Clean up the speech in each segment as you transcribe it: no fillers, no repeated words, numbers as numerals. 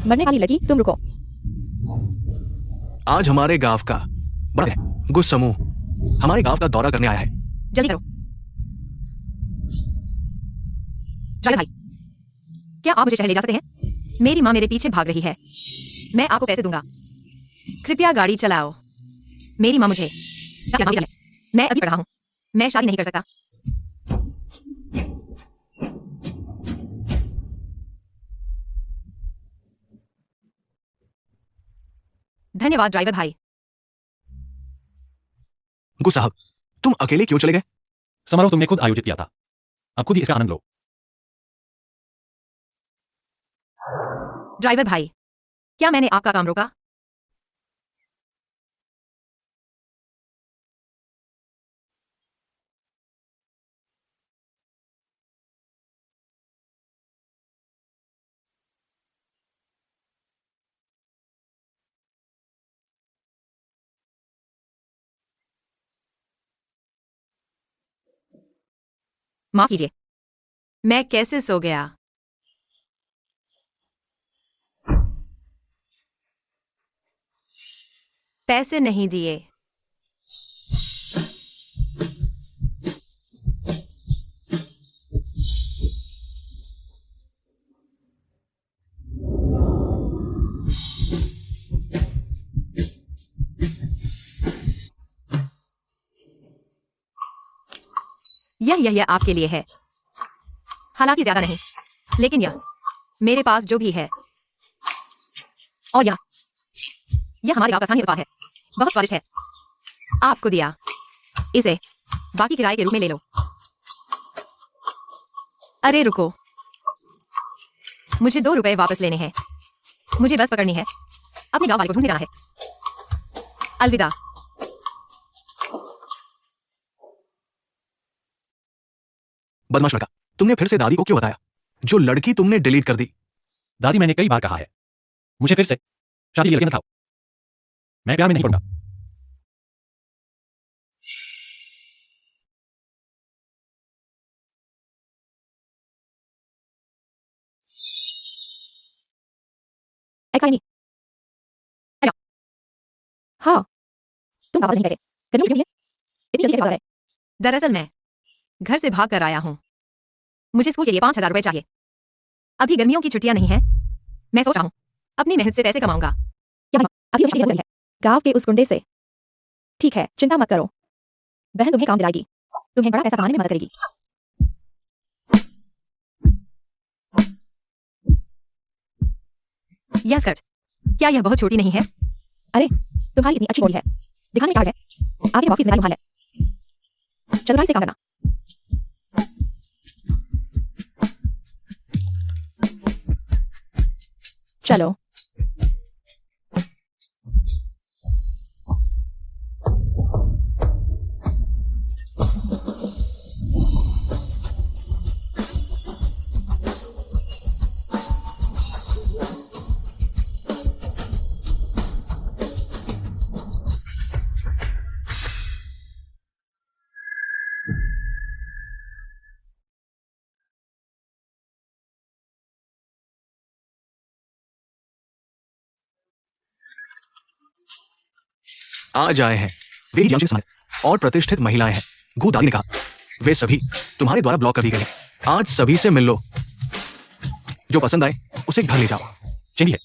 मरने वाली लड़की, तुम रुको। आज हमारे गांव का बड़ा गुस्सा समूह हमारे गांव का दौरा करने आया है। जल्दी करो। ड्राइवर भाई, क्या आप मुझे शहर ले जा सकते हैं? मेरी माँ मेरे पीछे भाग रही है। मैं आपको पैसे दूंगा, कृपया गाड़ी चलाओ। मेरी माँ मुझे मैं अभी पढ़ा हूँ, मैं शादी नहीं कर सकता। धन्यवाद ड्राइवर भाई। गुस्सा साहब, तुम अकेले क्यों चले गए? समारोह तुमने खुद आयोजित किया था, अब खुद ही इसका आनंद लो। ड्राइवर भाई, क्या मैंने आपका काम रोका? माफ कीजिए, मैं कैसे सो गया? पैसे नहीं दिए। यह आपके लिए है, हालांकि ज्यादा नहीं, लेकिन यह मेरे पास जो भी है। और यह हमारे गांव का स्थानीय उत्पाद है, बहुत स्वादिष्ट है। आपको दिया, इसे बाकी किराए के रूप में ले लो। अरे रुको, मुझे 2 रुपए वापस लेने हैं। मुझे बस पकड़नी है, अपने गांव वाले को ढूंढने जाना है। अलविदा। बदमाश लड़का, तुमने फिर से दादी को क्यों बताया? जो लड़की तुमने डिलीट कर दी। दादी, मैंने कई बार कहा है, मुझे फिर से शादी की लड़कियां दिखाओ। मैं प्यार में नहीं पड़ूंगा। एक्साइनी। हाँ, तुम आवाज नहीं करते। गर्मी क्यों है? इतनी जल्दी कैसे भागा है? दरअसल मैं घर से भाग कर आया हूँ। मुझे स्कूल के लिए 5,000 रुपए चाहिए। अभी गर्मियों की छुट्टियां नहीं है। मैं सोच रहा हूँ अपनी मेहनत से पैसे कमाऊंगा। अभी है गांव के उस गुंडे से। ठीक है, चिंता मत करो, बहन तुम्हें काम दिलाएगी, तुम्हें बड़ा पैसा कमाने में मदद करेगी। यह स्कर्ट, क्या यह बहुत छोटी नहीं है? अरे, तुम्हारी इतनी अच्छी बॉडी है, दिखाने कार्ड है। आगे बॉक्स में है, चतुराई से काम करना। चलो। आज आए हैं वे जानशी समाज और प्रतिष्ठित महिलाएं हैं। गू दादी ने कहा वे सभी तुम्हारे द्वारा ब्लॉक कर दी गई हैं। आज सभी से मिल लो, जो पसंद आए उसे घर ले जाओ। चलिए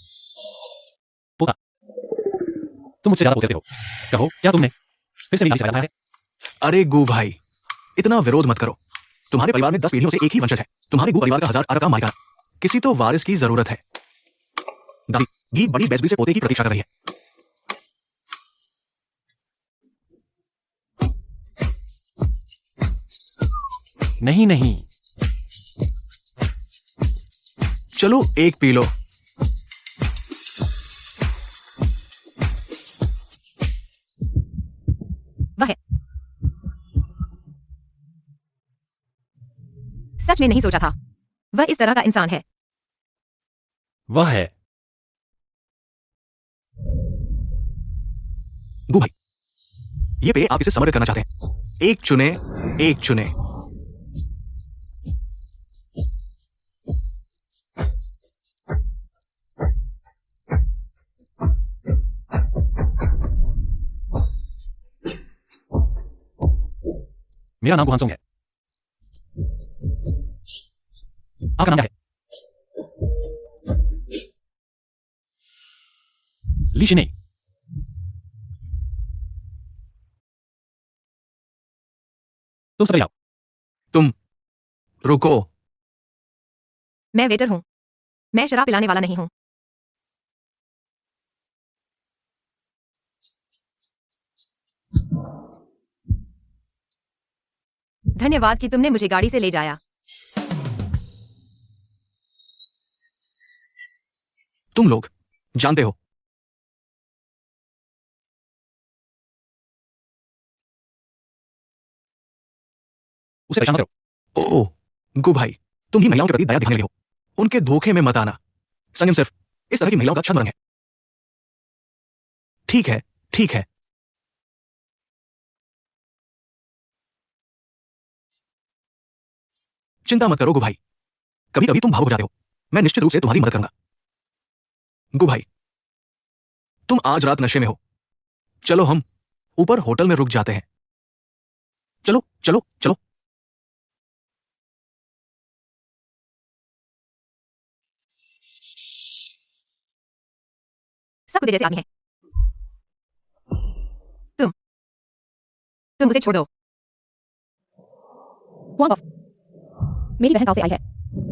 पोता, तुम मुझसे ज्यादा बोलते हो। कहो, क्या तुमने फिर से मेरी दादी से है? अरे गू भाई, इतना विरोध मत करो। तुम्हारे परिवार में 10 पीढ़ियों से एक ही वंशज है। तुम्हारे गू परिवार का 1000 अरब का मालिकाना। किसी तो वारिस की जरूरत है। दादी भी बड़ी बेसब्री से पोते की प्रतीक्षा कर रही है। नहीं नहीं, चलो एक पी लो। वह सच में नहीं सोचा था वह इस तरह का इंसान है। वह है। गू भाई, ये पे आप इसे समर्पित करना चाहते हैं। एक चुने, एक चुने। मेरा नाम गुहान सोंग है। आपका नाम क्या है? ली शिने। तुम सब आओ। तुम रुको। मैं वेटर हूँ। मैं शराब पिलाने वाला नहीं हूँ। धन्यवाद कि तुमने मुझे गाड़ी से ले जाया। तुम लोग जानते हो, उसे परेशान मत करो। ओह गु भाई, तुम ही महिलाओं के प्रति दया दिखाने वाले हो। उनके धोखे में मत आना। संयम सिर्फ इस तरह की महिलाओं का छद्म रंग है। ठीक है, ठीक है। चिंता मत करो गु भाई, कभी कभी तुम भावुक हो जाते हो। मैं निश्चित रूप से तुम्हारी मदद करूंगा। गु भाई, तुम आज रात नशे में हो। चलो हम ऊपर होटल में रुक जाते हैं। चलो चलो चलो। सब कुत्ते जैसे आदमी हैं। तुम तुम उसे छोड़ दो। हुआ बॉस, मेरी बहन गांव से आई है,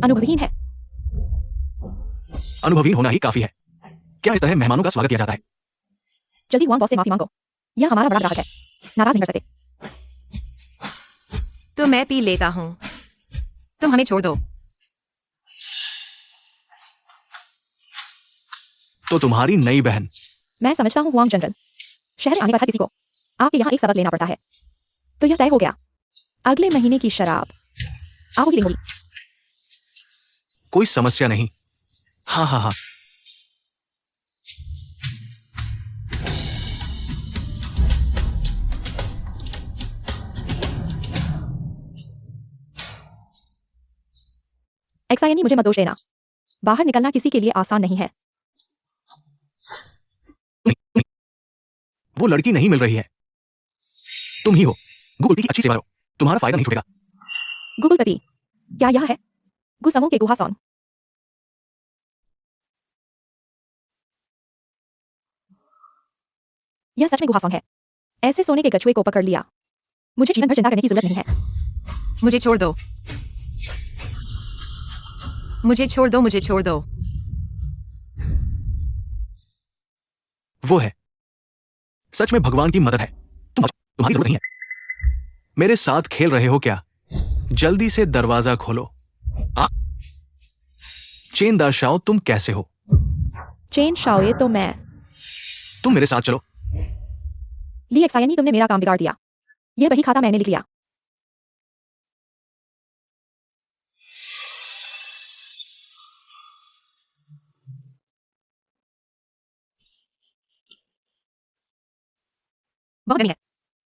अनुभवहीन है। अनुभवी होना ही काफी है। क्या इस तरह मेहमानों का स्वागत किया जाता है? जल्दी हुआंग बॉस से माफी मांगो। यह हमारा बड़ा ग्राहक है, नाराज नहीं कर सकते। तो मैं पी लेता हूँ, तुम हमें छोड़ दो। तो तुम्हारी नई बहन। मैं समझता हूँ हुआंग जनरल, शहर में आने पर हर किसी को आपके यहाँ एक सबक लेना पड़ता है। तो यह तय हो गया, अगले महीने की शराब आपको ही देनी होगी। कोई समस्या नहीं। हाँ हाँ हाँ। एक्सायनी मुझे मत दोष देना, बाहर निकलना किसी के लिए आसान नहीं है। वो लड़की नहीं मिल रही है। तुम ही हो। गूगल की अच्छी सेवा लो, तुम्हारा फायदा नहीं छूटेगा। गूगल पति, क्या यह है गु समूह के गुहा सॉन्ग? यह सच में गुहा सॉन्ग है। ऐसे सोने के कछुए को पकड़ लिया। मुझे जीवन भर चिंता करने की जरूरत नहीं है। मुझे छोड़ दो, मुझे छोड़ दो, मुझे छोड़ दो। वो है, सच में भगवान की मदद है। तुम्हारी जरूरत नहीं है। मेरे साथ खेल रहे हो क्या? जल्दी से दरवाजा खोलो। आ चेन दाशाओ, तुम कैसे हो? चेन शाओये तो मैं। तुम मेरे साथ चलो। ली एक्सायनी, तुमने मेरा काम बिगाड़ दिया। यह वही खाता मैंने लिख लिया। बहुत गर्मी है।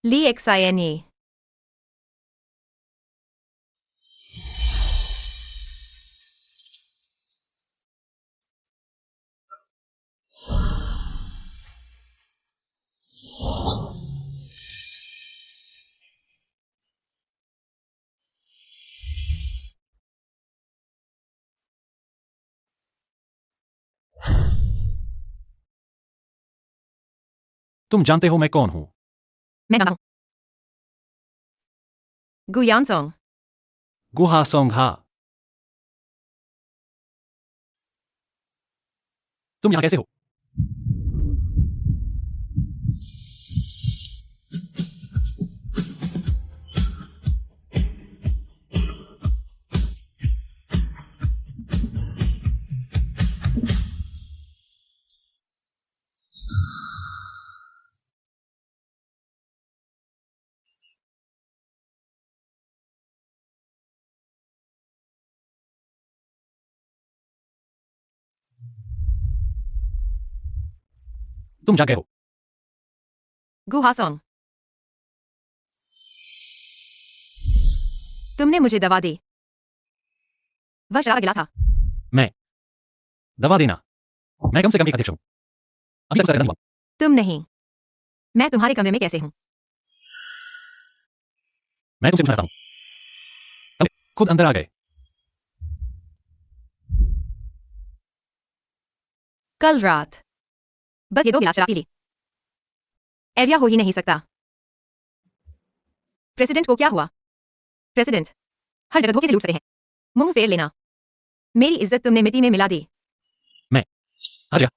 ली एक्सायनी, तुम जानते हो मैं कौन हूं? मैं गाना हूं। गुयान सॉन्ग। गुहा सोंग हा। तुम यहां कैसे हो? तुम जा गए हो। गुहा सॉन्ग। तुमने मुझे दवा दी। वह शराब का गिलास था। मैं दवा देना। मैं कम से कम एक अध्यक्ष हूं। अभी तक उसका कदम हुआ। तुम नहीं। मैं तुम्हारे कमरे में कैसे हूं? मैं तुमसे पूछना चाहता हूँ, तुम खुद अंदर आ गए। कल रात बस ये दो गिलास शराब पी ली। एरिया हो ही नहीं सकता। प्रेसिडेंट को क्या हुआ? प्रेसिडेंट हर जगह धोखे से लूट सकते हैं। मुंह फेर लेना। मेरी इज्जत तुमने मिट्टी में मिला दी। हट जा,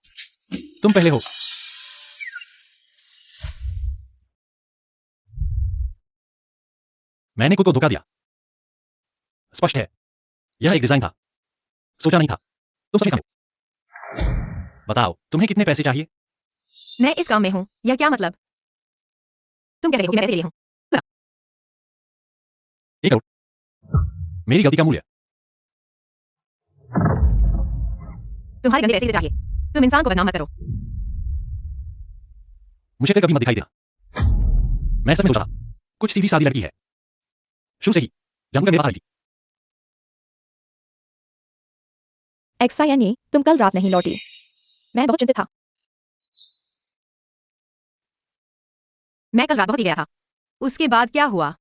तुम पहले हो। मैंने खुद को धोखा दिया। स्पष्ट है, यह एक डिजाइन था, सोचा नहीं था। तुम समझ सकते हो। बताओ, तुम्हें कितने पैसे चाहिए? मैं इस काम में हूं, यह क्या मतलब? तुम कह रहे हो कि मैं पैसे ले ली हूं? 1 करोड़ मेरी गलती का मूल्य। तुम्हारे गंदे पैसे से चाहिए। तुम इंसान को बदनाम मत करो। मुझे फिर कभी मत दिखाई देना। मैं सच में सोचा था, कुछ सीधी सादी लड़की है, शुरू से ही जानकर मेरे पास आई थी। एक्सायानी, तुम कल रात नहीं लौटी। मैं बहुत चिंतित था। मैं कल रात बहुत ही गया था। उसके बाद क्या हुआ?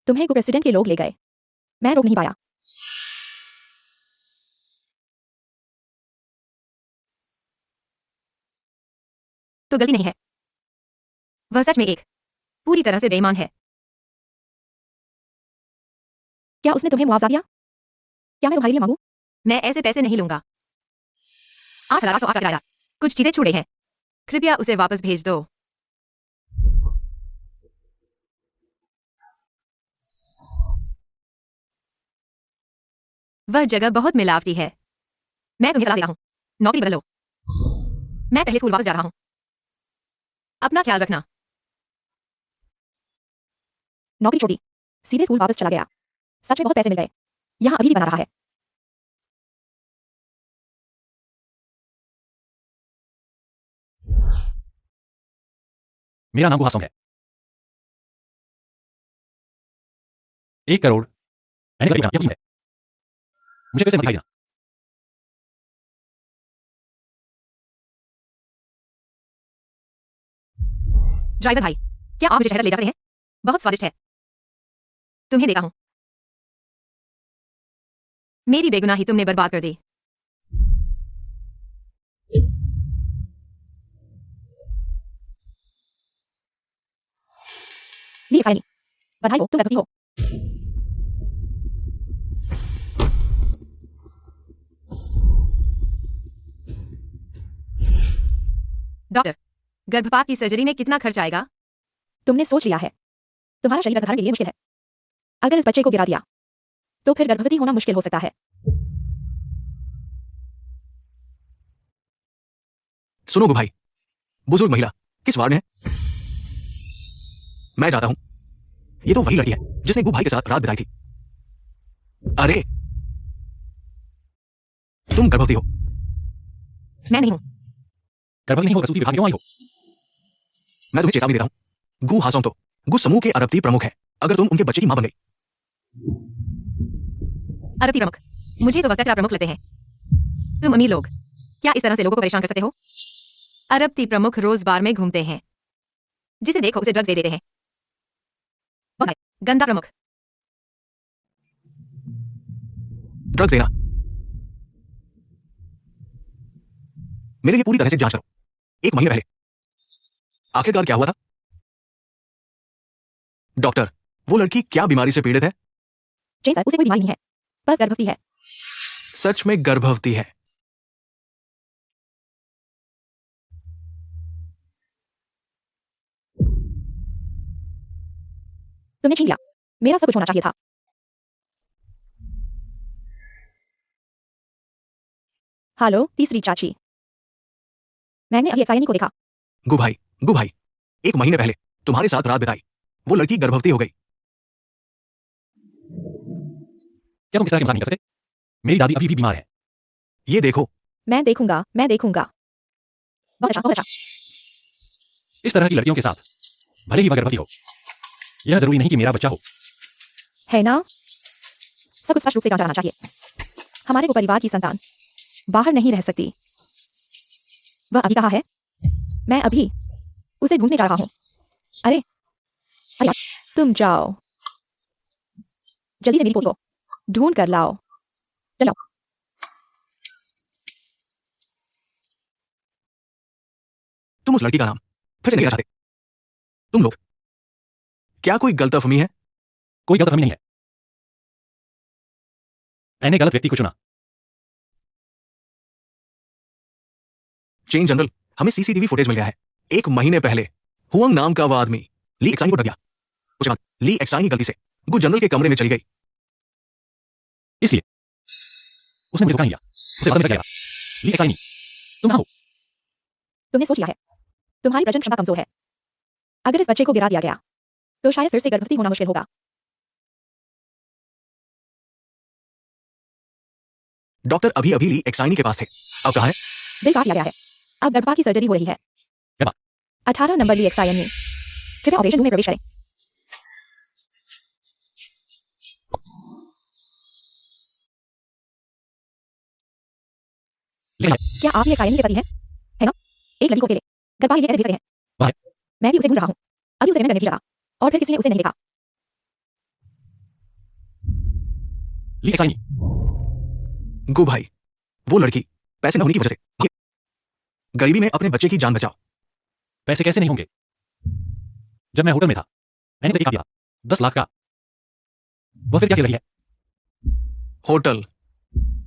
तुम्हें को प्रेसिडेंट के लोग ले गए। मैं रोक नहीं पाया। तो गलती नहीं है। वह सच में एक पूरी तरह से बेईमान है। क्या उसने तुम्हें मुआवजा दिया? क्या मैं तुम्हारे लिए मांगू? मैं ऐसे पैसे नहीं लूंगा। 8,808 का किराया। कुछ चीजें छूटे हैं। कृपया उसे वापस भेज दो। वह जगह बहुत मिलावटी है। मैं तुम्हें सलाह देता हूँ, नौकरी बदलो। मैं पहले स्कूल वापस जा रहा हूँ। अपना ख्याल रखना। नौकरी छोड़ी, सीधे स्कूल वापस चला गया। सच में बहुत पैसे मिल गए। यहाँ अभी भी बना रहा है। मेरा नाम गुहा सॉन्ग है। 1 करोड़ मैंने गलती की है। मुझे फिर से मत दिखाई देना। ड्राइवर भाई, क्या आप मुझे शहर ले जा सकते हैं? बहुत स्वादिष्ट है। तुम्हें देखा हूं। मेरी बेगुनाही तुमने बर्बाद कर दी। ली एक्सायानी, बधाई हो, तुम गर्भवती हो। डॉक्टर, गर्भपात की सर्जरी में कितना खर्च आएगा? तुमने सोच लिया है। तुम्हारा शरीर गर्भधारण के लिए मुश्किल है। अगर इस बच्चे को गिरा दिया तो फिर गर्भवती होना मुश्किल हो सकता है। सुनो गो भाई, बुजुर्ग महिला किस वार्ड में है? मैं जाता हूं। ये तो वही लड़की है जिसने गु भाई के साथ रात बिताई थी। अरे, तुम गर्भवती हो। मैं नहीं हूं। गर्भवती नहीं हो, प्रसूति विभाग में क्यों आई हो? मैं तुम्हें चेतावनी देता हूं। गु हासों तो गु समूह के अरबती प्रमुख है। अगर तुम उनके बच्चे की मां बन गई। अरबती प्रमुख, मुझे तो वक्तव्य प्रमुख लगते हैं। तुम अमीर लोग क्या इस तरह से लोगों को परेशान कर सकते हो? अरबती प्रमुख रोज बार में घूमते हैं। जिसे देखो उसे ड्रग्स दे देते हैं। वो है गंदा प्रमुख। ड्रग्स देना। मेरे लिए पूरी तरह से जांच करो। 1 महीने पहले आखिरकार क्या हुआ था? डॉक्टर, वो लड़की क्या बीमारी से पीड़ित है? जी सर, उसे कोई बीमारी नहीं है, बस गर्भवती है। सच में गर्भवती है? तुमने छीन लिया। मेरा सब कुछ होना चाहिए था। हेलो, तीसरी चाची। मैंने अभी एक्सायानी को देखा। गु भाई, 1 महीने पहले तुम्हारे साथ रात बिताई। वो लड़की गर्भवती हो गई। क्या तुम इस तरह के मजाक नहीं कर सकते? मेरी दादी अभी भी बीमार है। ये देखो। मैं देखूंगा, मैं देखूंगा। बहुत अच्छा, बहुत अच्छा। इस तरह की लड़कियों के साथ भले ही वह गर्भवती हो, यह जरूरी नहीं कि मेरा बच्चा हो। है ना? सब कुछ स्पष्ट रूप से जाना चाहिए। हमारे को परिवार की संतान बाहर नहीं रह सकती। वह अभी कहाँ है? मैं अभी उसे ढूंढने जा रहा हूँ। अरे, अरे यार, तुम जाओ। जल्दी से मेरी पोती को ढूंढ कर लाओ। चलो। तुम उस लड़की का नाम फिर से नहीं लेना चाहते। तुम लोग, क्या कोई गलतफहमी है? कोई गलतफहमी नहीं है। मैंने गलत व्यक्ति को चुना। चेंज जनरल, हमें सीसीटीवी फुटेज मिल गया है। 1 महीने पहले हुआंग नाम का वो आदमी ली एक्साइन को डर गया। उसके बाद ली एक्साइन गलती से गु जनरल के कमरे में चली गई। इसलिए उसने मुझे धोखा नहीं दिया। उसे बाद में गया। ली एक्साइनी, तुम कहाँ हो? तुमने सोच लिया है, तुम्हारी प्रजनन क्षमता कमजोर है। अगर इस बच्चे को गिरा दिया गया तो शायद फिर से गर्भवती होना मुश्किल होगा। डॉक्टर अभी अभी ली एक्साइनी के पास थे, अब कहाँ है? दिल काट लिया गया है, अब गर्भपात की सर्जरी हो रही है। क्या बात? 18 नंबर ली एक्साइनी, कृपया ऑपरेशन रूम में प्रवेश करें। लेकिन क्या आप ये एक्साइनी के पति हैं? है ना? एक लड़की को अकेले गर्भपात के लिए कैसे भेज रहे हैं? वह है। मैं भी उसे ढूंढ रहा हूँ। अभी उसे करने की जगह और फिर किसी ने उसे नहीं देखा। ली एक्साइनी, गु भाई, वो लड़की पैसे न होने की वजह से गरीबी में अपने बच्चे की जान बचाओ। पैसे कैसे नहीं होंगे? जब मैं होटल में था, मैंने तो एक दिया 10 लाख का। वह फिर क्या खेल रही है? होटल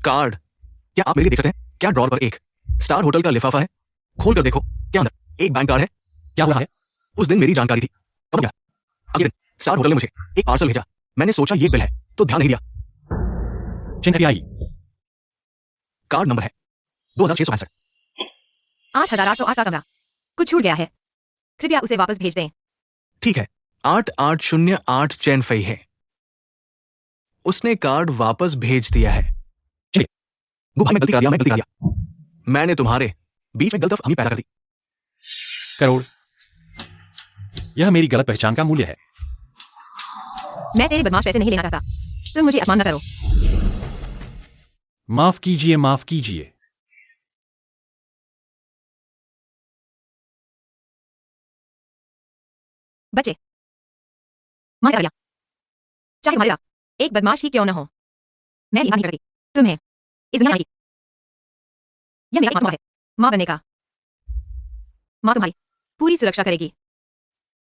कार्ड, क्या आप मेरे लिए देख सकते हैं? क्या ड्रॉर पर एक स्टार होटल का लिफाफा है? खोल कर देखो, क्या अंदर एक बैंक कार्ड है? क्या हो रहा है? उस दिन मेरी जानकारी थी, अब क्या? अगले दिन स्टार होटल ने मुझे एक पार्सल भेजा। मैंने सोचा ये बिल है तो ध्यान नहीं दिया। चेन FBI, कार्ड नंबर है 2665। 8808 का कमरा कुछ छूट गया है, कृपया उसे वापस भेज दें। ठीक है, 8808 चैन फई है। उसने कार्ड वापस भेज दिया है। चलिए। गु भाई, मैं गलती कर दिया। मैंने तुम्हारे बीच में गलतफहमी पैदा कर दी। करोड़, यह मेरी गलत पहचान का मूल्य है। मैं तेरे बदमाश पैसे नहीं लेना चाहता, तुम मुझे अपमान न करो। माफ कीजिए, माफ कीजिए। बच्चे मार दिया, चाहे मारेगा, एक बदमाश ही क्यों न हो। मैं नहीं करती तुम्हें इस दुनिया में आने की। यह मेरा एकमात्र मौका है मां बनने का। मां तुम्हारी पूरी सुरक्षा करेगी।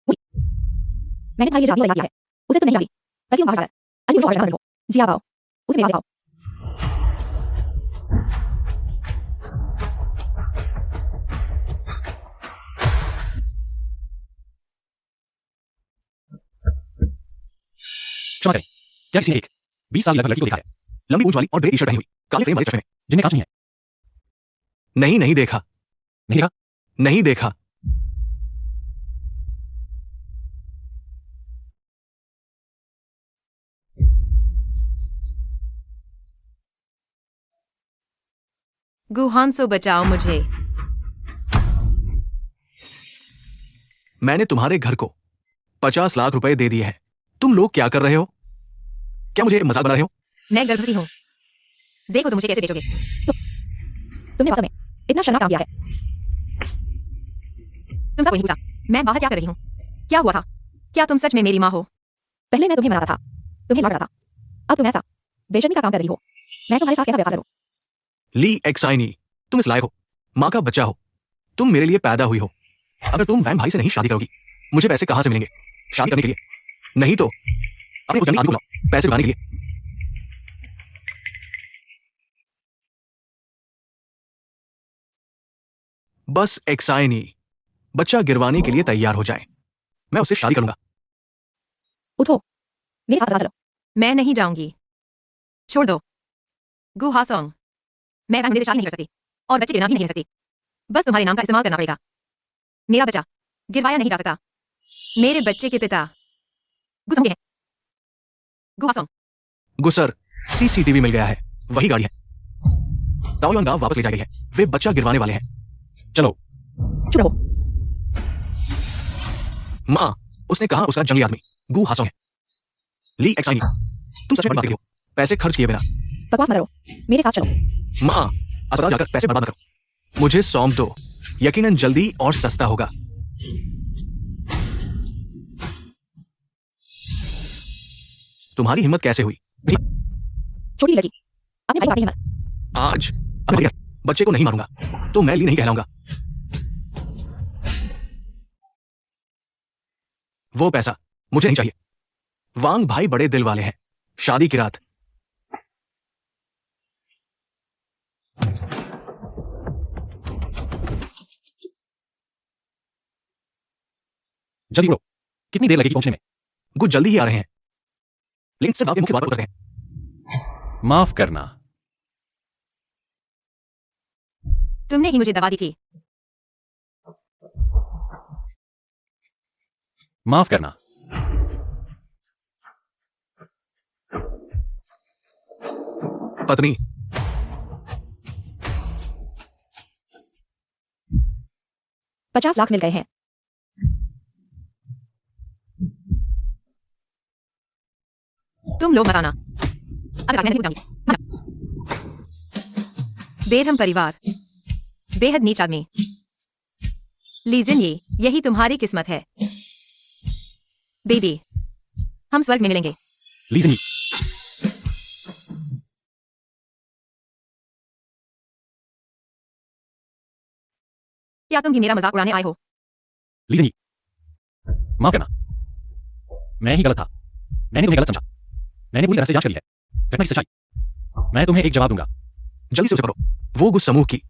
मैंने तुम्हारे लिए तैयार किया है, उसे तो नहीं लाई, बल्कि बाहर है। अभी उसे देखो, जी आओ, उसे मेरे पास दिखाओ। क्षमा करें, क्या किसी ने एक 20 साल लगभग लड़की को देखा है? लंबी पूंछ वाली और ग्रे टी शर्ट पहनी हुई, काले फ्रेम वाले चश्मे में, जिन्हें कांच नहीं है। नहीं देखा। नहीं देखा? नहीं देखा। गुहांसो बचाओ मुझे। मैंने तुम्हारे घर को 50 लाख रुपए दे दिए हैं। तुम लोग क्या कर रहे हो? क्या मुझे मजाक बना रहे हो? मैं गर्भवती हूँ, देखो तुम मुझे कैसे बेचोगे। तुमने वास्तव में इतना शर्मनाक काम किया है। तुमसे कोई नहीं पूछा मैं बाहर क्या कर रही हूँ, क्या हुआ था? क्या तुम सच में मेरी माँ हो? पहले मैं तुम्हें मनाता था, तुम्हें लाड रहा था, अब तुम ऐसा बेशर्मी का काम कर रही हो। मैं तुम्हारे साथ कैसा व्यवहार करूँ? ली एक्साइनी, तुम इस लायक हो, माँ का बच्चा हो, तुम मेरे लिए पैदा हुई हो। अगर तुम वैन भाई से नहीं शादी करोगी, मुझे पैसे कहां से मिलेंगे शादी करने के लिए? नहीं तो अपने उस जंगली आदमी को बुलाओ पैसे उगाने के लिए। बस एक्साइनी बच्चा गिरवाने के लिए तैयार हो जाए, मैं उससे शादी करूंगा। उठो, मेरे साथ चलो। मैं नहीं जाऊंगी, छोड़ दो। गुहासोंग, मैं वैन से शादी नहीं कर सकती और बच्चे के बिना भी नहीं रह सकती। बस तुम्हारे नाम का इस्तेमाल करना पड़ेगा। मेरा बच्चा गिरवाया नहीं जा सकता। मेरे बच्चे के पिता गुसंगे हैं। गुहासोंग, गुसर, सीसीटीवी मिल गया है, वही गाड़ी है। ताओयान गांव वापस ले जाई गई है, वे बच्चा गिरवाने वाले हैं। चलो। चुप रहो। माँ, उसने कहा उसका जंगली आदमी गु हासोंग है। ली एक्साइनी, तुम सच में बात करती हो, पैसे खर्च किए बिना। बकवास मत करो, मेरे साथ चलो। माँ, अस्पताल जाकर पैसे बर्बाद मत करो, मुझे सौंप दो, यकीनन जल्दी और सस्ता होगा। तुम्हारी हिम्मत कैसे हुई? छोटी लड़की, अपने भाई को काटने की हिम्मत। आज अगर बच्चे को नहीं मारूंगा तो मैं ली नहीं कहलाऊंगा। वो पैसा मुझे नहीं चाहिए। वांग भाई बड़े दिल वाले हैं। शादी की रात जल्दी उड़ो। कितनी देर लगेगी पहुंचने में? कुछ जल्दी ही आ रहे हैं, लेकिन सिर्फ आपके मुख्य द्वार पर उतरते हैं। माफ करना। तुमने ही मुझे दवा दी थी। माफ करना। पत्नी, 50 लाख मिल गए हैं। तुम लोग मत आना। अगर मैं नहीं बताऊंगी। बेरहम परिवार, बेहद नीच आदमी। लीजिन, यही तुम्हारी किस्मत है। बेबी, हम स्वर्ग में मिलेंगे। लीजिए। क्या तुम भी मेरा मजाक उड़ाने आए हो? लीजिए। माफ करना। मैं ही गलत था। मैंने तुम्हें गलत समझा। मैंने पूरी तरह से जांच करी है घटना की सच्चाई। मैं तुम्हें एक जवाब दूंगा। जल्दी से उसे पकड़ो। वो उस समूह की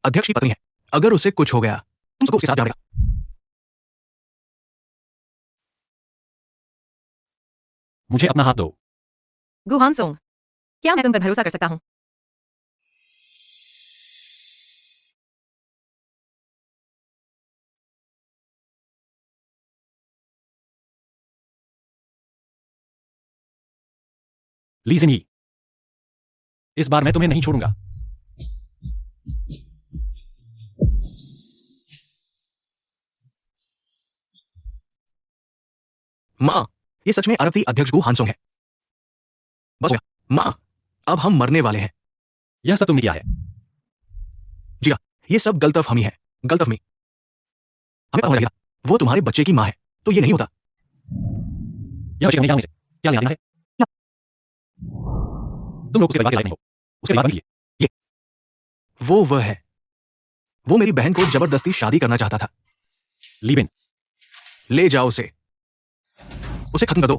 अध्यक्ष की पत्नी है। अगर उसे कुछ हो गया तुमको उसके साथ जाने का। मुझे अपना हाथ दो। गुहान सोंग, क्या मैं तुम पर भरोसा कर सकता हूँ? लीजिए। इस बार मैं तुम्हें नहीं छोड़ूंगा। माँ, ये सच में अरबती अध्यक्ष गु हानसोंग है। बस हो गया। माँ, अब हम मरने वाले हैं। यह सब तुमने किया है। जी हाँ, ये सब गलतफहमी है। गलतफहमी। हमें पता होना चाहिए था। वो तुम्हारे बच्चे की माँ है, तो ये नहीं होता। यह बच्चे होने क्या होने से क्या लेना देना है? तुम लोग उसके परिवार के लायक नहीं हो। उसके परिवार बन लिए। वह है। वो मेरी बहन को जबरदस्ती शादी करना चाहता था। लीबिन, ले जाओ उसे। उसे खत्म कर दो।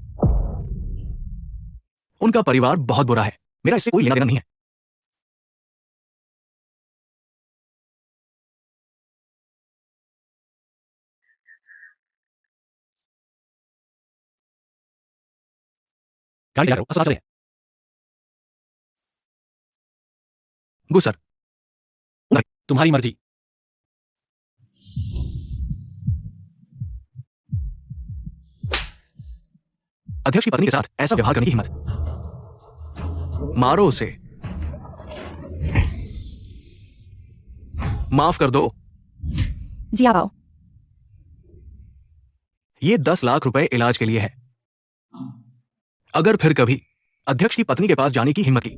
उनका परिवार बहुत बुरा है। मेरा इससे कोई लेना देना नहीं है। गाड़ी तैयार हो, अस्पताल चले हैं। गु सर, तुम्हारी मर्जी। अध्यक्ष की पत्नी के साथ ऐसा व्यवहार करने की हिम्मत। मारो उसे। माफ कर दो। जी आप आओ। ये 10 लाख रुपए इलाज के लिए है। अगर फिर कभी अध्यक्ष की पत्नी के पास जाने की हिम्मत की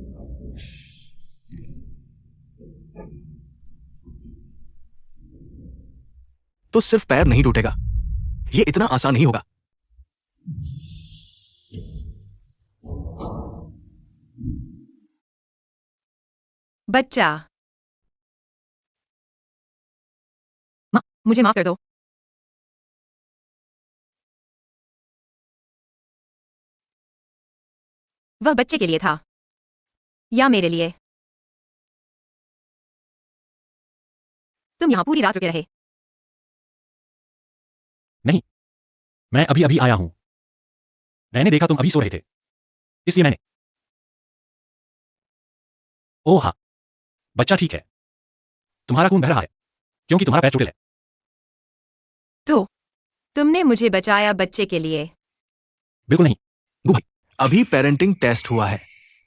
तो सिर्फ पैर नहीं टूटेगा। ये इतना आसान नहीं होगा। बच्चा, माँ, मुझे माफ कर दो। वह बच्चे के लिए था या मेरे लिए? तुम यहाँ पूरी रात रुके रहे। नहीं, मैं अभी अभी आया हूं। मैंने देखा तुम अभी सो रहे थे, इसलिए मैंने। ओह हाँ, बच्चा ठीक है। तुम्हारा खून बह रहा है क्योंकि तुम्हारा पैर चोटिल है। तो तुमने मुझे बचाया बच्चे के लिए? बिल्कुल नहीं। गु भाई, अभी पेरेंटिंग टेस्ट हुआ है।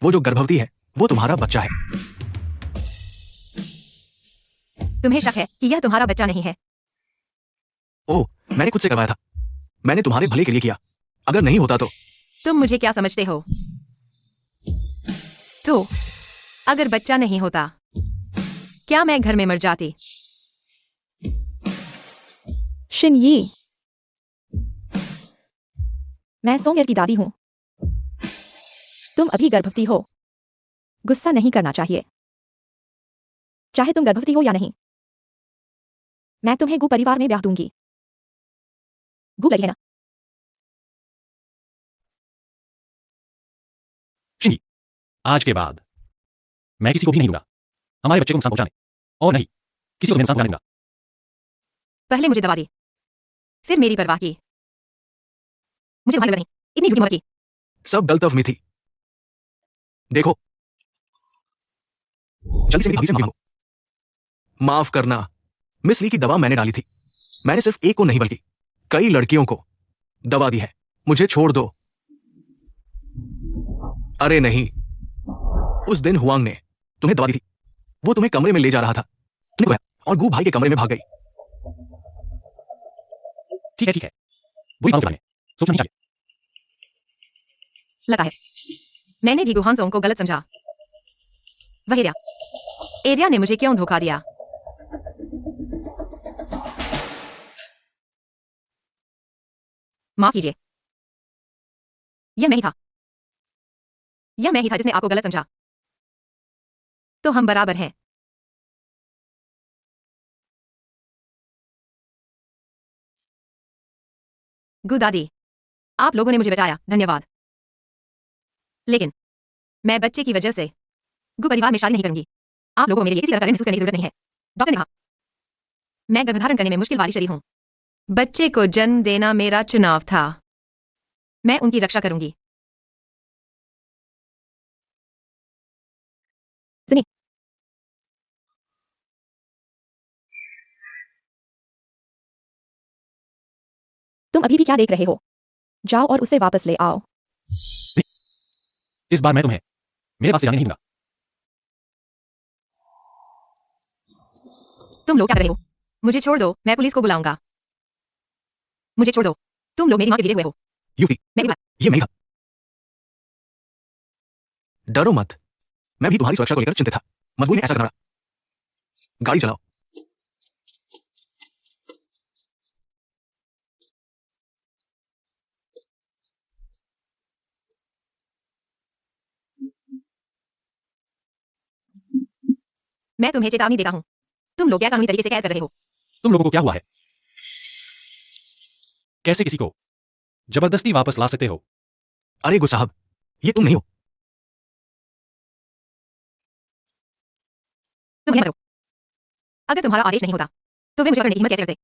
वो जो गर्भवती है वो तुम्हारा बच्चा है। तुम्हें शक है कि यह तुम्हारा बच्चा नहीं है? ओह, मैंने खुद से करवाया था। मैंने तुम्हारे भले के लिए किया। अगर नहीं होता तो तुम मुझे क्या समझते हो? तो अगर बच्चा नहीं होता, क्या मैं घर में मर जाती? शिनयी, मैं सोंगेर की दादी हूं। तुम अभी गर्भवती हो। गुस्सा नहीं करना चाहिए, चाहे तुम गर्भवती हो या नहीं। मैं तुम्हें गु परिवार में ब्याह दूंगी। भूख लगी है ना? शिंगी, आज के बाद मैं किसी को भी नहीं दूंगा हमारे बच्चे को नुकसान पहुंचाने, और नहीं किसी को मैं नुकसान पहुंचाने दूंगा। पहले मुझे दबा दी, फिर मेरी परवाह की। मुझे तुम्हारी जरूरत नहीं, इतनी झूठी मत की। सब गलतफहमी थी। देखो, जल्दी से मेरी भाभी से माफी मांगो। माफ करना, मिस ली की दवा मैंने डाली थी। मैंने सिर्फ एक को नहीं बल्कि कई लड़कियों को दवा दी है। मुझे छोड़ दो। अरे नहीं, उस दिन हुआंग ने तुम्हें दवा दी थी। वो तुम्हें कमरे में ले जा रहा था, तुमने खोया और गू भाई के कमरे में भाग गई। ठीक है, बुरी बातों के बारे में सोचना नहीं चाहिए। लगता है मैंने भी गुहांसों को गलत समझा। वह एरिया ने मुझे क्यों धोखा दिया? माफ कीजिए, यह मैं ही था। यह मैं ही था जिसने आपको गलत समझा। तो हम बराबर हैं। गु दादी, आप लोगों ने मुझे बचाया, धन्यवाद। लेकिन मैं बच्चे की वजह से गु परिवार में शादी नहीं करूंगी। आप लोगों को मेरे लिए किसी तरह का ऋण महसूस करने की जरूरत नहीं है। डॉक्टर ने कहा मैं गर्भधारण करने में मुश्किल वाली शरीर हूं। बच्चे को जन्म देना मेरा चुनाव था। मैं उनकी रक्षा करूंगी। सुनिए, तुम अभी भी क्या देख रहे हो? जाओ और उसे वापस ले आओ। इस बार मैं तुम्हें मेरे पास से जाने नहीं दूंगा। तुम लोग क्या कर रहे हो? मुझे छोड़ दो, मैं पुलिस को बुलाऊंगा। मुझे छोड़ दो, तुम लोग मेरी मां के गिरे हुए हो। युवती, मैं ये मैं ही था। डरो मत, मैं भी तुम्हारी सुरक्षा को लेकर चिंतित था। मजबूरी में ऐसा करना पड़ा। गाड़ी चलाओ। मैं तुम्हें चेतावनी देता हूं, तुम लोग क्या कानूनी तरीके से कैद कर रहे हो? तुम लोगों को क्या हुआ है? कैसे किसी को जबरदस्ती वापस ला सकते हो? अरे गु साहब, ये तुम नहीं हो। तुम हिम्मत करो। अगर तुम्हारा आदेश नहीं होता तो वे मुझे पकड़ने की हिम्मत कैसे करते?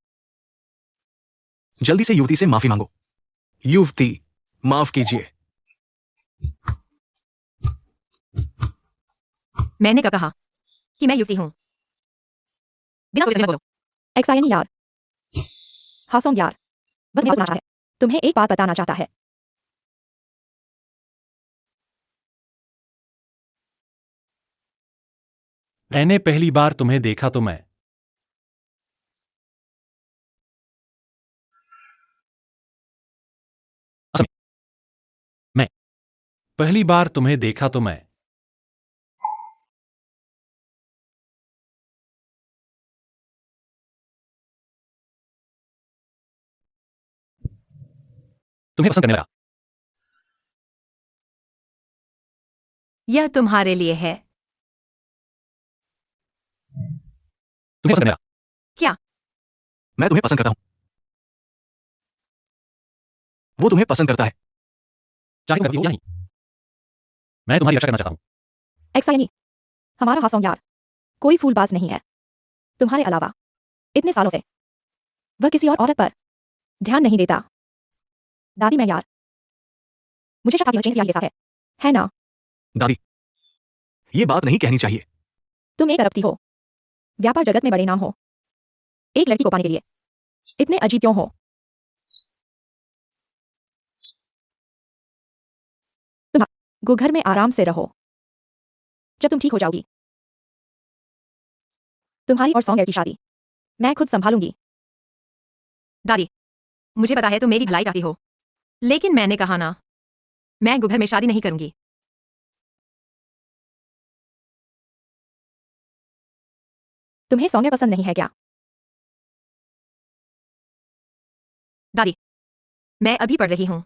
जल्दी से युवती से माफी मांगो। युवती, माफ कीजिए। मैंने कब कहा कि मैं युवती हूं? बिना सोचे समझे मत बोलो। एक्सायनी यार, हासोंग यार, बस मेरा है। तुम्हें एक बात बताना चाहता है। मैंने पहली बार तुम्हें देखा तो मैं असम मैं पहली बार तुम्हें देखा तो मैं तुम्हें पसंद करने लगा। यह तुम्हारे लिए है। तुम्हें पसंद करने लगा। क्या? मैं तुम्हें पसंद करता हूं। वो तुम्हें पसंद करता है। चाहे तुम कभी हो या नहीं, मैं तुम्हारी रक्षा करना चाहता हूं। एक्सायनी, हमारा हासोंग यार कोई फूलबाज नहीं है। तुम्हारे अलावा इतने सालों से वह किसी और औरत पर ध्यान नहीं देता। दादी, मैं यार, मुझे शक था कि वह चेन किया है ना? दादी, ये बात नहीं कहनी चाहिए। तुम एक अरबती हो, व्यापार जगत में बड़े नाम हो। एक लड़की को पाने के लिए इतने अजीब क्यों हो? तुम गो घर में आराम से रहो। जब तुम ठीक हो जाओगी, तुम्हारी और सौंग की शादी मैं खुद संभालूंगी। दादी, मुझे पता है तुम मेरी भलाई चाहती हो, लेकिन मैंने कहा ना, मैं गो घर में शादी नहीं करूंगी। तुम्हें सौंगे पसंद नहीं है क्या? दादी, मैं अभी पढ़ रही हूं।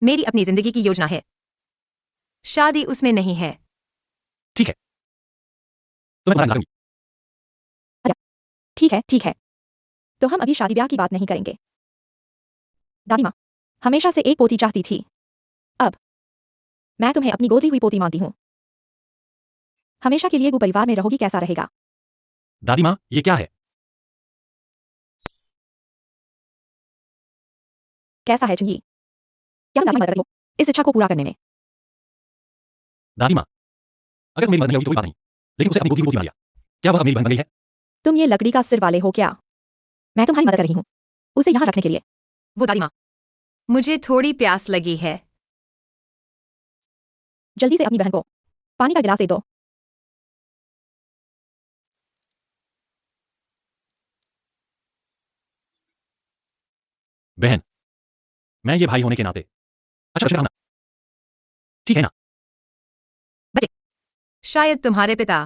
मेरी अपनी जिंदगी की योजना है। शादी उसमें नहीं है। ठीक है, तो मैं तुम्हारा इंतजार करूंगी। ठीक है तो हम अभी शादी ब्याह की बात नहीं करेंगे। दादी माँ हमेशा से एक पोती चाहती थी, अब मैं तुम्हें अपनी गोदी हुई पोती मानती हूँ। हमेशा के लिए गु परिवार में रहोगी, कैसा रहेगा? दादी माँ, ये क्या है? कैसा है चुंगी? क्या तुम दादी मदद करती हो इस इच्छा को पूरा करने में? दादी माँ, अगर तुम मेरी मदद नहीं होगी तो कोई बात नहीं, लेकिन उसे अपनी गोदी मान लिया। क्या वह मेरी बहन बन गई है? तुम ये लकड़ी का सिर वाले हो क्या? मैं तुम्हारी मदद कर रही हूँ उसे यहाँ रखने के लिए। वो दादी माँ, मुझे थोड़ी प्यास लगी है। जल्दी से अपनी बहन को पानी का गिलास दे दो। बहन, मैं ये भाई होने के नाते अच्छा अच्छा ना, ठीक है ना? बच्चे, शायद तुम्हारे पिता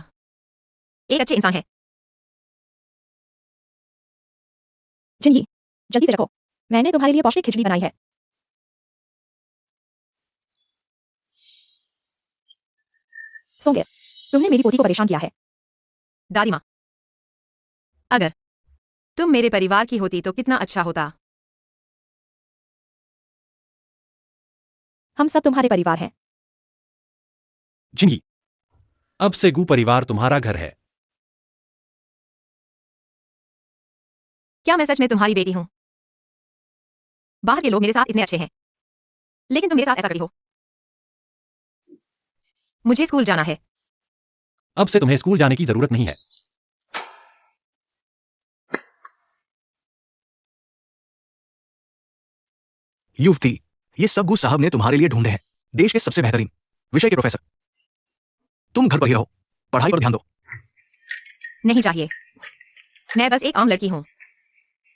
एक अच्छे इंसान है। जिंगी जल्दी से रखो, मैंने तुम्हारे लिए पौष्टिक खिचड़ी बनाई है। सोंगे, तुमने मेरी पोती को परेशान किया है। दादी माँ, अगर तुम मेरे परिवार की होती तो कितना अच्छा होता। हम सब तुम्हारे परिवार हैं। जिंगी, अब से गू परिवार तुम्हारा घर है। क्या मैं सच में तुम्हारी बेटी हूँ? बाहर के लोग मेरे साथ इतने अच्छे हैं, लेकिन तुम मेरे साथ ऐसा करती हो। मुझे स्कूल जाना है। अब से तुम्हें स्कूल जाने की जरूरत नहीं है। युवती, ये सब गु साहब ने तुम्हारे लिए ढूंढे हैं, देश के सबसे बेहतरीन विषय के प्रोफेसर। तुम घर पर ही रहो, पढ़ाई पर ध्यान दो। नहीं चाहिए, मैं बस एक आम लड़की हूँ।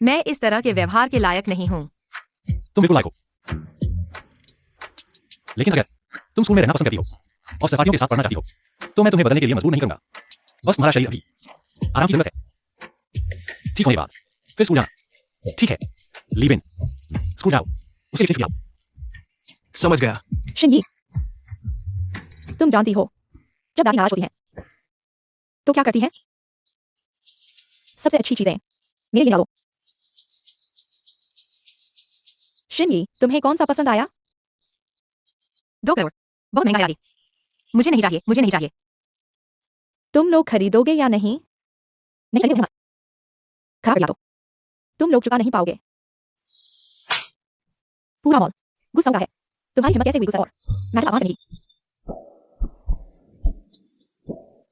मैं इस तरह के व्यवहार के लायक नहीं हूँ। तुम बिल्कुल लायक हो, लेकिन अगर तुम स्कूल में रहना पसंद करती हो और सहपाठियों के साथ पढ़ना चाहती हो तो मैं तुम्हें बदलने के लिए मजबूर नहीं करूंगा। बस तुम्हारा शरीर अभी आराम की जरूरत है। ठीक होने के बाद फिर स्कूल जाना, ठीक है? लीव इन, स्कूल जाओ, उसके लिए आओ। समझ गया। शिंगी, तुम जानती हो जब दादी नाराज होती हैं तो क्या करती हैं? सबसे अच्छी चीजें मेरे लिए ला दो। शिंगी, तुम्हें कौन सा पसंद आया? 2 करोड़ बहुत महंगा यारी। मुझे नहीं चाहिए, मुझे नहीं चाहिए। तुम लोग खरीदोगे या नहीं? नहीं खरीदोगे मत। खराब या तो तुम लोग चुका नहीं पाओगे। पूरा मॉल गुस्सा है। तुम्हारी हिम्मत कैसे हुई गुस्सा? और मैं तो आवाज नहीं।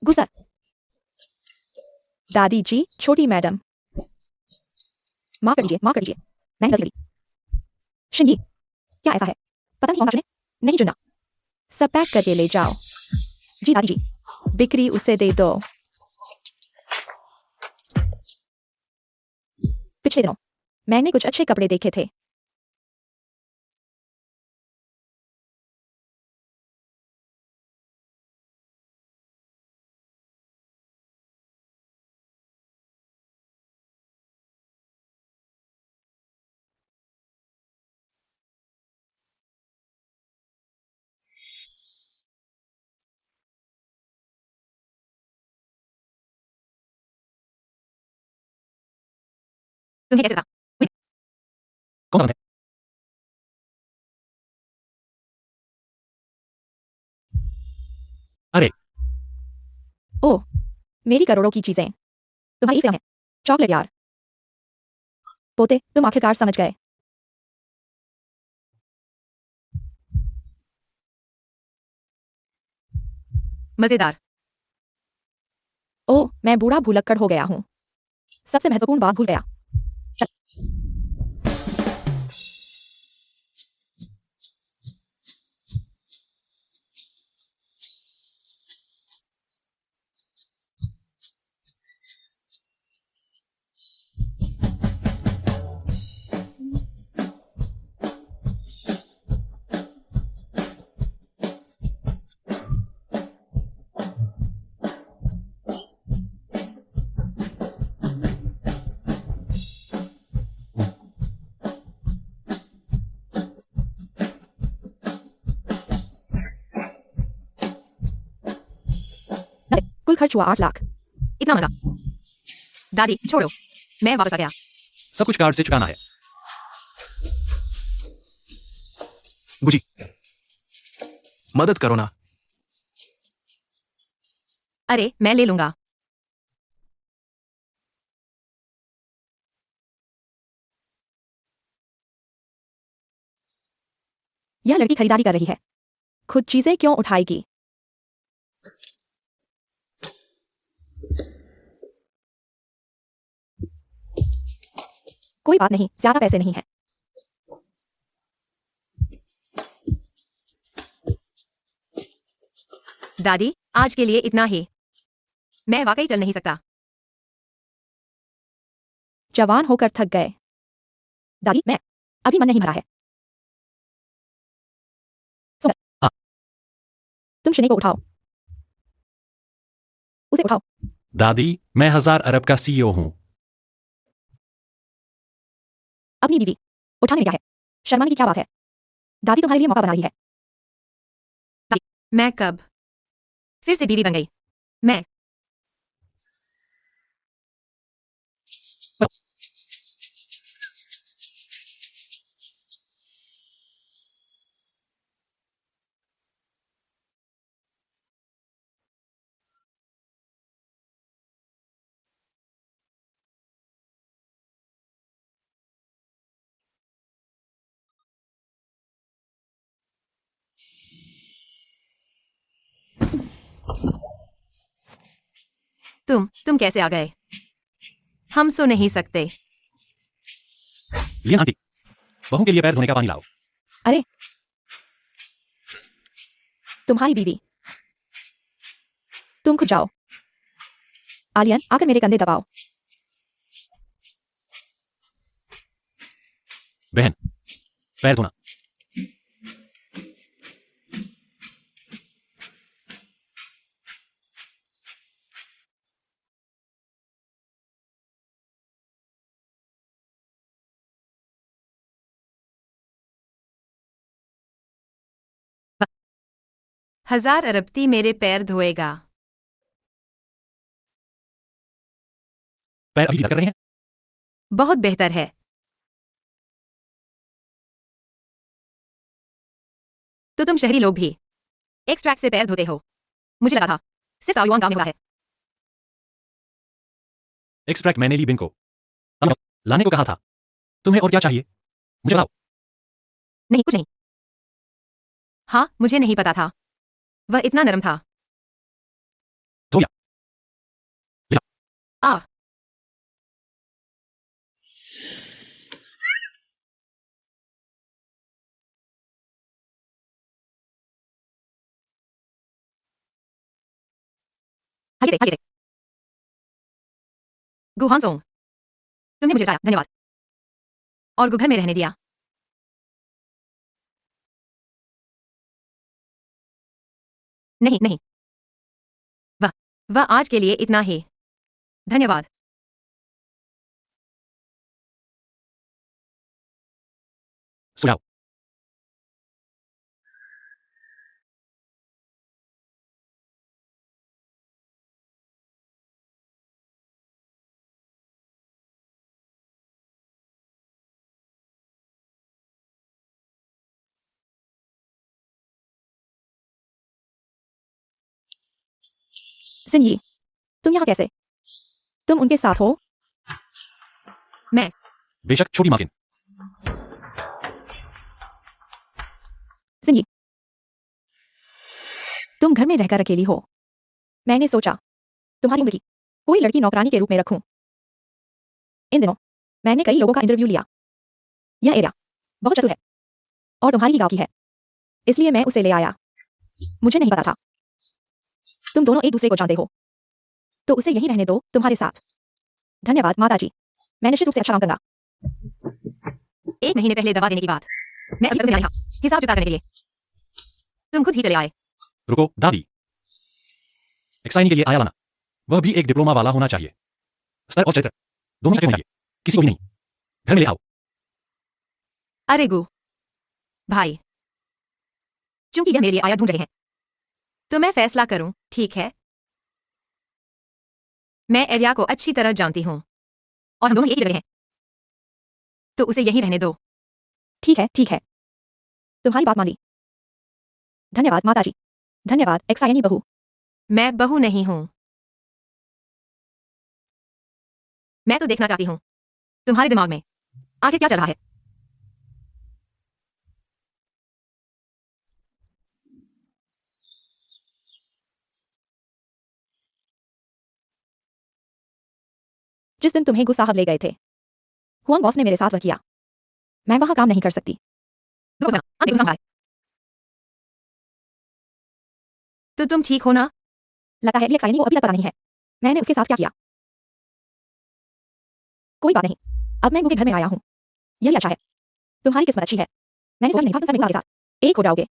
गुस्सा दादी जी, छोटी मैडम, माफ कर दीजिए, माफ कर दीजिए, मैंने गलती करी। शिंगी, क्या ऐसा है? पता नहीं कौन सा चुने? नहीं चुना। सब पैक करके ले जाओ। जी दादी जी, बिक्री उसे दे दो। पिछले दिनों मैंने कुछ अच्छे कपड़े देखे थे। तुम्हें कैसे पता? कौन सा पसंद है? अरे, ओह, मेरी करोड़ों की चीजें तुम्हारी सेवा है। चॉकलेट यार। पोते, तुम आखिरकार समझ गए। मजेदार। ओह, मैं बूढ़ा भुलक्कड़ हो गया हूँ। सबसे महत्वपूर्ण बात भूल गया। चल। खर्च हुआ 8 लाख। इतना महंगा। दादी छोड़ो, मैं वापस आ गया। सब कुछ कार्ड से चुकाना है। बुजी, मदद करो ना। अरे मैं ले लूंगा। यह लड़की खरीदारी कर रही है, खुद चीजें क्यों उठाएगी? कोई बात नहीं, ज्यादा पैसे नहीं है। दादी आज के लिए इतना ही। मैं वाकई चल नहीं सकता। जवान होकर थक गए। दादी मैं अभी मन नहीं भरा है। सुन, हाँ। तुम शनि को उठाओ, उसे उठाओ। दादी मैं 1000 अरब का CEO हूँ। अपनी बीवी उठाने में क्या है? शर्माने की क्या बात है? दादी तुम्हारे लिए मौका बना रही है। मैं कब फिर से बीवी बन गई? मैं तुम कैसे आ गए? हम सो नहीं सकते। लियन आंटी, बहू के लिए पैर धोने का पानी लाओ। अरे तुम्हारी बीवी, तुम खुद जाओ। आलियन आकर मेरे कंधे दबाओ। बहन पैर धोना। हजार अरबती मेरे पैर धोएगा। पैर अभी भी दर्द कर रहे हैं? बहुत बेहतर है। तो तुम शहरी लोग भी एक्सट्रैक्ट से पैर धोते हो? मुझे लगा था सिर्फ ताओयुआन गांव में हुआ है। एक्सट्रैक्ट मैंने ली बिन को लाने को कहा था। तुम्हें और क्या चाहिए मुझे बताओ। नहीं कुछ नहीं। हाँ मुझे नहीं पता था वह इतना नरम था। धो लिया। आ आगे से। गुहानसोंग, तुमने मुझे बचाया, धन्यवाद। और गुघर में रहने दिया। नहीं नहीं, वह वह आज के लिए इतना ही। धन्यवाद। सो जाओ। सिंही, तुम यहाँ कैसे? तुम उनके साथ हो? मैं बेशक छोटी माकिन। सिंही, तुम घर में रहकर अकेली हो। मैंने सोचा तुम्हारी उम्र की कोई लड़की नौकरानी के रूप में रखूं। इन दिनों मैंने कई लोगों का इंटरव्यू लिया। यह एरिया बहुत चतुर है और तुम्हारी ही गांव की है, इसलिए मैं उसे ले आया। मुझे नहीं पता था तुम दोनों एक दूसरे को जानते हो, तो उसे यहीं रहने दो तुम्हारे साथ। धन्यवाद माताजी, मैं निश्चित रूप से अच्छा काम करूंगा। 1 महीने पहले दवा देने की बात मैं अभी तक नहीं आया हिसाब जुटा करने के लिए। तुम खुद ही चले आए। रुको दादी, एक्साइनी के लिए आया लाना। वह भी एक डिप्लोमा वाला होना चाहिए। स्तर और चरित्र दोनों ही होने चाहिए, किसी को भी नहीं। घर में ले आओ। अरे गु भाई, चूंकि यह मेरे लिए आया ढूंढ रहे हैं तो मैं फैसला करूं, ठीक है? मैं एरिया को अच्छी तरह जानती हूँ और हम दोनों एक ही जगह हैं, तो उसे यहीं रहने दो। ठीक है, ठीक है। तुम्हारी बात मान ली। धन्यवाद माताजी। धन्यवाद एक्सायनी बहू। मैं बहू नहीं हूँ। मैं तो देखना चाहती हूँ तुम्हारे दिमाग में आखिर क्या चल रहा है। जिस दिन तुम्हें गुस्साहब ले गए थे, हुआंग बॉस ने मेरे साथ वह किया। मैं वहां काम नहीं कर सकती। तो तुम ठीक हो ना? लगता है एक्सायनी को अभी तक पता नहीं है मैंने उसके साथ क्या किया। कोई बात नहीं, अब मैं के घर में आया हूँ, यही अच्छा है। तुम्हारी किस्मत अच्छी है। मैंने सोचा नहीं था तुम सब के साथ एक हो जाओगे।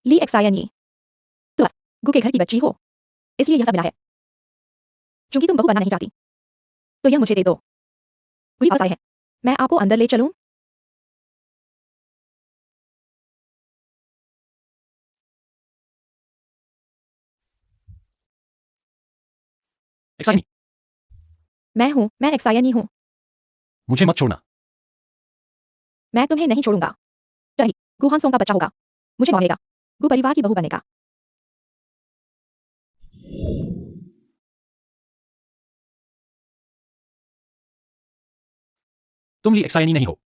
ली एक्सायनी, तुम गु के घर की बच्ची हो, इसलिए यह सब मिला है। चूंकि तुम बहू बनना नहीं चाहती, तो यह मुझे दे दो। कोई वापस आए हैं, मैं आपको अंदर ले चलूं? एक्साइनी, मैं एक्सायनी हूँ। मुझे मत छोड़ना। मैं तुम्हें नहीं छोड़ूंगा। चलिए, गु हांसों का बच्चा होगा, मुझे मारेगा, गु परिवार की बहू बनेगा। तुम ली एक्साइनी नहीं हो।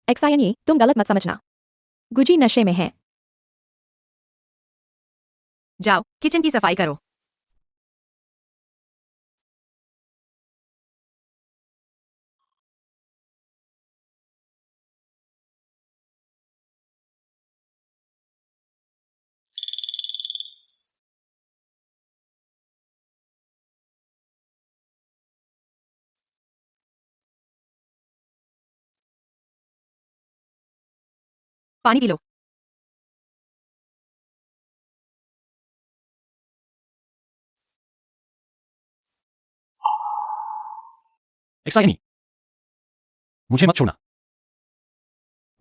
एक्सायनी, तुम गलत मत समझना। गुजी नशे में है। जाओ किचन की सफाई करो। पानी पी लो। एक्साइनी, मुझे मत छोड़ना।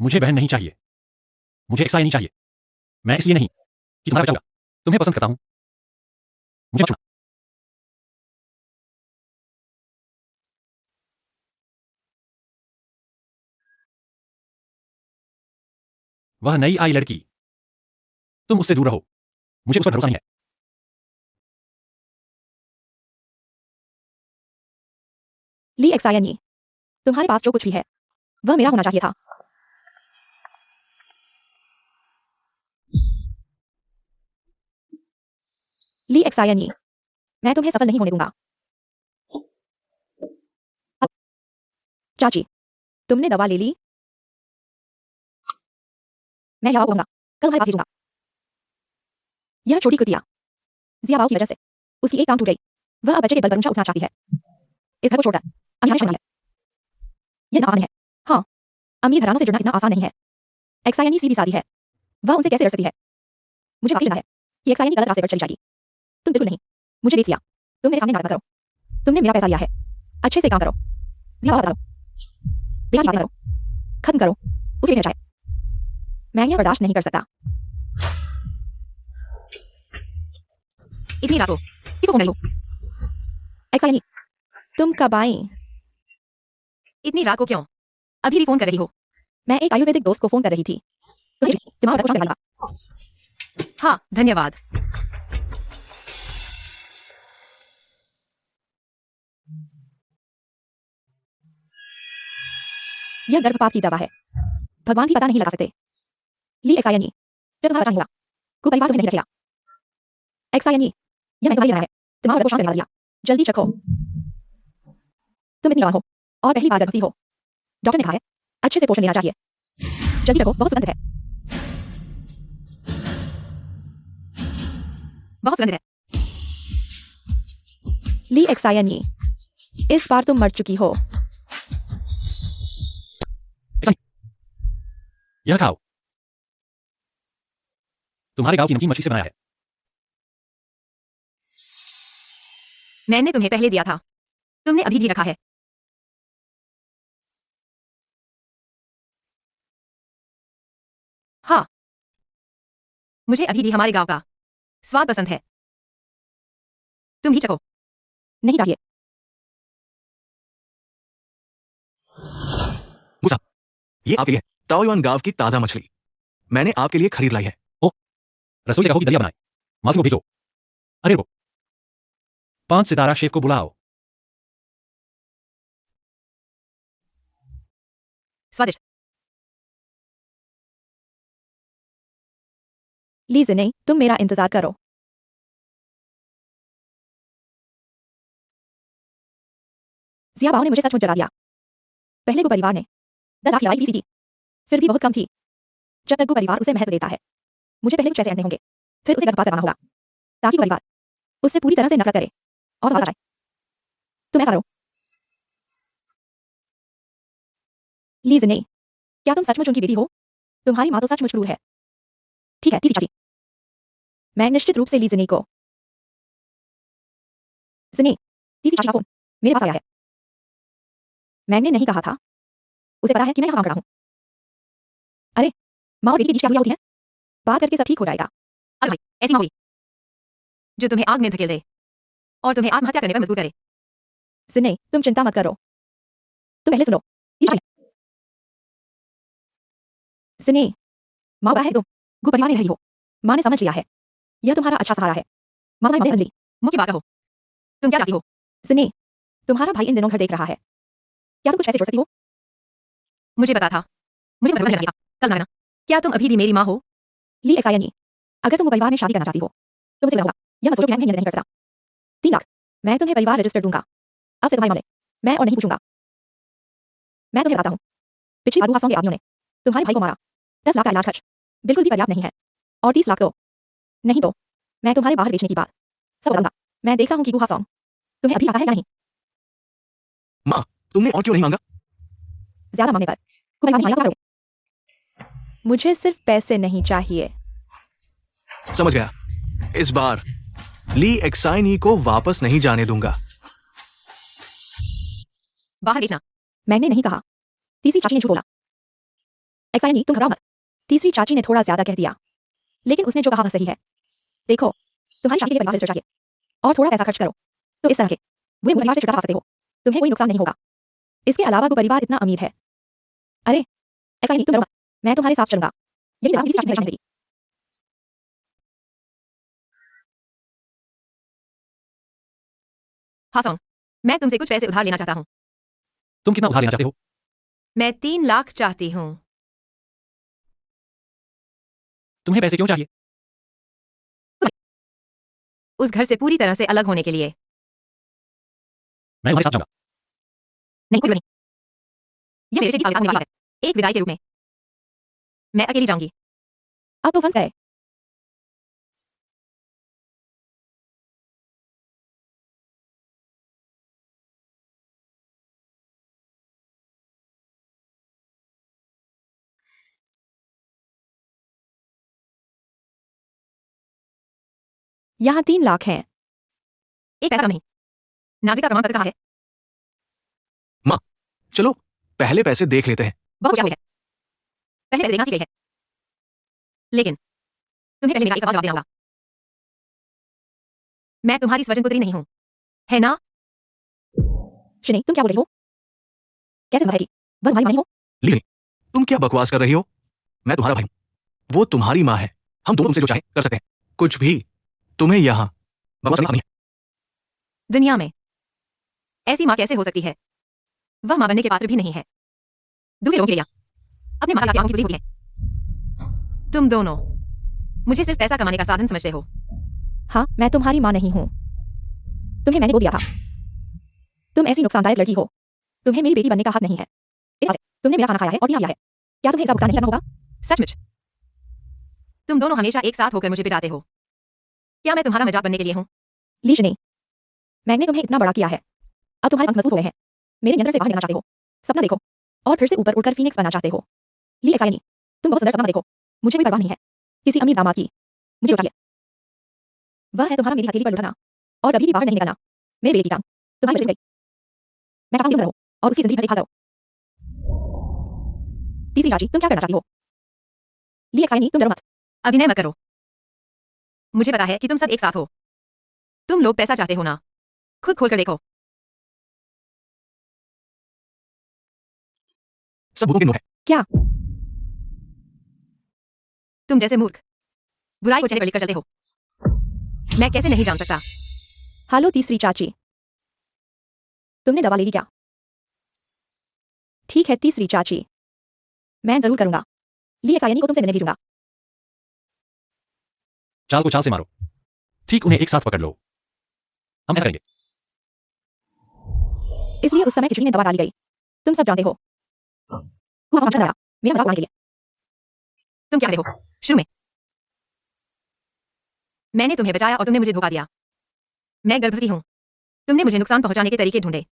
मुझे बहन नहीं चाहिए, मुझे एक्साइनी चाहिए। मैं इसलिए नहीं कि तुम्हारा बच्चा होगा, तुम्हें पसंद करता हूं। मुझे मत छोड़ना। वह नई आई लड़की, तुम उससे दूर रहो। मुझे उस पर भरोसा नहीं है। ली एक्सायनी, तुम्हारे पास जो कुछ भी है, वह मेरा होना चाहिए था। ली एक्सायनी, मैं तुम्हें सफल नहीं होने दूंगा। चाची, तुमने दवा ले ली? मैं यहाँ होऊंगा, कल हमारे पास भेजूंगा। यह छोटी कुतिया जियाबाओ की वजह से उसकी एक टांग टूट गई। वह अब बच्चे के बल पर ऊंचा उठना चाहती है। इस घर को छोड़कर अब यहाँ बना है। यह ना आसान है। हाँ, अमीर घरानों से जुड़ना इतना आसान नहीं है। एक्सायनी सीधी सादी है, वह उनसे कैसे लड़ सकती है? मुझे वाकई लगा है कि एक्सायनी गलत रास्ते पर चली जाएगी। तुम बिल्कुल नहीं। मुझे देख लिया। तुम मेरे सामने नाटक करो। तुमने मेरा पैसा लिया है, अच्छे से काम करो। जियाबाओ बता दो, बेकार की बातें करो, खत्म करो, उसे भेजा जाए। मैं यह बर्दाश्त नहीं कर सकता। इतनी रात को किसको फोन करी हो? एक्सायनी, तुम कब आई? इतनी रात को क्यों अभी भी फोन कर रही हो? मैं एक आयुर्वेदिक दोस्त को फोन कर रही थी। तुम्हें दिमाग रखो शांत लगा। हाँ धन्यवाद। यह गर्भपात की दवा है, भगवान भी पता नहीं लगा सकते। ली एक्सायनी, जब तुम्हारा बच्चा नहीं होगा, को परिवार तुम्हें नहीं रखेगा। एक्सायनी, यह मैं तुम्हारी बनाया है, दिमाग रखो शांत करने वाला दिया। जल्दी चखो। तुम इतनी जवान हो और पहली बार गर्भवती हो। डॉक्टर ने कहा है अच्छे से पोषण लेना चाहिए। जल्दी चखो, बहुत सुगंधित है। बहुत सुगंधित है। ली एक्सायनी, इस बार तुम मर चुकी हो। यह खाओ, तुम्हारे गांव की नमकीन मछली से बनाया है। मैंने तुम्हें पहले दिया था, तुमने अभी भी रखा है। हाँ, मुझे अभी भी हमारे गांव का स्वाद पसंद है। तुम भी चखो। नहीं चाहिए। मूसा, ये आपके लिए है। ताओयुआन गांव की ताजा मछली मैंने आपके लिए खरीद लाई है। रसोई से कहो कि दलिया बनाए। मालकिन को भेजो। अरे रुको, 5 सितारा शेफ को बुलाओ। स्वादिष्ट। लीज़ नहीं, तुम मेरा इंतजार करो। जिया बाओ ने मुझे सचमुच जगा दिया। पहले गु परिवार ने 10 लाख लड़ाई की, फिर भी बहुत कम थी। जब तक गु परिवार उसे महत्व देता है, मुझे पहले कुछ ऐसे करने होंगे, फिर उसे गर्भपात करवाना होगा, ताकि परिवार उससे पूरी तरह से नफरत करे और वापस आ जाए। तुम ऐसा करो। लीज़ नहीं, क्या तुम सचमुच उनकी बेटी हो? तुम्हारी माँ तो सचमुच क्रूर है। ठीक है, तीसरी चाची। मैं निश्चित रूप से ली ज़नी को। ज़नी, तीसरी चाची का फोन मेरे पास आया है। मैंने नहीं कहा था, उसे पता है कि मैं यहाँ काम कर रहा हूँ। अरे, माँ और बेटी के बीच क्या हुआ होती है? बात करके सब ठीक हो जाएगा। अरे भाई, ऐसी माँ हुई जो तुम्हें आग में धकेल दे और तुम्हें आत्महत्या करने पर मजबूर करे। ज़नी, तुम चिंता मत करो। तुम पहले सुनो। तीसरी चाची। ज़नी, माँ है तुम गु परिवार में रही हो। माँ ने समझ लिया है, यह तुम्हारा अच्छा सहारा है। माँ तुम्हारी मदद कर ली। मुख्य बात कहो, तुम क्या चाहती हो? ज़नी, तुम्हारा भाई इन दिनों घर देख रहा है, क्या तुम कुछ ऐसे जोड़ सकती हो? मुझे पता था, मुझे मदद करना था। कल ना, क्या तुम अभी भी मेरी माँ हो? ली एक्सायनी, अगर तुम वो परिवार में शादी करना चाहती हो, तो मुझे होगा। यह मत सोचो कि मैं तुम्हें नहीं कर सकता। 3 लाख, मैं तुम्हें परिवार रजिस्टर दूंगा। अब से तुम्हारे मामले मैं और नहीं पूछूंगा। मैं तुम्हें बताता हूँ, पिछली बार बुहासों के आदमियों ने तुम्हारे भाई को मारा। 10 लाख का इलाज खर्च बिल्कुल भी पर्याप्त नहीं है, और 30 लाख तो नहीं। तो मैं तुम्हारे बाहर बेचने की बात सब बताऊंगा। मैं देख रहा हूँ कि गुहासों तुम्हें अभी आता है या नहीं। माँ, तुमने और क्यों नहीं मांगा? ज्यादा मांगने पर कोई परिवार नहीं मांगा करोगे। मुझे सिर्फ पैसे नहीं चाहिए। समझ गया। इस बार ली एक्साइनी को वापस नहीं जाने दूंगा। बाहर बेचना। मैंने नहीं कहा। तीसरी चाची ने झूठ बोला। एक्सायनी, तुम घबराओ मत। तीसरी चाची ने थोड़ा ज्यादा कह दिया, लेकिन उसने जो कहा वह सही है। देखो, तुम्हारी शादी के लिए परिवार रजिस्टर चाहिए और थोड़ा पैसा खर्च करो, तो इस तरह के बुरे परिवार से छुटकारा पा सकते हो। तुम्हें कोई नुकसान नहीं होगा। इसके अलावा वो परिवार इतना अमीर है। अरे एक्सायनी, तुम डरो मत, मैं तुम्हारे साथ चलूंगा। यही तीसरी चाची परेशान रहेगी। हासोंग, मैं तुमसे कुछ पैसे उधार लेना चाहता हूँ। तुम कितना उधार लेना चाहते हो? मैं 3 लाख चाहती हूँ। तुम्हें पैसे क्यों चाहिए? उस घर से पूरी तरह से अलग होने के लिए। मैं तुम्हारे साथ जाऊंगा। नहीं, कुछ भी नहीं। यह मेरे लिए सामने वाला है, एक विदाई के रूप में। मैं अकेली जाऊंगी। अब तो फंस गए। यहाँ 3 लाख हैं। एक पैसा कम नहीं। नागरिकता प्रमाण पत्र कहाँ है? माँ, चलो पहले पैसे देख लेते हैं। बहुत होशियार हुई है। पहले पैसे देखना सीख गई है। लेकिन तुम्हें पहले मेरा एक सवाल जवाब देना होगा। मैं तुम्हारी स्वजन पुत्री नहीं हूँ, है ना? शिनी, तुम क्या बोल रही हो? कैसे संभव है कि वह तुम्हारी माँ नहीं हो? ली, तुम क्या बकवास कर रही हो? मैं तुम्हारा भाई हूं, वो तुम्हारी माँ है। हम दोनों तुमसे जो चाहे कर सकते हैं। कुछ भी। तुम्हें यहाँ बकवास नहीं करनी है। दुनिया में ऐसी माँ कैसे हो सकती है? वह माँ बनने के पात्र भी नहीं है। दूसरे लोगों के लिए अपने माता पिता की आंखों की पुतली होती है। तुम दोनों मुझे सिर्फ पैसा कमाने का साधन समझते हो। हाँ, मैं तुम्हारी माँ नहीं हूँ। तुम्हें मैंने बोल दिया था, तुम ऐसी नुकसानदायक लड़की हो। तुम्हें मेरी बेटी बनने का हक नहीं है। इस वजह से तुमने मेरा खाना खाया है और यहाँ आया है। क्या तुम्हें इसका भुगतान नहीं करना होगा? सचमुच तुम दोनों हमेशा एक साथ होकर मुझे पिटाते हो। क्या मैं तुम्हारा मजाक बनने के लिए हूँ? लीश नहीं, मैंने तुम्हें इतना बड़ा किया है। अब तुम्हारे पंख मजबूत हो गए हैं, मेरे नियंत्रण से बाहर निकलना चाहते हो, सपना देखो और फिर से ऊपर उड़कर फीनिक्स बनना चाहते हो। ली एक्सायनी, तुम बहुत सुंदर सपना देखो, मुझे कोई परवाह नहीं है किसी अमीर दामाद की, मुझे उठाइए। वह है तुम्हारा मेरी हथेली पर लुढ़कना और कभी भी बाहर नहीं निकलना। मेरे बेटे की टांग तुम्हारी बच गई। मैं कहता हूं तुम रहो और उसकी जिंदगी भर देखा करो। तीसरी राजी, तुम क्या करना चाहती हो? ली एक्सायनी, तुम डरो मत, अभिनय मत करो। मुझे पता है कि तुम सब एक साथ हो। तुम लोग पैसा चाहते हो ना? खुद खोल कर देखो। सब भूतों के नोट है। क्या? तुम जैसे मूर्ख बुराई को चेहरे पर लिखकर चलते हो। मैं कैसे नहीं जान सकता? हेलो तीसरी चाची, तुमने दवा ले ली क्या? ठीक है तीसरी चाची, मैं जरूर करूंगा। ली एक्सायनी को तुमसे मिलने भेजूंगा। चाल को चाल से मारो, ठीक उन्हें एक साथ पकड़ लो। हम ऐसा करेंगे। इसलिए उस समय खिचड़ी में दवा डाली गई, तुम सब जानते हो। हुआ समझ लगा मेरा मजाक उड़ाने के लिए। तुम क्या कहते हो? शुरू में मैंने तुम्हें बचाया और तुमने मुझे धोखा दिया। मैं गर्भवती हूँ। तुमने मुझे नुकसान पहुंचाने के तरीके ढूंढे।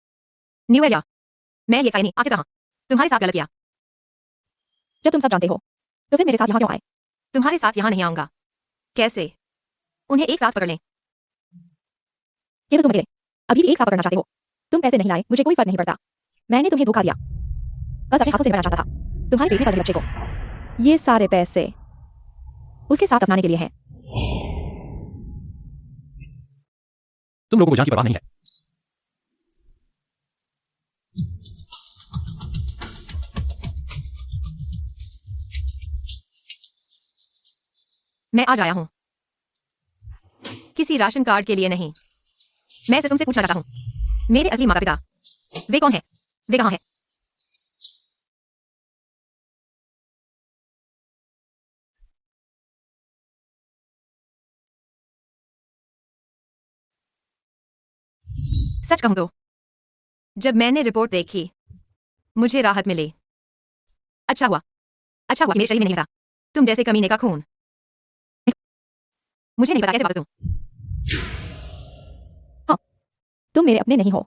न्यू एरिया, मैं ये साइनी आखिर कहां? तुम्हारे साथ गलत किया। जब तुम सब जानते हो तो फिर मेरे साथ यहाँ क्यों आए? तुम्हारे साथ यहाँ नहीं आऊंगा। कैसे? उन्हें एक साथ पकड़ लें। ये तो तुम अकेले अभी भी एक साथ पकड़ना चाहते हो। तुम पैसे नहीं लाए, मुझे कोई फर्क नहीं पड़ता। मैंने तुम्हें धोखा दिया, बस अपने हाथों से निभाना चाहता था तुम्हारे पेट में पल रहे बच्चे को। ये सारे पैसे उसके साथ अपनाने के लिए हैं। तुम लोगों को जान की परवाह नहीं है। मैं आज आया हूँ किसी राशन कार्ड के लिए नहीं। मैं सिर्फ तुमसे पूछना चाहता हूँ, मेरे असली माता पिता वे कौन है? वे कहाँ है? सच कहूं तो जब मैंने रिपोर्ट देखी मुझे राहत मिली। अच्छा हुआ कि मेरे शरीर में नहीं था तुम जैसे कमीने का खून। मुझे नहीं पता कैसे वापस दूं। तुम मेरे अपने नहीं हो।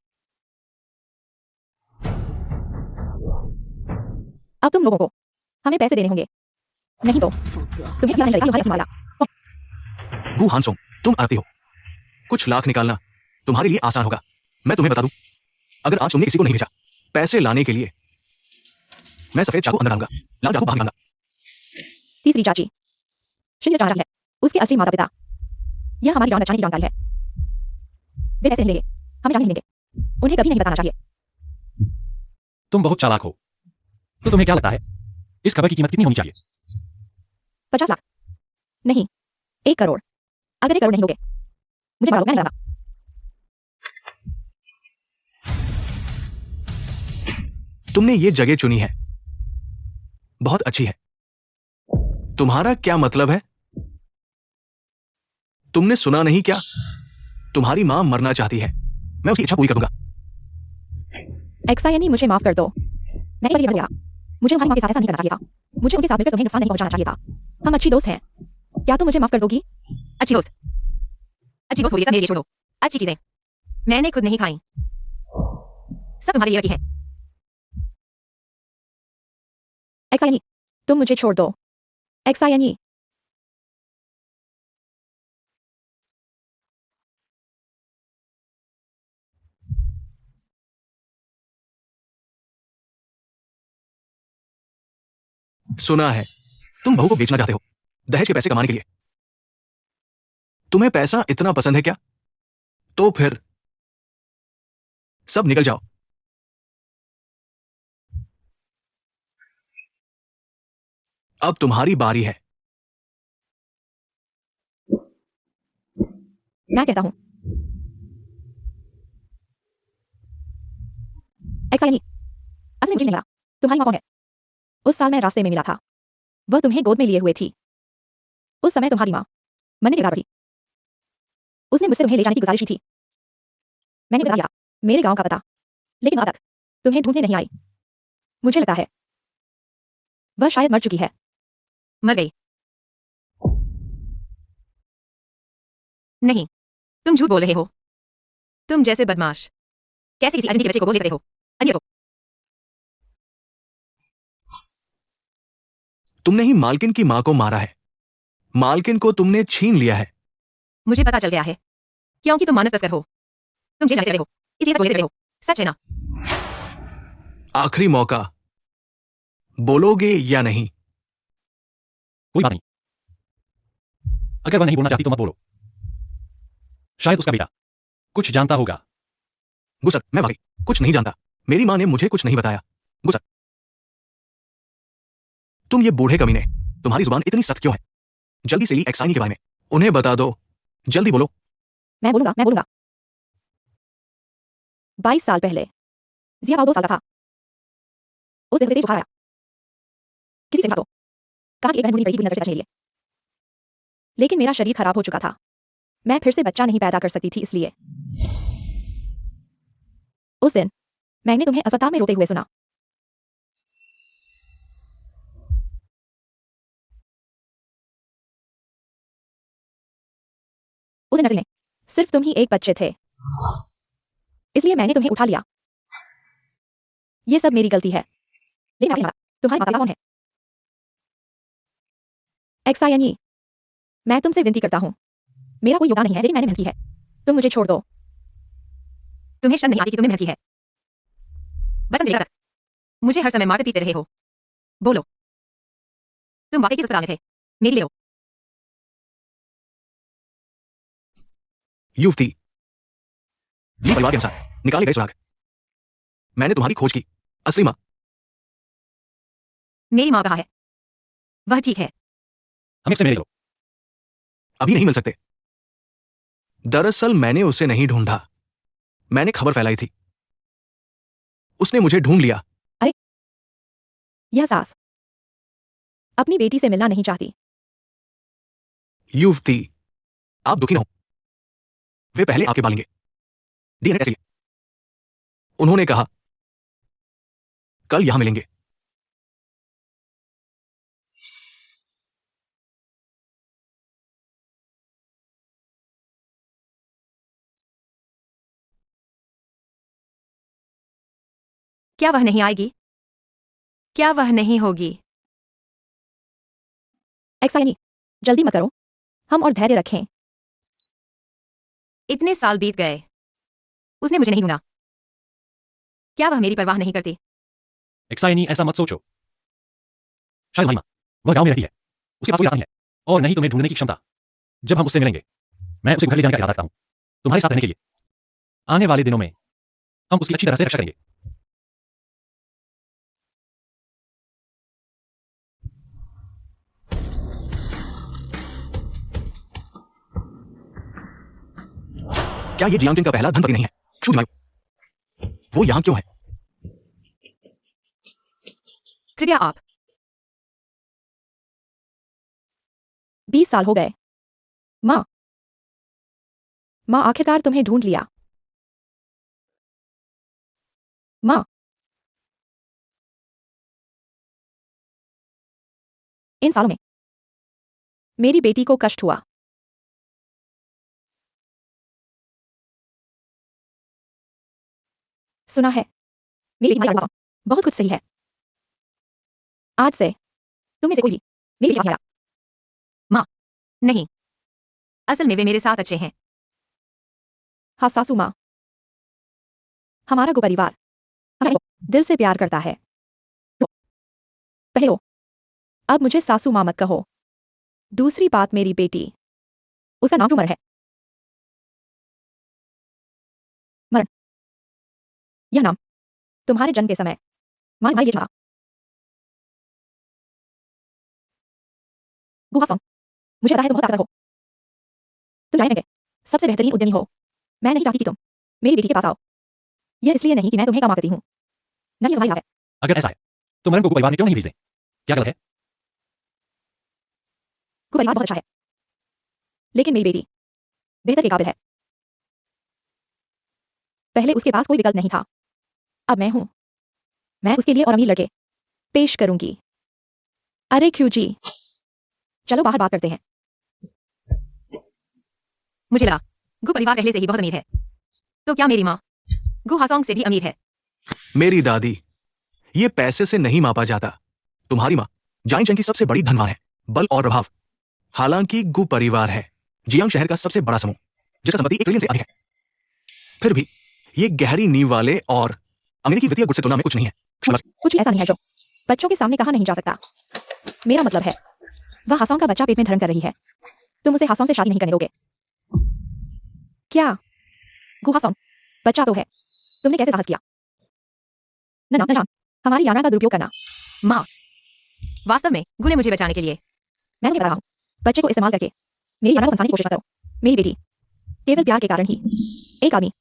अब तुम लोगों को हमें पैसे देने होंगे, नहीं तो तुम्हें क्या नहीं लगेगा तुम्हारे असली वाला। गु हानसोंग, तुम आती हो। कुछ लाख निकालना तुम्हारे लिए आसान होगा। मैं तुम्हें बता दूं, अगर आज तुमने किसी को नहीं भेजा पैसे लाने के लिए, मैं सफेद चाकू अंदर डालूंगा, लाल चाकू बाहर निकालूंगा। तीसरी चाची, शिंदे जानना है उसके असली माता पिता। यह हमारी जान बचाने की जानकारी है। वे पैसे नहीं लेंगे, हमें जान नहीं लेंगे, उन्हें कभी नहीं बताना चाहिए। तुम बहुत चालाक हो, तो तुम्हें क्या लगता है इस खबर की कीमत कितनी होनी चाहिए? 50 लाख नहीं, 1 करोड़। अगर 1 करोड़ नहीं लोगे मुझे मारो, मैं नहीं लाऊंगा। तुमने ये जगह चुनी है, बहुत अच्छी है। तुम्हारा क्या मतलब है? तुमने सुना नहीं क्या? तुम्हारी मां मरना चाहती है, मैं उसकी इच्छा पूरी करूंगा। एक्सायनी, मुझे माफ कर दो, मैं एक बार ये कर दिया। मुझे तुम्हारी मां के साथ ऐसा नहीं करना चाहिए था। मुझे उनके साथ मिलकर तुम्हें नुकसान नहीं पहुंचाना चाहिए था। हम अच्छी दोस्त हैं, क्या तुम मुझे माफ कर दोगी? अच्छी दोस्त वो ये सब मेरे लिए छोड़ो। अच्छी चीजें मैंने खुद नहीं खाई, सब तुम्हारी ये रखी है। एक्सायनी, तुम मुझे छोड़ दो। एक्सायनी, सुना है तुम बहू को बेचना चाहते हो दहेज के पैसे कमाने के लिए। तुम्हें पैसा इतना पसंद है क्या? तो फिर सब निकल जाओ। अब तुम्हारी बारी है। मैं कहता हूं एक्सायनी, असल में मुझे नहीं लगा तुम्हारी मां कौन है। उस साल मैं रास्ते में मिला था, वह तुम्हें गोद में लिए हुए थी। उस समय तुम्हारी मां मरने के कगार पर थी। उसने मुझसे तुम्हें ले जाने की गुजारिश की थी। मैंने जरा लिया मेरे गांव का पता, लेकिन आज तक तुम्हें ढूंढने नहीं आई। मुझे लगता है वह शायद मर चुकी है। मर गई? नहीं, तुम झूठ बोल रहे हो। तुम जैसे बदमाश कैसे किसी अजनबी के बच्चे को गोद ले सकते हो? अनिया तो तुमने ही मालकिन की मां को मारा है। मालकिन को तुमने छीन लिया है। मुझे पता चल गया है, क्योंकि तुम मानव तस्कर हो। तुम जेल में से रहे हो, इसलिए सब बोले रहे हो। सच है ना? आखिरी मौका, बोलोगे या नहीं? कोई बात नहीं, अगर वह नहीं बोलना चाहती तो मत बोलो। शायद उसका बेटा कुछ जानता होगा। गुसर, मैं वाकई कुछ नहीं जानता। मेरी मां ने मुझे कुछ नहीं बताया। गुसर, तुम ये बूढ़े कमीने, तुम्हारी जुबान इतनी सख्त क्यों है? जल्दी से ली एक्साइनी के बारे में उन्हें बता दो। जल्दी बोलो। मैं बोलूंगा। 22 साल पहले जिया पाओ 2 साल का था। उस दिन उसे तेज बुखार आया। किसी से पूछा तो कहा कि एक बहन बुनी पड़ी बुरी नजर से बचने के लिए। लेकिन मेरा शरीर खराब हो चुका था। मैं फिर से बच्चा नहीं पैदा कर सकती थी, इसलिए उस दिन मैंने तुम्हें अस्पताल में रोते हुए सुना। उस नर्सरी में सिर्फ तुम ही एक बच्चे थे, इसलिए मैंने तुम्हें उठा लिया। ये सब मेरी गलती है। लेकिन तुम्हारी माता कौन है? एक्सायनी, मैं तुमसे विनती करता हूँ। मेरा कोई योगदान नहीं है, लेकिन मैंने मेहनत की है। तुम मुझे छोड़ दो। तुम्हें शर्म नहीं आती कि तुमने मेहनत की है? बचपन से लेकर मुझे हर समय मारते पीटते रहे हो। बोलो, तुम वाकई किस अस्पताल में थे? मेरी ले लो। युवती, ये परिवार के अनुसार निकाले गए सुराग। मैंने तुम्हारी खोज की। असली मां मेरी माँ कहाँ है? वह ठीक है। हमें से मिले चलो। अभी नहीं मिल सकते। दरअसल मैंने उसे नहीं ढूंढा, मैंने खबर फैलाई थी। उसने मुझे ढूंढ लिया। यह सास अपनी बेटी से मिलना नहीं चाहती। युवती, आप दुखी न हो। वे पहले आपके पालेंगे। डीएनए टेस्ट के लिए। उन्होंने कहा कल यहां मिलेंगे। क्या वह नहीं आएगी? क्या वह नहीं होगी? एक्सायनी, जल्दी मत करो। हम और धैर्य रखें। इतने साल बीत गए, उसने मुझे नहीं ढूंढा। क्या वह मेरी परवाह नहीं करती? एक्साइनी, ऐसा मत सोचो। शायद हमारी माँ, वह गांव में रहती है। उसके पास कोई रास्ता नहीं है, और नहीं तुम्हें ढूंढने की क्षमता। जब हम उससे मिलेंगे, मैं उसे घर ले जाने का इरादा रखता हूँ, तुम्हारे साथ रहने के लिए। आने वाले दिनों में हम उसकी अच्छी तरह से रक्षा करेंगे। क्या ये जियांगजिन का पहला धनपति नहीं है? शूद्रमायु, वो यहां क्यों है? कृपया आप। 20 साल हो गए। माँ, आखिरकार तुम्हें ढूंढ लिया। माँ, इन सालों में मेरी बेटी को कष्ट हुआ। सुना है मेरी बेटी तुम्हारी बहुत कुछ सही है। आज से तुम में से कोई भी मेरी बेटी नहीं आया। नहीं, असल में वे मेरे साथ अच्छे हैं। हाँ सासू माँ, हमारा गो परिवार हमें दिल से प्यार करता है। पहले हो, अब मुझे सासू माँ मत कहो। दूसरी बात, मेरी बेटी, उसका नाम उमर है। मरण, यह नाम तुम्हारे जन्म के समय माँ ने हमारे लिए चुना। गुहा सॉन्ग, मुझे पता है तुम बहुत ताकतवर हो। तुम जाने के सबसे बेहतरीन उद्यमी हो। मैं नहीं चाहती कि तुम मेरी बेटी के पास आओ। यह इसलिए नहीं कि मैं तुम्हें कमा करती हूँ, न कि तुम्हारी लाभ है। अगर ऐसा है, तो मरण को परिवार में क्यों नहीं भेज दें? क्या गलत है? गो परिवार बहुत अच्छा है, लेकिन मेरी बेटी बेहतर के काबिल है। पहले उसके पास कोई विकल्प नहीं था, अब मैं हूं। मैं उसके लिए और अमीर लड़के पेश करूंगी। अरे क्यों जी, चलो बाहर बात करते हैं। मुझे लगा गु परिवार पहले से ही बहुत अमीर है। तो क्या मेरी माँ गु हासोंग से भी अमीर है। मेरी दादी, ये पैसे से नहीं मापा जाता। तुम्हारी माँ जाइंग की सबसे बड़ी धनवान है, बल और प्रभाव। हालांकि गु परिवार है जियांग शहर का सबसे बड़ा समूह, जिसका संपत्ति 1 ट्रिलियन से अधिक है। फिर भी ये गहरी नींव वाले और अमेरिकी वित्तीय गुट से तुलना में कुछ नहीं है। कुछ भी ऐसा नहीं है जो बच्चों के सामने कहा नहीं जा सकता। मेरा मतलब है, वह हासोंग का बच्चा पेट में धर्म कर रही है। तुम उसे हासोंग से शादी नहीं करने दोगे क्या? गु हासोंग बच्चा तो है, तुमने कैसे साहस किया? न हमारी याना का दुरुपयोग करना। माँ, वास्तव में गु ने मुझे बचाने के लिए। मैं तुम्हें बता रहा हूँ, बच्चे को इस्तेमाल करके मेरी याना को फंसाने की कोशिश मत करो। मेरी बेटी, केवल प्यार के कारण ही एक आदमी।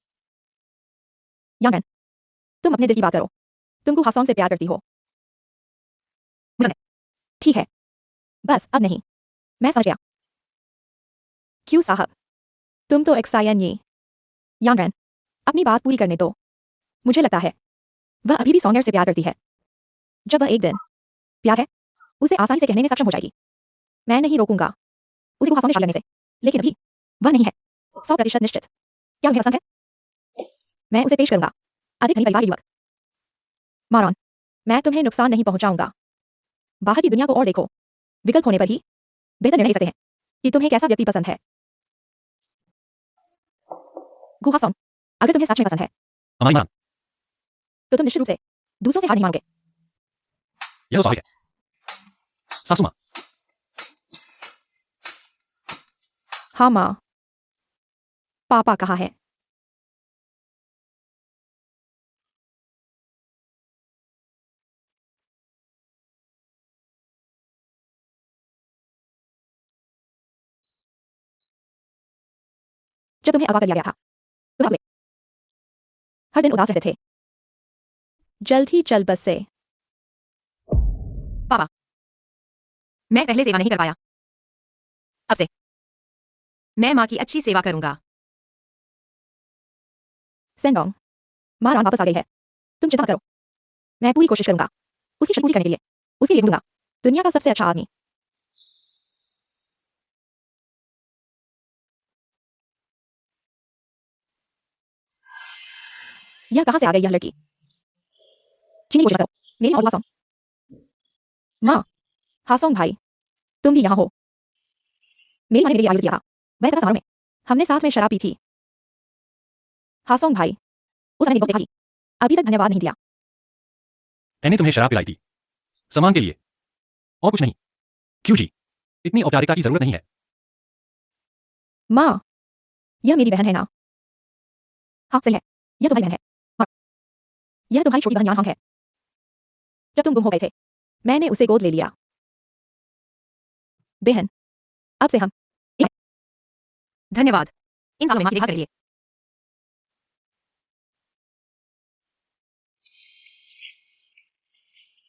यांगन, तुम अपने दिल की बात करो। तुमको हासोंग से प्यार करती हो। ठीक है, बस अब नहीं। मैं समझ गया। क्यों साहब, तुम तो एक्सायन ये। यांगन, अपनी बात पूरी करने दो। मुझे लगता है वह अभी भी सोंगर से प्यार करती है। जब वह एक दिन प्यार है उसे आसानी से कहने में सक्षम हो जाएगी। मैं नहीं रोकूंगा उसे हासोंग से शादी करने से, लेकिन अभी वह नहीं है 100% निश्चित। क्या उन्हें पसंद है? मैं उसे पेश करूंगा अधिक धनी परिवार युवक। मारॉन, मैं तुम्हें नुकसान नहीं पहुंचाऊंगा। बाहर की दुनिया को और देखो। विकल्प होने पर ही बेहतर निर्णय ले सकते हैं कि तुम्हें कैसा व्यक्ति पसंद है। गु हासोंग, अगर तुम्हें सच में पसंद है हमारी मां, तो तुम निश्चित रूप से दूसरों से हार नहीं मानोगे। यह तो स्वाभाविक है। सासू मां, हाँ माँ, पापा कहाँ है? जब तुम्हें अगवा कर लिया गया था तुम हुए हर दिन उदास रहते थे। जल्द ही चल बस से। मैं पहले सेवा नहीं कर पाया, अब से मैं माँ की अच्छी सेवा करूंगा। सेंडोंग, मारॉन वापस आ गई है। तुम चिंता मत करो, मैं पूरी कोशिश करूंगा उसकी शक्ति पूरी करने के लिए। उसके लिए ढूंढूंगा दुनिया का सबसे अच्छा आदमी। यह कहां से आ गई यह लड़की? चीनी कोशिश करो मेरी और हासोंग। माँ, हासोंग भाई, तुम भी यहाँ हो। मेरी माँ ने मेरे लिए आयुर्वेद दिया था। वह सभा समारोह में हमने साथ में शराब पी थी। हासोंग भाई, उस समय बहुत देखा थी, अभी तक धन्यवाद नहीं दिया। मैंने तुम्हें शराब पिलाई थी सम्मान के लिए और कुछ नहीं। क्यों जी, इतनी औपचारिकता की जरूरत नहीं है। माँ, यह मेरी बहन है ना? हाँ सही है, यह तुम्हारी बहन है। और यह तुम्हारी छोटी बहन यांग है। जब तुम गुम हो गए थे मैंने उसे गोद ले लिया। बहन, अब से हम धन्यवाद इन सालों में माँ की देखभाल के लिए।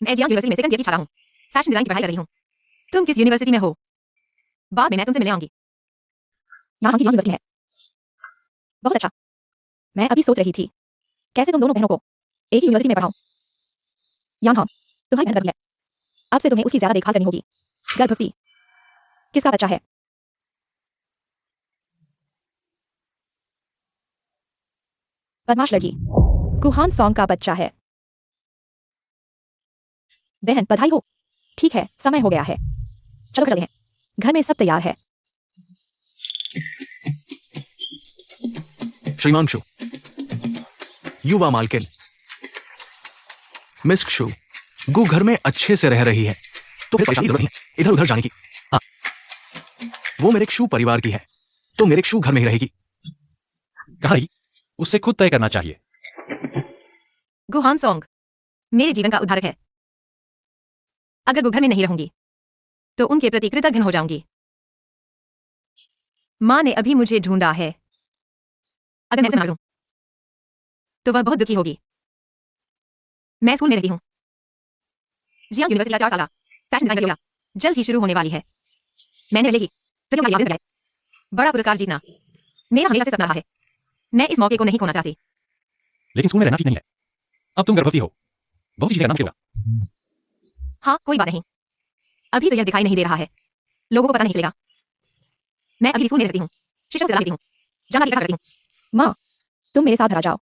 मैं जियांग यूनिवर्सिटी में सेकंड ईयर की छात्रा हूँ। फैशन डिजाइन की पढ़ाई कर रही हूँ। तुम किस यूनिवर्सिटी में हो? बाद में मैं तुमसे मिलने आऊंगी। यहाँ की यूनिवर्सिटी है। बहुत अच्छा। मैं अभी सोच रही थी कैसे तुम दोनों बहनों को एक ही यूनिवर्सिटी में पढ़ाऊं। यांग, तुम्हारी बहन गर्भ है, अब से तुम्हें उसकी ज्यादा देखभाल करनी होगी। गर्भवती किसका बच्चा है? बदमाश लड़की, गुहान सॉन्ग का बच्चा है। बहन बधाई हो। ठीक है, समय हो गया है, चलो चलते हैं। घर में सब तैयार है। श्रीमान शू, युवा मालकिन मिस शू, गु घर में अच्छे से रह रही है तो फिर परेशानी की जरूरत नहीं है इधर उधर जाने की। हाँ, वो मेरे शू परिवार की है तो मेरे शू घर में ही रहेगी। कहा रही, उससे खुद तय करना चाहिए। गुहान सॉन्ग मेरे जीवन का उद्धारक है। अगर वो घर में नहीं रहूंगी तो उनके प्रति कृतज्ञ हो जाऊंगी। माँ ने अभी मुझे ढूंढा है। अगर मैं उसे मार दूं तो वह बहुत दुखी होगी। मैं स्कूल में रहती हूँ। जियांग यूनिवर्सिटी का 4 साल फैशन डिजाइन प्रतियोगिता जल्द ही शुरू होने वाली है। मैंने पहले ही प्रतियोगिता में आवेदन किया है। बड़ा पुरस्कार जीतना मेरा हमेशा से सपना रहा है। मैं इस मौके को नहीं खोना चाहती। लेकिन स्कूल में रहना ठीक नहीं है। अब तुम गर्भवती हो, बहुत सी चीजें करना पड़ेगा। हाँ, कोई बात नहीं। अभी तो यह दिखाई नहीं दे रहा है, लोगों को पता नहीं चलेगा। मैं अभी स्कूल में रहती हूँ, शिक्षकों से सलाह लेती हूँ, जानकारी इकट्ठा करती हूँ। माँ, तुम मेरे साथ घर आ जाओ।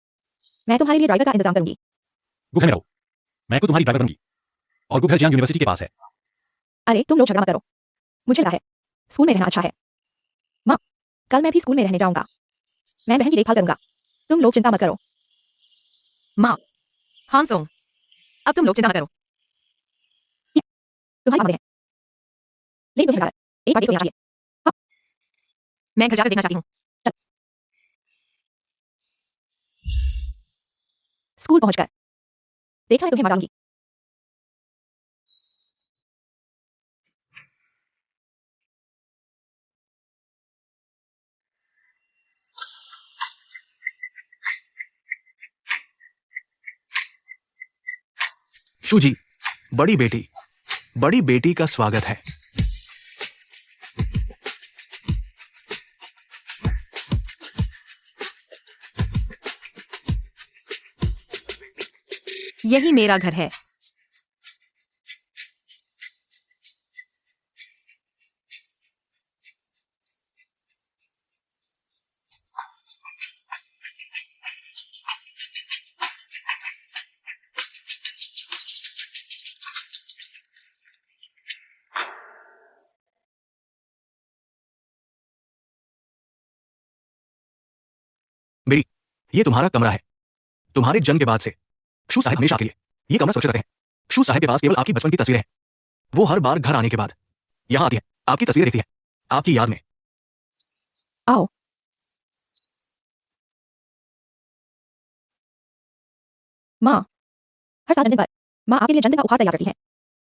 मैं तुम्हारे लिए ड्राइवर का इंतजाम करूंगी। गुफे में रहो, मैं को तुम्हारी ड्राइवर बनूंगी और गुफे जियांग यूनिवर्सिटी के पास है। अरे तुम लोग झगड़ा मत करो, मुझे लगा है स्कूल में रहना अच्छा है। माँ, कल मैं भी स्कूल में रहने जाऊंगा, मैं बहन की देखभाल करूंगा, तुम लोग चिंता मत करो। माँ, हानसोंग, अब तुम लोग चिंता मत करो। तुम्हारे मामले हैं, लेकिन तुम्हें एक बार देख तो लेना चाहिए। मैं घर जाकर देखना चाहती हूँ। स्कूल पहुंचकर देखना मैं तुम्हें मारूंगी। शू जी, बड़ी बेटी का स्वागत है। यही मेरा घर है। बेटी, ये तुम्हारा कमरा है। तुम्हारे जन्म के बाद से शू साहब हमेशा के लिए ये कमरा सुरक्षित रखे हैं। शू साहब के पास केवल आपकी बचपन की तस्वीरें हैं। वो हर बार घर आने के बाद यहाँ आती है, आपकी तस्वीरें देखती है, आपकी याद में। आओ। माँ, हर साल जन्मदिन पर माँ आपके लिए जन्मदिन का उपहार तैयार करती है।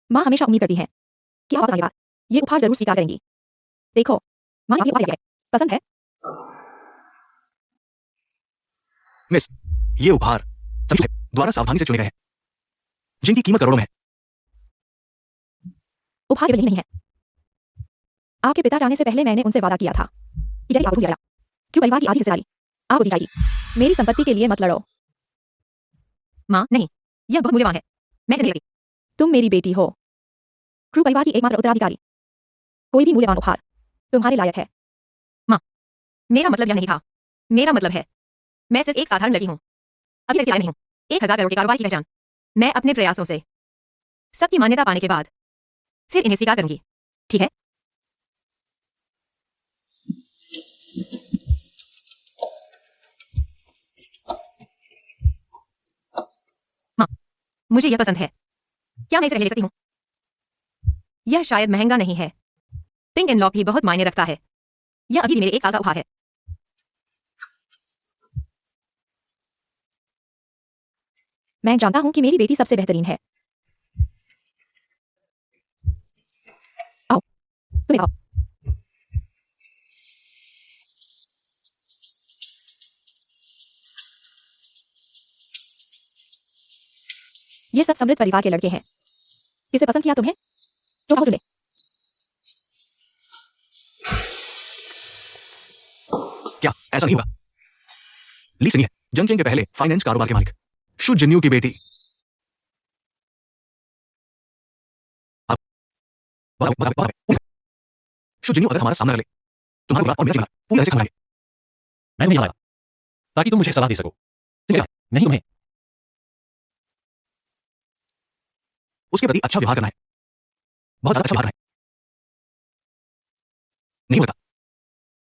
माँ हमेशा उम्मीद करती है कि आप वापस आने के बाद ये उपहार जरूर स्वीकार करेंगी। देखो, माँ ये उपहार तैयार है, पसंद है? मिस, ये उपहार सभी द्वारा सावधानी से चुने गए हैं, जिनकी कीमत करोड़ों में है। उपहार केवल यही नहीं है, आपके पिता जाने से पहले मैंने उनसे वादा किया था कि यदि आप रूठ गया क्यों परिवार की आधी हिस्सेदारी आपको दी जाएगी। मेरी संपत्ति के लिए मत लड़ो। माँ, नहीं, यह बहुत मूल्यवान है, मैं इसे नहीं लेती। तुम मेरी बेटी हो, क्रू परिवार की एकमात्र उत्तराधिकारी। कोई भी मूल्यवान उपहार तुम्हारे लायक है। मेरा मतलब यह नहीं था। मेरा मतलब है, मैं सिर्फ एक साधारण लड़की हूँ, अभी ऐसी आई नहीं हूँ। 1000 करोड़ के कारोबार की पहचान। मैं अपने प्रयासों से सबकी मान्यता पाने के बाद फिर इन्हें स्वीकार करूंगी, ठीक है? माँ, मुझे यह पसंद है, क्या मैं इसे पहले ले सकती हूँ? यह शायद महंगा नहीं है, पिंक एंड लॉक भी बहुत मायने रखता है। यह अभी भी मेरे 1 साल का उपहार है। मैं जानता हूँ कि मेरी बेटी सबसे बेहतरीन है। आओ, तुम्हें आओ। ये सब समृद्ध परिवार के लड़के हैं। किसे पसंद किया तुम्हें? जो आओ जुड़े। क्या ऐसा नहीं होगा? ली सिंह है, जंग के पहले फाइनेंस कारोबार के मालिक, शू जिन्यू की बेटी। शू जिन्यू अगर हमारा सामना कर ले, तुम्हारा परिवार और मेरा परिवार पूरी तरह से खंगालेंगे। मैं तुम्हें यहाँ लाया ताकि तुम मुझे सलाह दे सको, नहीं तुम्हें। उसके प्रति अच्छा व्यवहार करना है, बहुत ज्यादा अच्छा व्यवहार करना है। नहीं होता,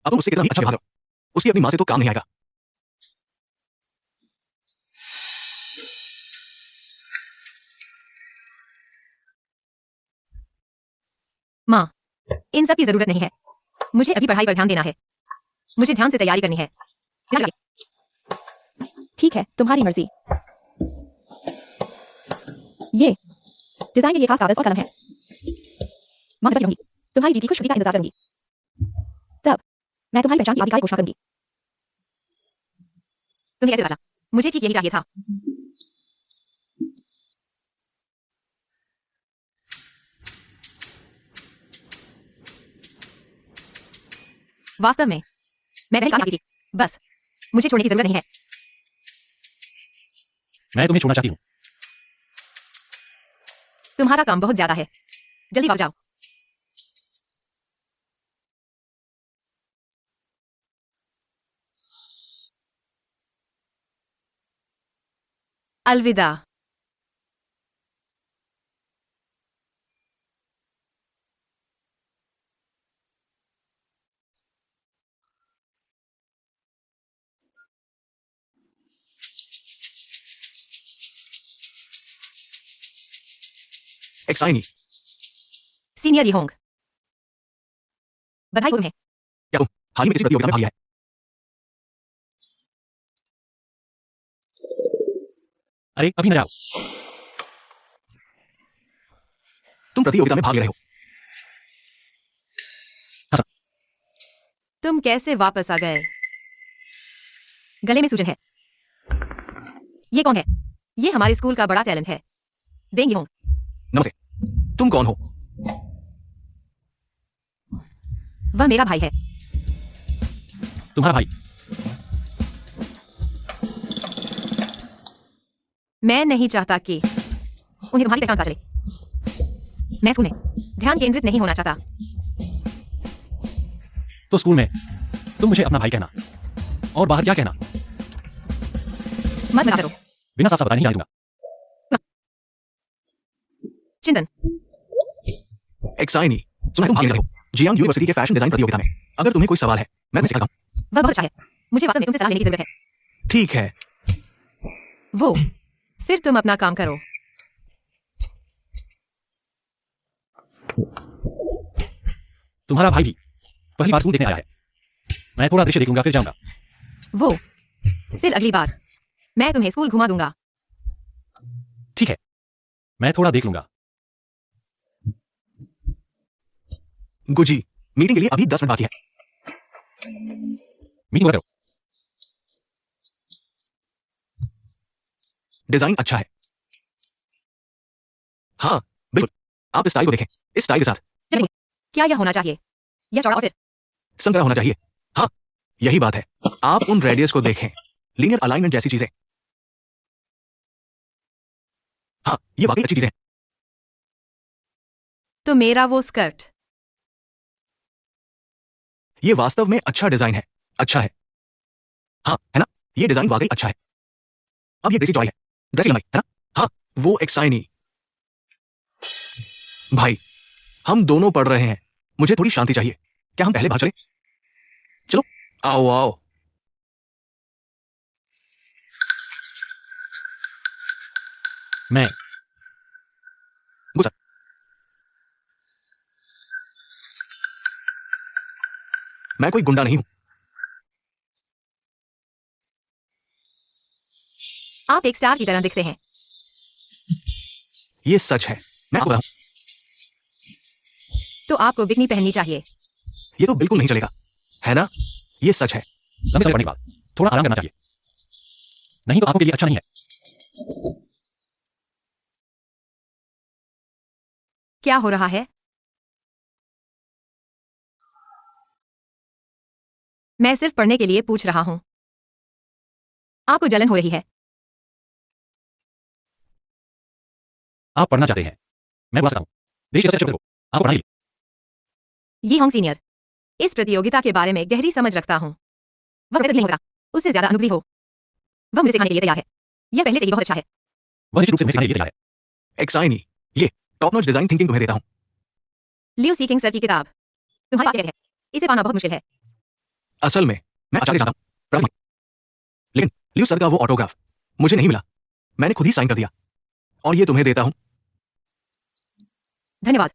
अब तुम उससे कितना भी अच्छा व्यवहार करो, उसकी अपनी मां से तो काम नहीं आएगा। माँ, इन सब की जरूरत नहीं है। मुझे अभी पढ़ाई पर ध्यान देना है। मुझे ध्यान से तैयारी करनी है। ध्यान लगे। ठीक है, तुम्हारी मर्जी। ये डिजाइन के लिए खास कागज और कलम है। मां मैं रहूंगी, तुम्हारी दीदी को छुट्टी का इंतजार करूंगी। तब मैं तुम्हारी पहचान की आधिकारिक घोषणा करूंगी। तुम्हें कैसे लगा? मुझे ठीक यही चाहिए था। वास्तव में मैं पहले कहा की थी, बस मुझे छोड़ने की जरूरत नहीं है। मैं तुम्हें छोड़ना चाहती हूँ। तुम्हारा काम बहुत ज्यादा है, जल्दी वापस जाओ। अलविदा। एक्साइनी, सीनियर यहोंग, बधाई हो तुम्हें। क्या तुम हाल ही में किसी प्रतियोगिता में भाग लिया है? अरे अभी न जाओ। तुम प्रतियोगिता में भाग ले रहे हो। तुम कैसे वापस आ गए? गले में सूजन है। ये कौन है? ये हमारे स्कूल का बड़ा टैलेंट है। देंगे होंग। नमस्ते, तुम कौन हो? वह मेरा भाई है। तुम्हारा भाई? मैं नहीं चाहता कि उन्हें तुम्हारी पहचान पता चले। मैं स्कूल में ध्यान केंद्रित नहीं होना चाहता। तो स्कूल में तुम मुझे अपना भाई कहना और बाहर क्या कहना? मत मजाक करो। बिना साफ साफ बता नहीं जाने दूंगा। चिंतन, एक्साइनी, सुना है तुम भाग ले रहे हो जियांग यूनिवर्सिटी के फैशन डिजाइन प्रतियोगिता में। अगर तुम्हें कोई सवाल है, मैं तुम्हें सिखाता हूँ। वह बहुत अच्छा है। मुझे वास्तव में तुमसे सलाह लेने की जरूरत है। ठीक है, वो, फिर तुम अपना काम करो। तुम्हारा भाई भी पहली बार स्कूल देखने आया है। मैं थोड़ा दृश्य देख लूंगा फिर जाऊंगा। वो, फिर अगली बार मैं तुम्हें स्कूल घुमा दूंगा। ठीक है, मैं थोड़ा देख लूंगा। गुजी, मीटिंग के लिए अभी 10 मिनट बाकी है। मीटिंग हो रहे हो? डिजाइन अच्छा है। हाँ, बिल्कुल। आप इस स्टाइल को देखें। इस स्टाइल के साथ चलिए, क्या यह होना चाहिए? यह चौड़ा और फिर संग्रह होना चाहिए। हाँ, यही बात है। आप उन रेडियस को देखें, लीनियर अलाइनमेंट जैसी चीजें। हाँ, ये वाकई अच्छी चीजें हैं। तो मेरा वो स्कर्ट। ये वास्तव में अच्छा डिजाइन है। अच्छा है। हाँ, है ना? ये डिजाइन वाकई अच्छा है। अब ये ड्रेसी चौड़ाई है, ड्रेसी लंबाई, है ना? हाँ, वो एक्साइनी। भाई, हम दोनों पढ़ रहे हैं। मुझे थोड़ी शांति चाहिए। क्या हम पहले बाहर चले? चलो, आओ आओ। मैं गुस्सा। मैं कोई गुंडा नहीं हूं। आप एक स्टार की तरह दिखते हैं। ये सच है। मैं आपको बताऊं, तो आपको बिकनी पहननी चाहिए। ये तो बिल्कुल नहीं चलेगा, है ना? ये सच है। लंबे समय पढ़ने के बाद थोड़ा आराम करना चाहिए, नहीं तो आंखों के लिए अच्छा नहीं है। क्या हो रहा है? मैं सिर्फ पढ़ने के लिए पूछ रहा हूं। आपको जलन हो रही है? आप पढ़ना चाहते हैं, मैं बुला सकता हूँ। देश के सबसे अच्छे बच्चों को आपको पढ़ाने के लिए। यी होंग सीनियर, इस प्रतियोगिता के बारे में गहरी समझ रखता हूं। वह वैसे नहीं होता, उससे ज्यादा अनुभवी हो। वह मुझे सिखाने के लिए तैयार है। यह पहले से ही बहुत अच्छा है। वह निश्चित रूप से मुझे सिखाने के लिए तैयार है। एक्साइनी, ये टॉप नॉच डिजाइन थिंकिंग तुम्हें देता हूं। लियो सीकिंग सर की किताब तुम्हारे पास कैसे है? इसे पाना बहुत मुश्किल है। असल में मैं आचार्य चाहता हूं, प्रवीण। लेकिन लियो सर का वो ऑटोग्राफ मुझे नहीं मिला। मैंने खुद ही साइन कर दिया और ये तुम्हें देता हूं। धन्यवाद।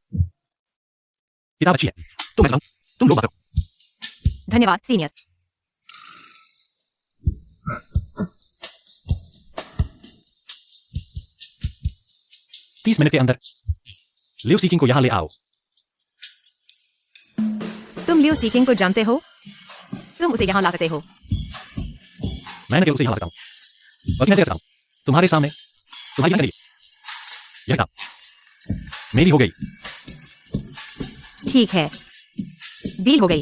किताब अच्छी है। तो मैं बताऊं, तुम लोग बात करो। धन्यवाद सीनियर। तीस मिनट के अंदर लिव सीकिंग को यहां ले आओ। तुम लियो सीकिंग को जानते हो? तुम उसे यहां ला सकते हो। मैं न केवल उसे यहां ला सकता हूं, बल्कि मैं कैसे सकता हूं? तुम्हारे सामने, तुम्हारी आंख के लिए। यह किताब मेरी हो गई। ठीक है, डील हो गई।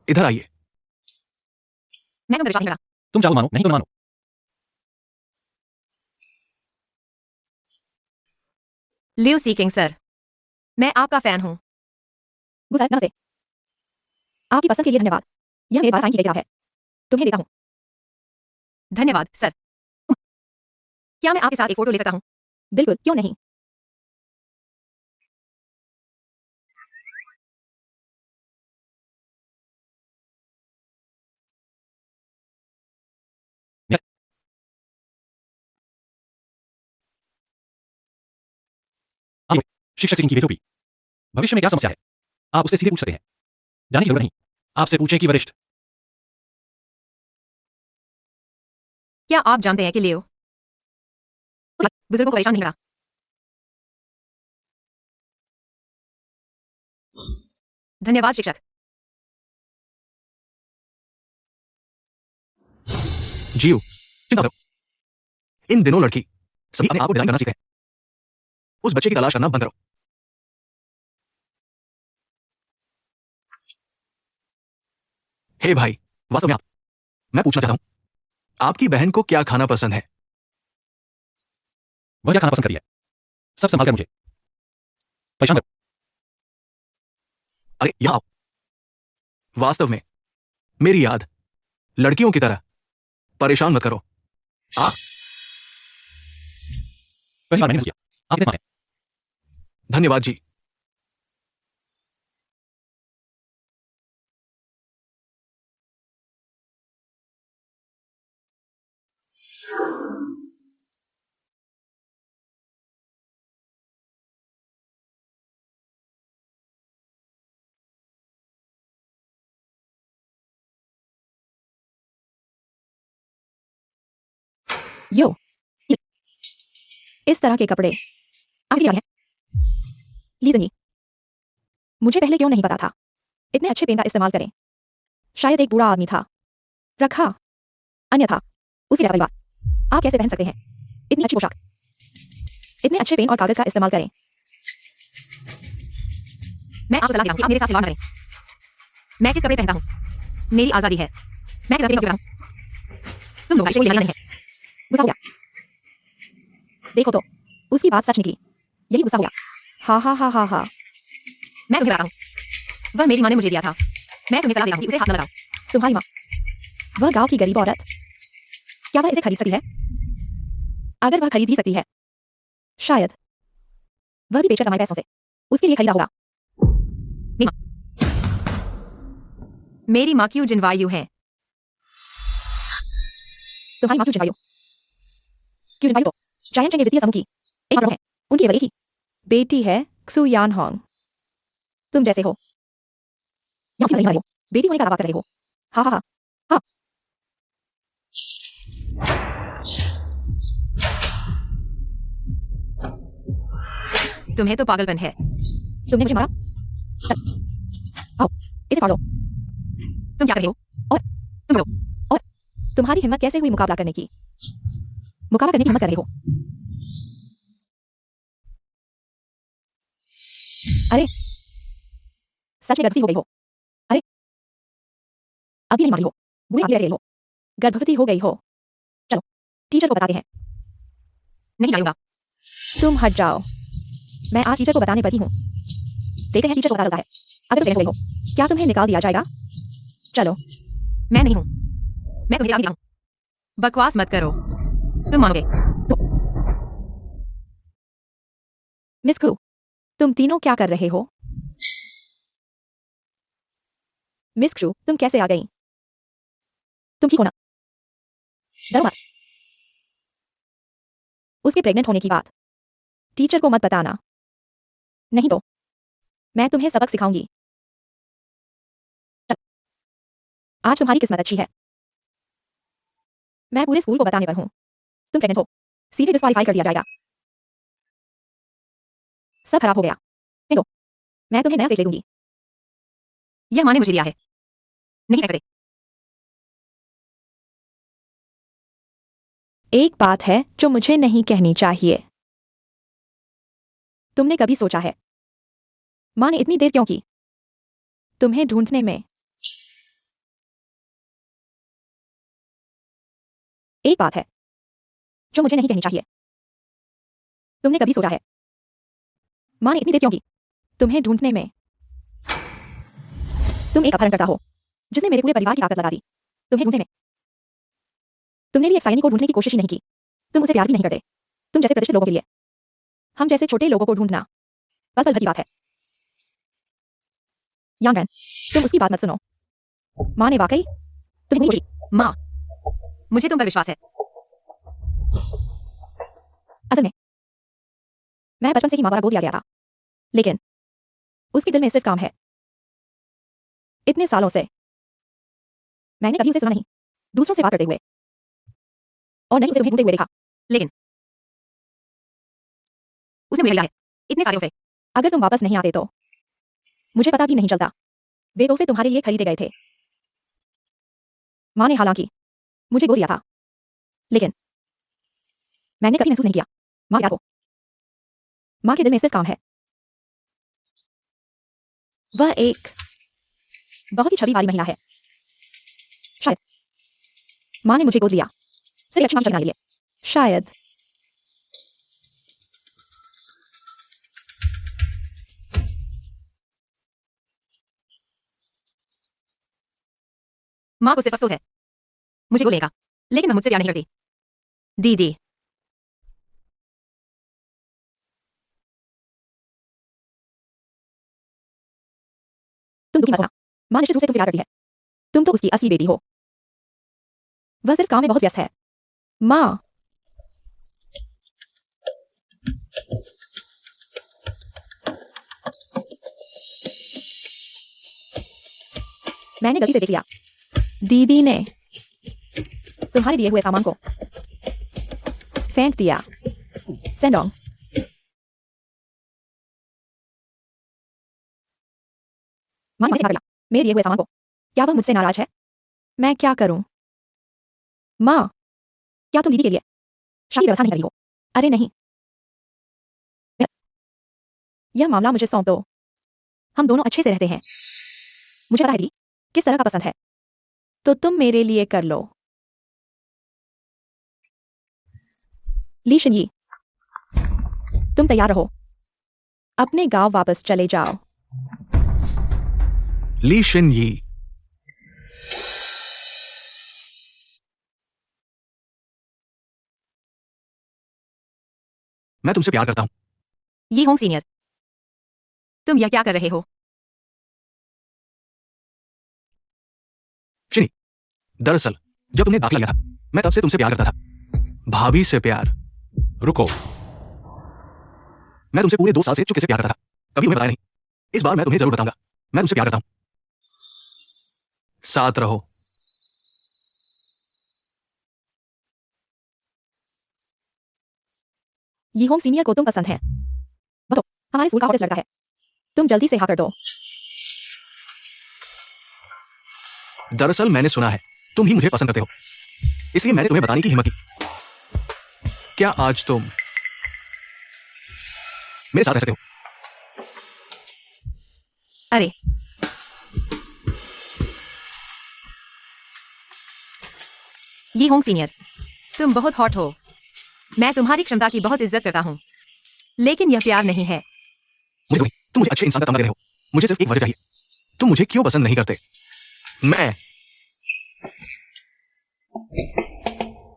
इधर आइए। मैं तुम विश्वास नहीं करता। तुम चाहो मानो, नहीं तो न मानो। लियो सीकिंग सर, मैं आपका फैन हूँ। गुजर नमस्ते। आपकी पसंद के लिए धन्यवाद। यह मेरे साइन की गई किताब है। तुम्हें देता हूँ। धन्यवाद सर। क्या मैं आपके साथ एक फोटो ले सकता हूँ? बिल्कुल, क्यों नहीं। आइए, शिक्षक से इनकी बेतुकी। भविष्य में क्या समस्या है? आप उससे सीधे पूछ सकते हैं। जाने की जरूरत नहीं। आपसे पूछें कि वरिष्ठ। क्या आप जानते हैं कि लियो बुजुर्गों को परेशान नहीं करता? धन्यवाद शिक्षक। जीव, चिंता करो। इन दिनों लड़की सभी अपने आप को डिजाइन करना सीखे। उस बच्चे की तलाश करना बंद करो। हे भाई, वास्तव में मैं पूछना चाहता हूं, आपकी बहन को क्या खाना पसंद है? वह क्या खाना पसंद करती है? सब संभाल कर मुझे परेशान करो। अरे यहां आओ। वास्तव में मेरी याद, लड़कियों की तरह परेशान मत करो। पहली बार मैंने किया। आप कितने स्मार्ट हैं? धन्यवाद जी। यो, इस तरह के कपड़े आपके लिए हैं। लीजनी, मुझे पहले क्यों नहीं पता था। इतने अच्छे पेन का इस्तेमाल करें। शायद एक बूढ़ा आदमी था। रखा। अन्यथा उसी जैसा परिवार। आप कैसे पहन सकते हैं इतनी अच्छी पोशाक? इतने अच्छे पेन और कागज का इस्तेमाल करें। मैं आपको सलाह देता हूँ कि आप मेरे साथ खिलवाड़ न करें। मैं किस कपड़े पहनता हूँ मेरी आजादी है। मैं किस कपड़े का तुम लोग कोई नहीं है। गुस्सा हो गया। देखो तो, उसकी बात सच निकली। यही गुस्सा हो गया। हा हा हा हा हा। मैं तुम्हें बताता हूँ, वह मेरी माँ ने मुझे दिया था। मैं तुम्हें सलाह देता हूँ कि उसे हाथ न लगाओ। तुम्हारी माँ, वह गांव की गरीब औरत, क्या वह इसे खरीद सकती है? अगर वह खरीद भी सकती है, शायद वह भी बेचकर कमाए पैसों से उसके लिए खरीदा होगा। मेरी माँ क्यों जिनवायु है? तुम्हारी माँ क्यों जलवायु? क्यों जलवायु? तो जायंट के वित्तीय समूह की एक माँ है। उनकी एक की बेटी है क्सू यान होंग। तुम जैसे हो। यहाँ से नहीं बना रही हो। बेटी होने का दावा कर रहे हो। हा हा हा हा। तुम्हें तो पागलपन है। तुमने मुझे मारा। आओ, इसे फाड़ो। तुम क्या कर रहे हो? और तुम्हारी हिम्मत कैसे हुई मुकाबला करने की? मुकाबला करने की हिम्मत कर रहे हो? अरे, सच में गर्भवती हो गई हो? अरे, अभी नहीं मारी हो। बुरी आदमी रह रही हो। गर्भवती हो गई हो। चलो, टीचर को बताते हैं। नहीं जाऊंगा। तुम हट जाओ। मैं आज टीचर को बताने पर ही हूँ। देखते हैं टीचर को पता चलता है। अगर तुम प्रेग्नेंट हो गई हो, क्या तुम्हें निकाल दिया जाएगा? चलो। मैं नहीं हूँ। मैं तुम्हें चेतावनी देता हूँ। बकवास मत करो। तुम मानोगे। मिस कू, तुम तीनों क्या कर रहे हो? मिस क्रू, तुम कैसे आ गई? तुम ठीक हो ना? डरो मत। उसके प्रेग्नेंट होने की बात टीचर को मत बताना। नहीं तो मैं तुम्हें सबक सिखाऊंगी। आज तुम्हारी किस्मत अच्छी है। मैं पूरे स्कूल को बताने पर हूँ। तुम प्रेग्नेंट हो। सीधे डिस्क्वालीफाई कर दिया जाएगा। सब खराब हो गया। नहीं तो मैं तुम्हें नया स्टेज ले दूंगी। यह माँ ने मुझे दिया है। नहीं ऐसे। एक बात है जो मुझे नहीं कहनी चाहिए। तुमने कभी सोचा है माँ ने इतनी देर क्यों की तुम्हें ढूंढने में? एक बात है जो मुझे नहीं कहनी चाहिए। तुमने कभी सोचा है माँ ने इतनी देर क्यों की तुम्हें ढूंढने में। तुम एक अपहरणकर्ता हो जिसने मेरे पूरे परिवार की ताकत लगा दी। तुम्हें ढूंढने में। तुमने भी एक साइनी को ढूंढने की कोशिश ही नहीं की। तुम उसे प्यार भी नहीं करते। तुम जैसे प्रतिष्ठित लोगों के लिए। हम जैसे छोटे लोगों को ढूंढना बस पल भर की बात है। यांग रैन, तुम उसकी बात मत सुनो। माँ ने वाकई तुम्हें नहीं छोड़ी। माँ, मुझे तुम पर विश्वास है। असल में मैं बचपन से ही माँ द्वारा गोद लिया गया था, लेकिन उसके दिल में सिर्फ काम है। इतने सालों से मैंने कभी उसे सुना नहीं, दूसरों से बात करते हुए, और नहीं उसे तुम्हें ढूंढते हुए देखा। लेकिन उसने मुझे लिया है इतने सारे तोहफे। अगर तुम वापस नहीं आते तो मुझे पता भी नहीं चलता। वे तोहफे तुम्हारे लिए खरीदे गए थे। माँ ने हालांकि मुझे गोद लिया था, लेकिन मैंने कभी महसूस नहीं किया माँ प्यार को। माँ के दिल में सिर्फ काम है। वह एक बहुत ही छवि वाली महिला है। शायद माँ ने मुझे गोद लिया सिर्फ अच्छी माँ के लिए। शायद माँ को सिर्फ अफसोस है मुझे को लेगा, लेकिन मैं मुझसे प्यार नहीं करती। दीदी, तुम दुखी मत होना। माँ निश्चित रूप से तुमसे प्यार करती है। तुम तो उसकी असली बेटी हो। वह सिर्फ काम में बहुत व्यस्त है। माँ, मैंने गलती से देख लिया। दीदी ने तुम्हारे दिए हुए सामान को फेंक दिया। सेंडोंग, माँ ने मुझसे कहा मेरे दिए हुए सामान को। क्या वह मुझसे नाराज है? मैं क्या करूं? माँ, क्या तुम दीदी के लिए शाही व्यवस्था नहीं कर रही हो? अरे नहीं, यह मामला मुझे सौंप दो। हम दोनों अच्छे से रहते हैं। मुझे पता है दीदी किस तरह का पसंद है, तो तुम मेरे लिए कर लो। ली शिनयी, तुम तैयार रहो। अपने गांव वापस चले जाओ। ली शिन यी, मैं तुमसे प्यार करता हूं। ये होंग सीनियर, तुम यह क्या कर रहे हो? शिनी, दरअसल जब तुमने दाखिला लिया था, मैं तब से तुमसे प्यार करता था। भाभी से प्यार। रुको, मैं तुमसे पूरे 2 साल से चुपके से प्यार करता था। कभी तुम्हें बताया नहीं। इस बार मैं तुम्हें जरूर बताऊंगा। मैं तुमसे प्यार करता हूं। साथ रहो। ये होंग सीनियर को तुम पसंद है। बताओ, हमारे स्कूल का हॉटेस्ट लड़का है। तुम जल्दी से हाँ कर दो। दरअसल मैंने सुना है तुम ही मुझे पसंद करते हो, इसलिए मैंने तुम्हें बताने की हिम्मत की। क्या आज तुम मेरे साथ रह सकते हो? अरे, ये होंग सीनियर, तुम बहुत हॉट हो। मैं तुम्हारी क्षमता की बहुत इज्जत करता हूँ, लेकिन यह प्यार नहीं है। तुम मुझे अच्छे इंसान का तमगा दे रहे हो। मुझे सिर्फ एक वजह चाहिए। तुम मुझे क्यों पसंद नहीं करते? मैं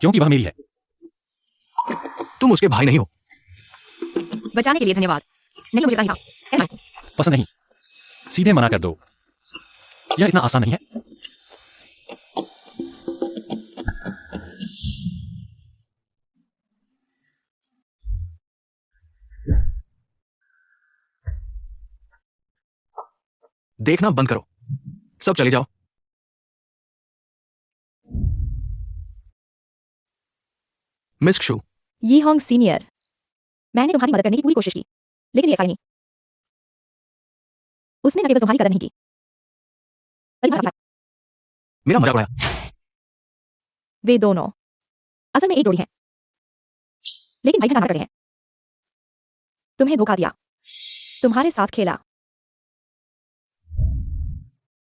क्योंकि वह मेरी है। तुम उसके भाई नहीं हो। बचाने के लिए धन्यवाद। नहीं, मुझे कहा था। पसंद नहीं, सीधे मना कर दो। यह इतना आसान नहीं है। देखना बंद करो, सब चले जाओ। मिस क्षु, ये होंग सीनियर, मैंने तुम्हारी मदद करने की पूरी कोशिश की, लेकिन ऐसा ही नहीं। उसने न केवल तुम्हारी कदर नहीं की, बल्कि मेरा मजाक उड़ाया। वे दोनों असल में एक जोड़ी हैं, लेकिन भाई नाटक करते हैं। तुम्हें धोखा दिया, तुम्हारे साथ खेला,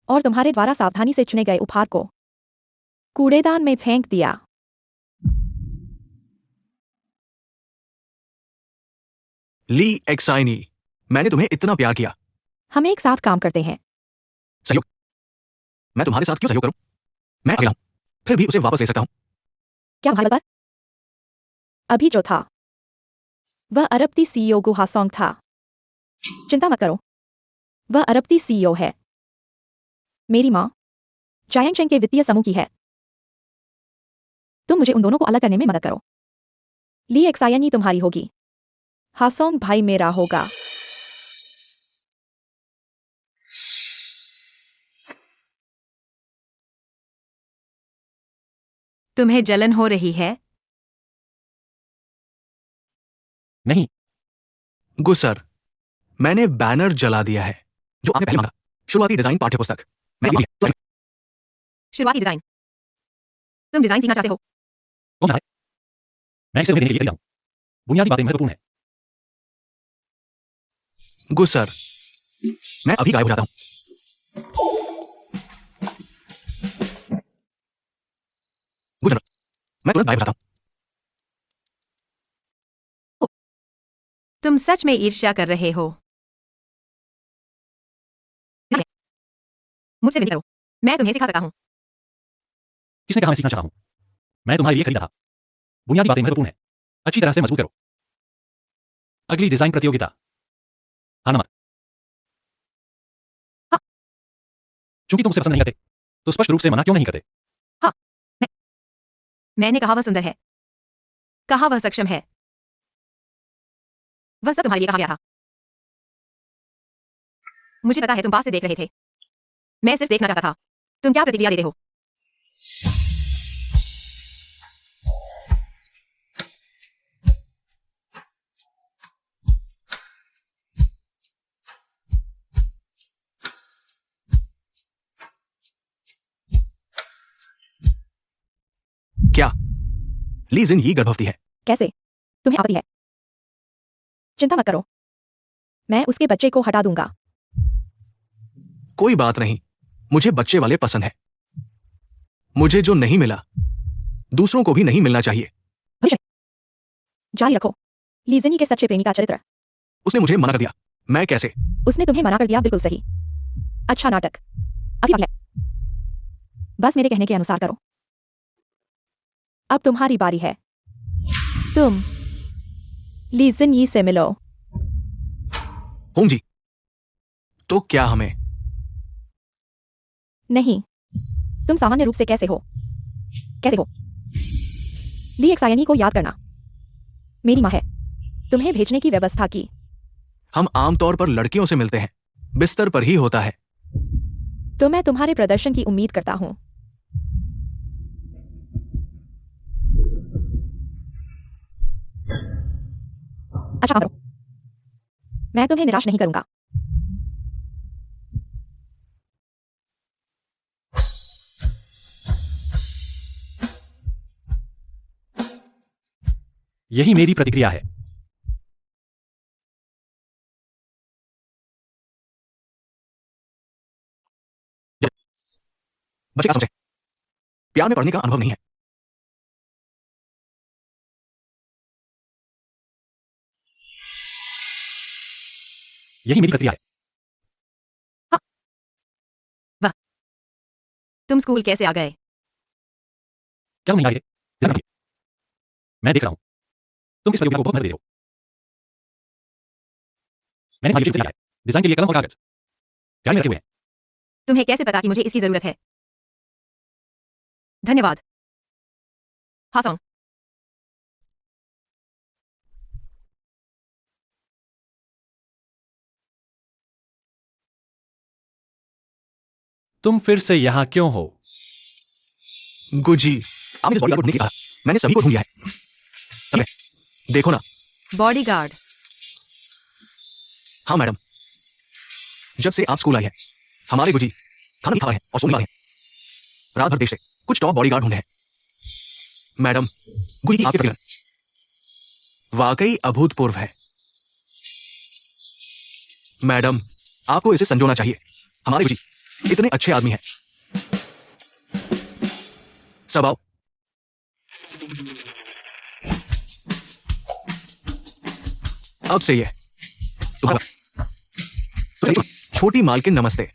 और तुम्हारे द्वारा सावधानी से चुने गए उपहार को कूड़ेदान में फेंक दिया। ली एक्साइनी, मैंने तुम्हें इतना प्यार किया, हम एक साथ काम करते हैं। सहयोग? मैं तुम्हारे साथ क्यों सहयोग करूं? मैं अकेला हूं, फिर भी उसे वापस ले सकता हूं। क्या तुम्हारे पर? अभी जो था वह अरबती सीईओ गुहा सॉन्ग था। चिंता मत करो, वह अरबती सीईओ है। मेरी माँ जायंग शेंग के वित्तीय समूह की है। तुम मुझे उन दोनों को अलग करने में मदद करो। ली एक्सायनी तुम्हारी होगी, हासोंग भाई मेरा होगा। तुम्हें जलन हो रही है? नहीं, गुसर, मैंने बैनर जला दिया है जो आपने पहले मांगा। शुरुआती डिजाइन पाठ्यपुस्तक। मैं ये शुरुआती डिजाइन। तुम डिजाइन सीखना चाहते हो? कौन सा है? मैं इसे उन्हें देने के लिए तैयार हूं। बुनियादी बातें महत्वपूर्ण है। गुसर, मैं अभी गायब हो जाता हूं। गुजर, मैं तुरंत गायब हो जाता हूं। तुम सच में ईर्ष्या कर रहे हो? मुझसे विनती करो, मैं तुम्हें सिखा सकता हूँ। किसने कहा मैं सीखना चाहता हूं? मैं तुम्हारे लिए खरीदा था। बुनियादी बातें महत्वपूर्ण है। अच्छी तरह से मजबूत करो। अगली डिजाइन प्रतियोगिता। हाँ नमक। हाँ। चूंकि तुम उसे पसंद नहीं करते, तो स्पष्ट रूप से मना क्यों नहीं करते? हाँ, मैंने कहा वह सुंदर है, कहा वह सक्षम है। वह सब तुम्हारे लिए कहा गया था। मुझे पता है तुम पास से देख रहे थे। मैं सिर्फ देखना चाहता था तुम क्या प्रतिक्रिया देते हो। क्या ली जिन ही गर्भवती है? कैसे? तुम्हें आपत्ति है? चिंता मत करो, मैं उसके बच्चे को हटा दूंगा। कोई बात नहीं, मुझे बच्चे वाले पसंद है। मुझे जो नहीं मिला दूसरों को भी नहीं मिलना चाहिए। जारी रखो। लीजनी के सच्चे प्रेमी का चरित्र। उसने मुझे मना कर दिया। मैं कैसे? उसने तुम्हें मना कर दिया, बिल्कुल सही। अच्छा नाटक। अभी बाकी है। बस मेरे कहने के अनुसार करो। अब तुम्हारी बारी है। तुम लीजन यी से मिलो। होंग जी, तो क्या हमें? नहीं, तुम सामान्य रूप से कैसे हो? कैसे हो? ली एक्सायनी को याद करना। मेरी माँ है, तुम्हें भेजने की व्यवस्था की। हम आमतौर पर लड़कियों से मिलते हैं, बिस्तर पर ही होता है। तो मैं तुम्हारे प्रदर्शन की उम्मीद करता हूं। अच्छा करो, मैं तुम्हें निराश नहीं करूंगा। यही मेरी प्रतिक्रिया है। बच्चे क्या समझे? प्यार में पड़ने का अनुभव नहीं है। यही मेरी प्रतिक्रिया है। तुम स्कूल कैसे आ गए? क्या तुम नहीं आ रहे थे? डिजाइन के लिए। मैं देख रहा हूं, तुम इस प्रतियोगिता को बहुत महत्व दे रहे हो। मैंने तुम्हारी लिया है, डिजाइन के लिए कलम और कागज गाड़ी में रखे हुए हैं। तुम्हें कैसे पता कि मुझे इसकी जरूरत है? धन्यवाद हासोंग। तुम फिर से यहां क्यों हो? गुजी, आपने बॉडीगार्ड को ढूंढने के लिए कहा। मैंने सभी को ढूंढ लिया है। अबे, देखो ना। बॉडीगार्ड? हाँ मैडम, जब से आप स्कूल आई है, हमारे गुजी खाना भी खा रहे हैं और सोने वाले हैं। रात भर देश से कुछ टॉप बॉडीगार्ड ढूंढे हैं। मैडम, गुजी की आपके प्रतिफलन वाकई अभूतपूर्व है। मैडम, आपको इसे संजोना चाहिए। हमारे गुजी इतने अच्छे आदमी हैं। सब आओ। अब से ये तुम्हारा। तो चलिए, छोटी मालकिन नमस्ते।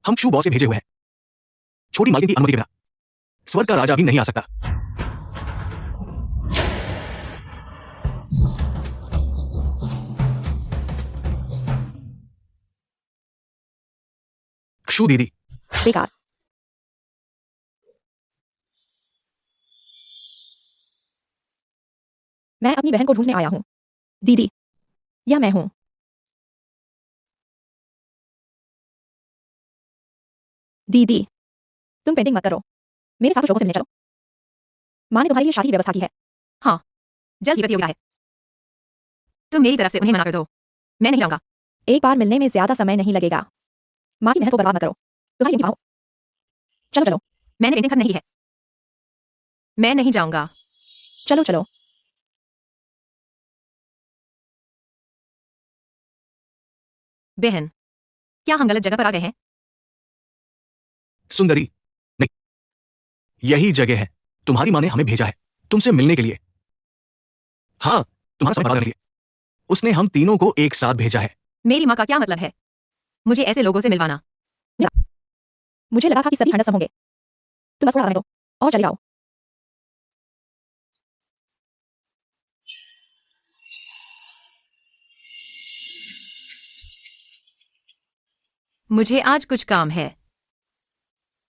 हम क्षु बॉस के भेजे हुए हैं। छोटी मालकिन की अनुमति के बिना स्वर्ग का राजा भी नहीं आ सकता। क्षु दीदी, बेकार। मैं अपनी बहन को ढूंढने आया हूँ। दीदी, यह मैं हूँ। दीदी, तुम पेंटिंग मत करो। मेरे साथ कुछ लोगों से मिलने चलो। माँ ने तुम्हारे लिए शादी की व्यवस्था की है। हाँ, जल्द ही प्रतियोगिता है। तुम मेरी तरफ से उन्हें मना कर दो। मैं नहीं जाऊंगा। एक बार मिलने में ज्यादा समय नहीं लगेगा। माँ की मेहनत को बर्बाद मत करो। तुम्हारी बेटी आओ। चलो चलो मैंने पेंटिंग खत्म नहीं की है। मैं नहीं जाऊंगा। चलो चलो। बहन, क्या हम गलत जगह पर आ गए हैं? सुंदरी, नहीं, यही जगह है। तुम्हारी माँ ने हमें भेजा है तुमसे मिलने के लिए। हाँ, तुम्हारा समय बर्बाद करने के लिए। उसने हम तीनों को एक साथ भेजा है। मेरी माँ का क्या मतलब है मुझे ऐसे लोगों से मिलवाना? मुझे लगा था कि सभी हैंडसम होंगे। तुम बस थोड़ा समय दो और चले जाओ। मुझे आज कुछ काम है।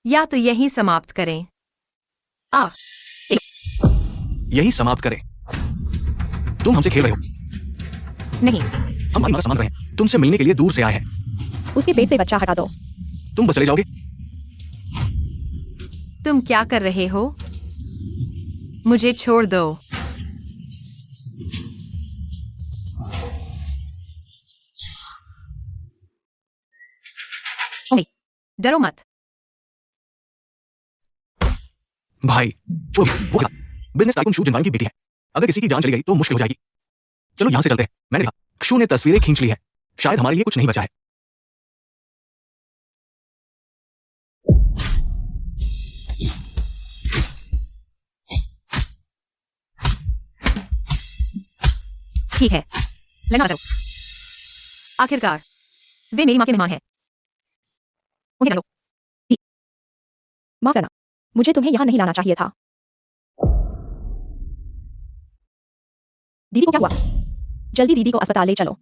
या तो यही समाप्त करें। आ, यही समाप्त करें। तुम हमसे खेल रहे हो। नहीं। हम हमारी माँ समझ रहे हैं। तुमसे मिलने के लिए दूर से आए हैं। उसके पेट से बच्चा हटा दो। तुम बस चले जाओगे। तुम क्या कर रहे हो? मुझे छोड़ दो। नहीं, डरो मत। भाई, वो बिजनेस टाइकून शू जिनवान की बेटी है। अगर किसी की जान चली गई तो मुश्किल हो जाएगी। चलो यहां से चलते हैं। मैंने कहा, क्षु ने तस्वीरें खींच ली है। शायद हमारे लिए कुछ नहीं बचा है। ठीक है, लेना दो। आखिरकार वे मेरी माँ के मेहमान हैं। उन्हें लो। माफ करना, मुझे तुम्हें यहाँ नहीं लाना चाहिए था। दीदी को क्या हुआ? जल्दी दीदी को अस्पताल ले चलो।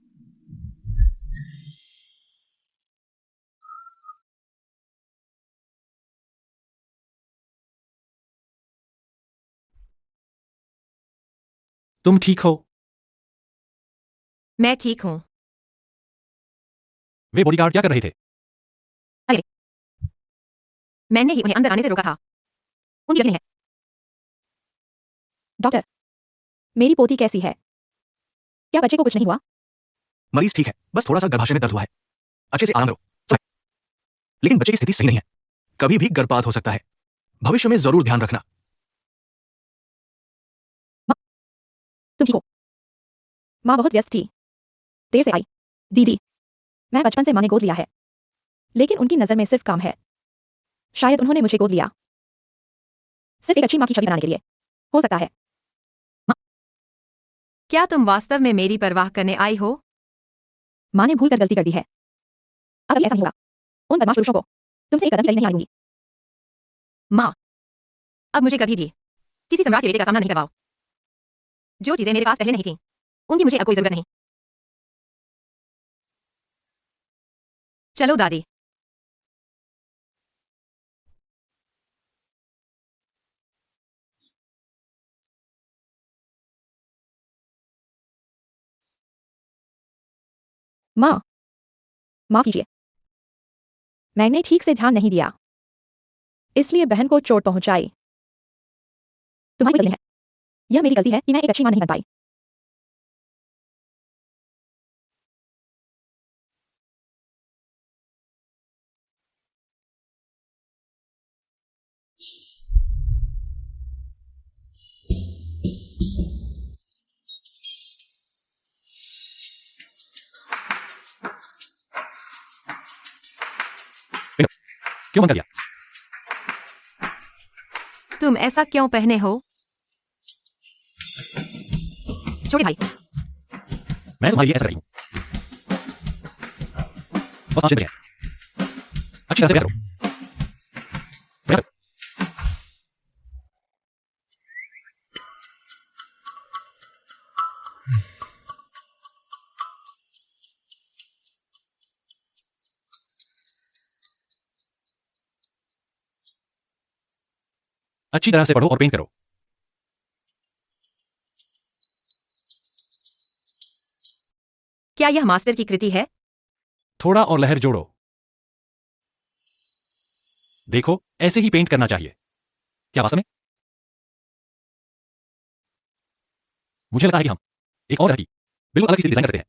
तुम ठीक हो? मैं ठीक हूँ। वे बॉडीगार्ड क्या कर रहे थे? अरे, मैंने ही उन्हें अंदर आने से रोका था। उनकी गलती है। डॉक्टर, मेरी पोती कैसी है? क्या बच्चे को कुछ नहीं हुआ? मरीज ठीक है, बस थोड़ा सा गर्भाशय में दर्द हुआ है। अच्छे से आराम करो। लेकिन बच्चे की स्थिति सही नहीं है। कभी भी गर्भपात हो सकता है। भविष्य में जरूर ध्यान रखना। तुम ठीक हो? माँ बहुत व्यस्त थी, देर से आई। दीदी, मैं बचपन से माँ ने गोद लिया है, लेकिन उनकी नजर में सिर्फ काम है। शायद उन्होंने मुझे गोद लिया सिर्फ एक अच्छी माँ की छवि बनाने के लिए। हो सकता है। क्या तुम वास्तव में मेरी परवाह करने आई हो? माँ ने भूल कर गलती कर दी है। अब कभी ऐसा नहीं होगा। उन बदमाश पुरुषों को तुमसे एक कदम भी नहीं आने दूंगी। माँ, अब मुझे कभी भी किसी सम्राट के बेटे का सामना नहीं करवाओ। जो चीजें मेरे पास पहले नहीं थी, उनकी मुझे अब कोई जरूरत नहीं। चलो दादी। माँ, माफ कीजिए, मैंने ठीक से ध्यान नहीं दिया, इसलिए बहन को चोट पहुंचाई। तुम्हारी गलती है। यह मेरी गलती है कि मैं एक अच्छी माँ नहीं बन पाई। क्यों बंद कर दिया? तुम ऐसा क्यों पहने हो? छोटे भाई, मैं तुम्हारे लिए ऐसा कर रही हूँ। बस 5 दिन बचे हैं। अच्छी तरह से प्रयास करो। प्रयास करो। अच्छी तरह से पढ़ो और पेंट करो। क्या यह मास्टर की कृति है? थोड़ा और लहर जोड़ो। देखो, ऐसे ही पेंट करना चाहिए। क्या वास्तव में? मुझे लगता है कि हम एक और तरह की बिल्कुल अलग चीज डिजाइन कर सकते हैं।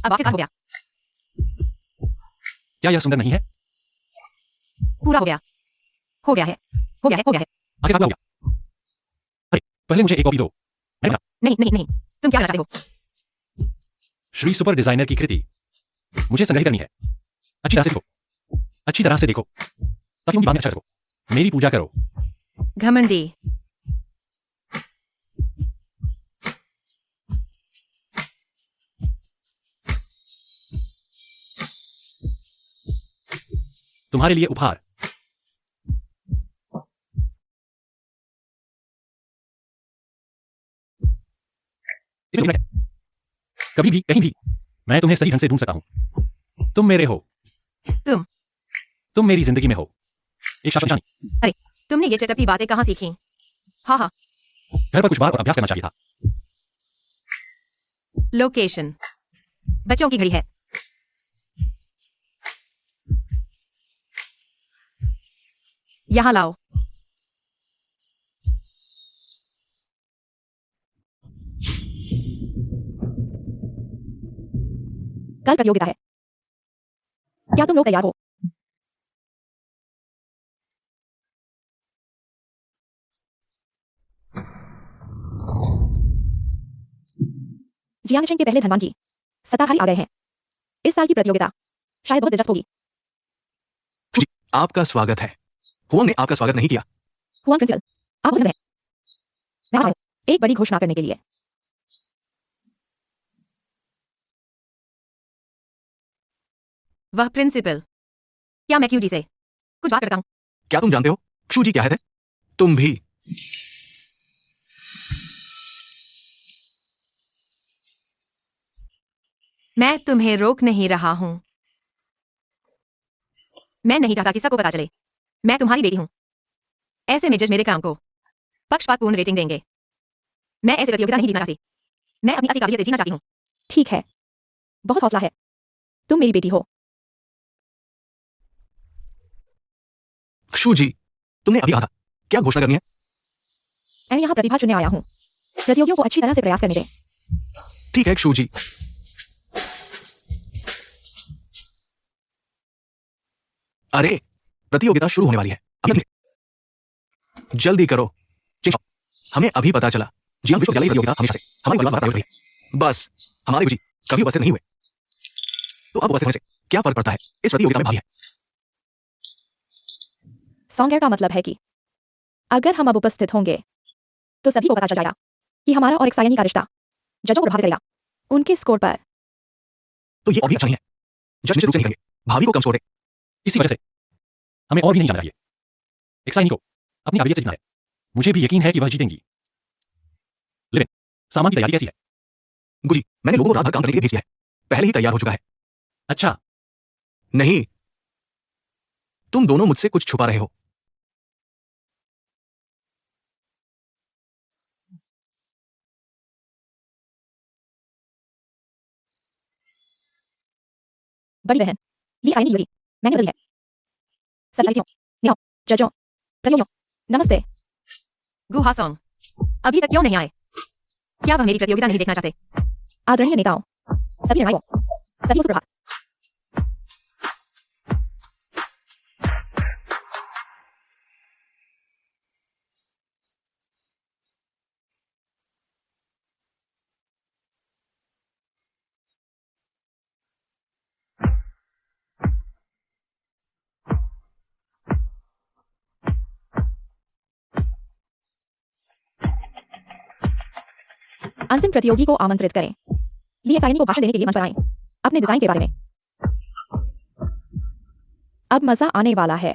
अब आखिरकार हो गया। क्या यह सुंदर नहीं है? पूरा हो गया। हो गया है। हो गया है। हो गया है। आखिरकार पूरा हो गया। अरे, पहले मुझे एक कॉपी दो। नहीं नहीं नहीं, तुम क्या करना चाहते हो? श्री सुपर डिजाइनर की कृति मुझे संग्रहित करनी है। अच्छी तरह से देखो। अच्छी तरह से देखो, ताकि उनकी बात में अच्छा रखो। मेरी पूजा करो। घमंडी। तुम्हारे लिए उपहार। इसमें है। कभी भी कहीं भी मैं तुम्हें सही ढंग से ढूंढ सकता हूं। तुम मेरे हो। तुम मेरी जिंदगी में हो। एक शाश्वत निशानी। अरे, तुमने ये चटपटी बातें कहाँ सीखी? हाँ हाँ। घर पर कुछ बार और अभ्यास करना चाहिए था। लोकेशन बच्चों की घड़ी है। यहाँ लाओ। कल प्रतियोगिता है। क्या तुम लोग तैयार हो? जियांगशेन के पहले धनवान जी सत्ताधारी आ गए हैं। इस साल की प्रतियोगिता शायद बहुत दिलचस्प होगी। जी, आपका स्वागत है। हुआंग ने आपका स्वागत नहीं किया। हुआंग प्रिंसिपल, आप उधर हैं। मैं आया हूं एक बड़ी घोषणा करने के लिए। वह प्रिंसिपल, क्या मैं क्यूजी से कुछ बात करता हूँ? क्या तुम जानते हो क्षु जी क्या है? तुम भी। मैं तुम्हें रोक नहीं रहा हूं। मैं नहीं चाहता कि सबको पता चले मैं तुम्हारी बेटी हूं। ऐसे में जज मेरे काम को पक्षपातपूर्ण रेटिंग देंगे। मैं ऐसे प्रतियोगिता नहीं जीतना चाहती। मैं अपनी असली काबिलियत से जीना चाहती हूँ। ठीक है, बहुत हौसला है। तुम मेरी बेटी हो। क्षु जी, तुमने अभी कहा था क्या घोषणा करनी है? मैं यहाँ प्रतिभा चुनने आया हूँ। प्रतियोगियों को अच्छी तरह से प्रयास करने दें। ठीक है क्षु जी। अरे, प्रतियोगिता शुरू होने वाली है। जल्दी करो। हमें अभी पता चला जियांग विश्वविद्यालय प्रतियोगिता हमेशा से हमारे परिवार द्वारा रही है। बस हमारे गुरुजी कभी उपस्थित नहीं हुए, तो अब उपस्थित होने से क्या फर्क पड़ता है? इस प्रतियोगिता में भागी है। सॉन्गर का मतलब है कि अगर हम अब उपस्थित होंगे तो सभी को पता चल जाएगा कि हमारा और एक्सायनी का रिश्ता जजों को प्रभावित करेगा उनके स्कोर पर। तो ये और भी अच्छा नहीं है। जज निश्चित रूप से नहीं करेंगे भाभी को कम स्कोर दे। इसी वजह से हमें और भी नहीं जाना चाहिए। एक्साइनी को अपनी काबिलियत से जीतना है। मुझे भी यकीन है कि वह जीतेंगी। लेकिन सामान की तैयारी कैसी है? गुरुजी, मैंने लोगों को रात भर काम करने के लिए भेज दिया है। पहले ही तैयार हो चुका है। अच्छा, नहीं, तुम दोनों मुझसे कुछ छुपा रहे हो। बड़ी बहन, ये आईनी यूजी मैंने बदली है। सभी लड़कियों, नियो, जजों, प्रतियोगियों, नमस्ते। गुहा सॉन्ग अभी तक क्यों नहीं आए? क्या वह मेरी प्रतियोगिता नहीं देखना चाहते? आदरणीय नेताओं, सभी निर्णायकों, सभी को सुप्रभात। अंतिम प्रतियोगी को आमंत्रित करें। लिए साइनी को भाषण देने के लिए मंच पर आएं। अपने डिजाइन के बारे में। अब मजा आने वाला है।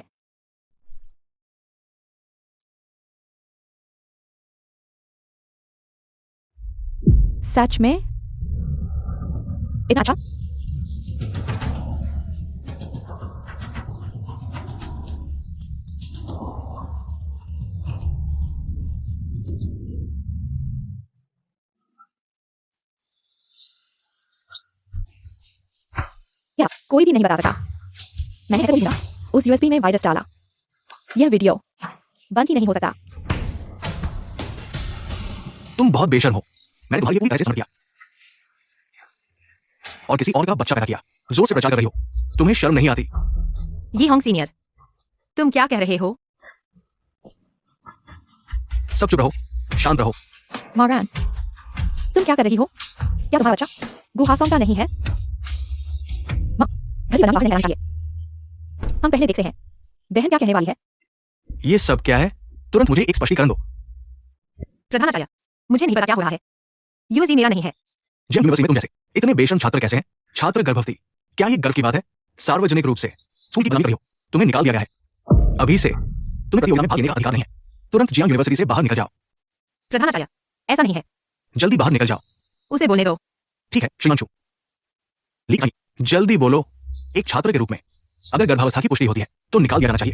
सच में इतना अच्छा? या कोई भी नहीं बता सकता। मैंने तो ना उस यूएसबी में वायरस डाला। यह वीडियो बंद ही नहीं हो सकता। तुम बहुत बेशर्म हो। मैंने तुम्हारी पूरी तरह से समझ किया और किसी और का बच्चा पैदा किया। जोर से प्रचार कर रही हो। तुम्हें शर्म नहीं आती? ये होंग सीनियर, तुम क्या कह रहे हो? सब चुप रहो, शांत रहो। मॉरान, तुम क्या कर रही हो? क्या तुम्हारा बच्चा गुहासों का नहीं है? घड़ी बनाना नहीं चाहिए। हम पहले देखते हैं बहन क्या कहने वाली है। ये सब क्या है? तुरंत मुझे एक स्पष्टीकरण दो। प्रधानाचार्य, मुझे नहीं पता क्या हो रहा है। यूएसजी मेरा नहीं है। जिम यूनिवर्सिटी में तुम जैसे इतने बेशर्म छात्र कैसे हैं? छात्र गर्भवती, क्या ये गर्व की बात है? सार्वजनिक रूप से स्कूल की बदनामी कर रही हो। तुम्हें निकाल दिया गया है। अभी से तुम्हें प्रतियोगिता में भाग लेने का अधिकार नहीं है। तुरंत जियांग यूनिवर्सिटी से बाहर निकल जाओ। प्रधानाचार्य, ऐसा नहीं है। जल्दी बाहर निकल जाओ। उसे बोलने दो। ठीक है श्रीमांशु, जल्दी बोलो। एक छात्र के रूप में अगर गर्भावस्था की पुष्टि होती है तो निकाल दिया जाना चाहिए।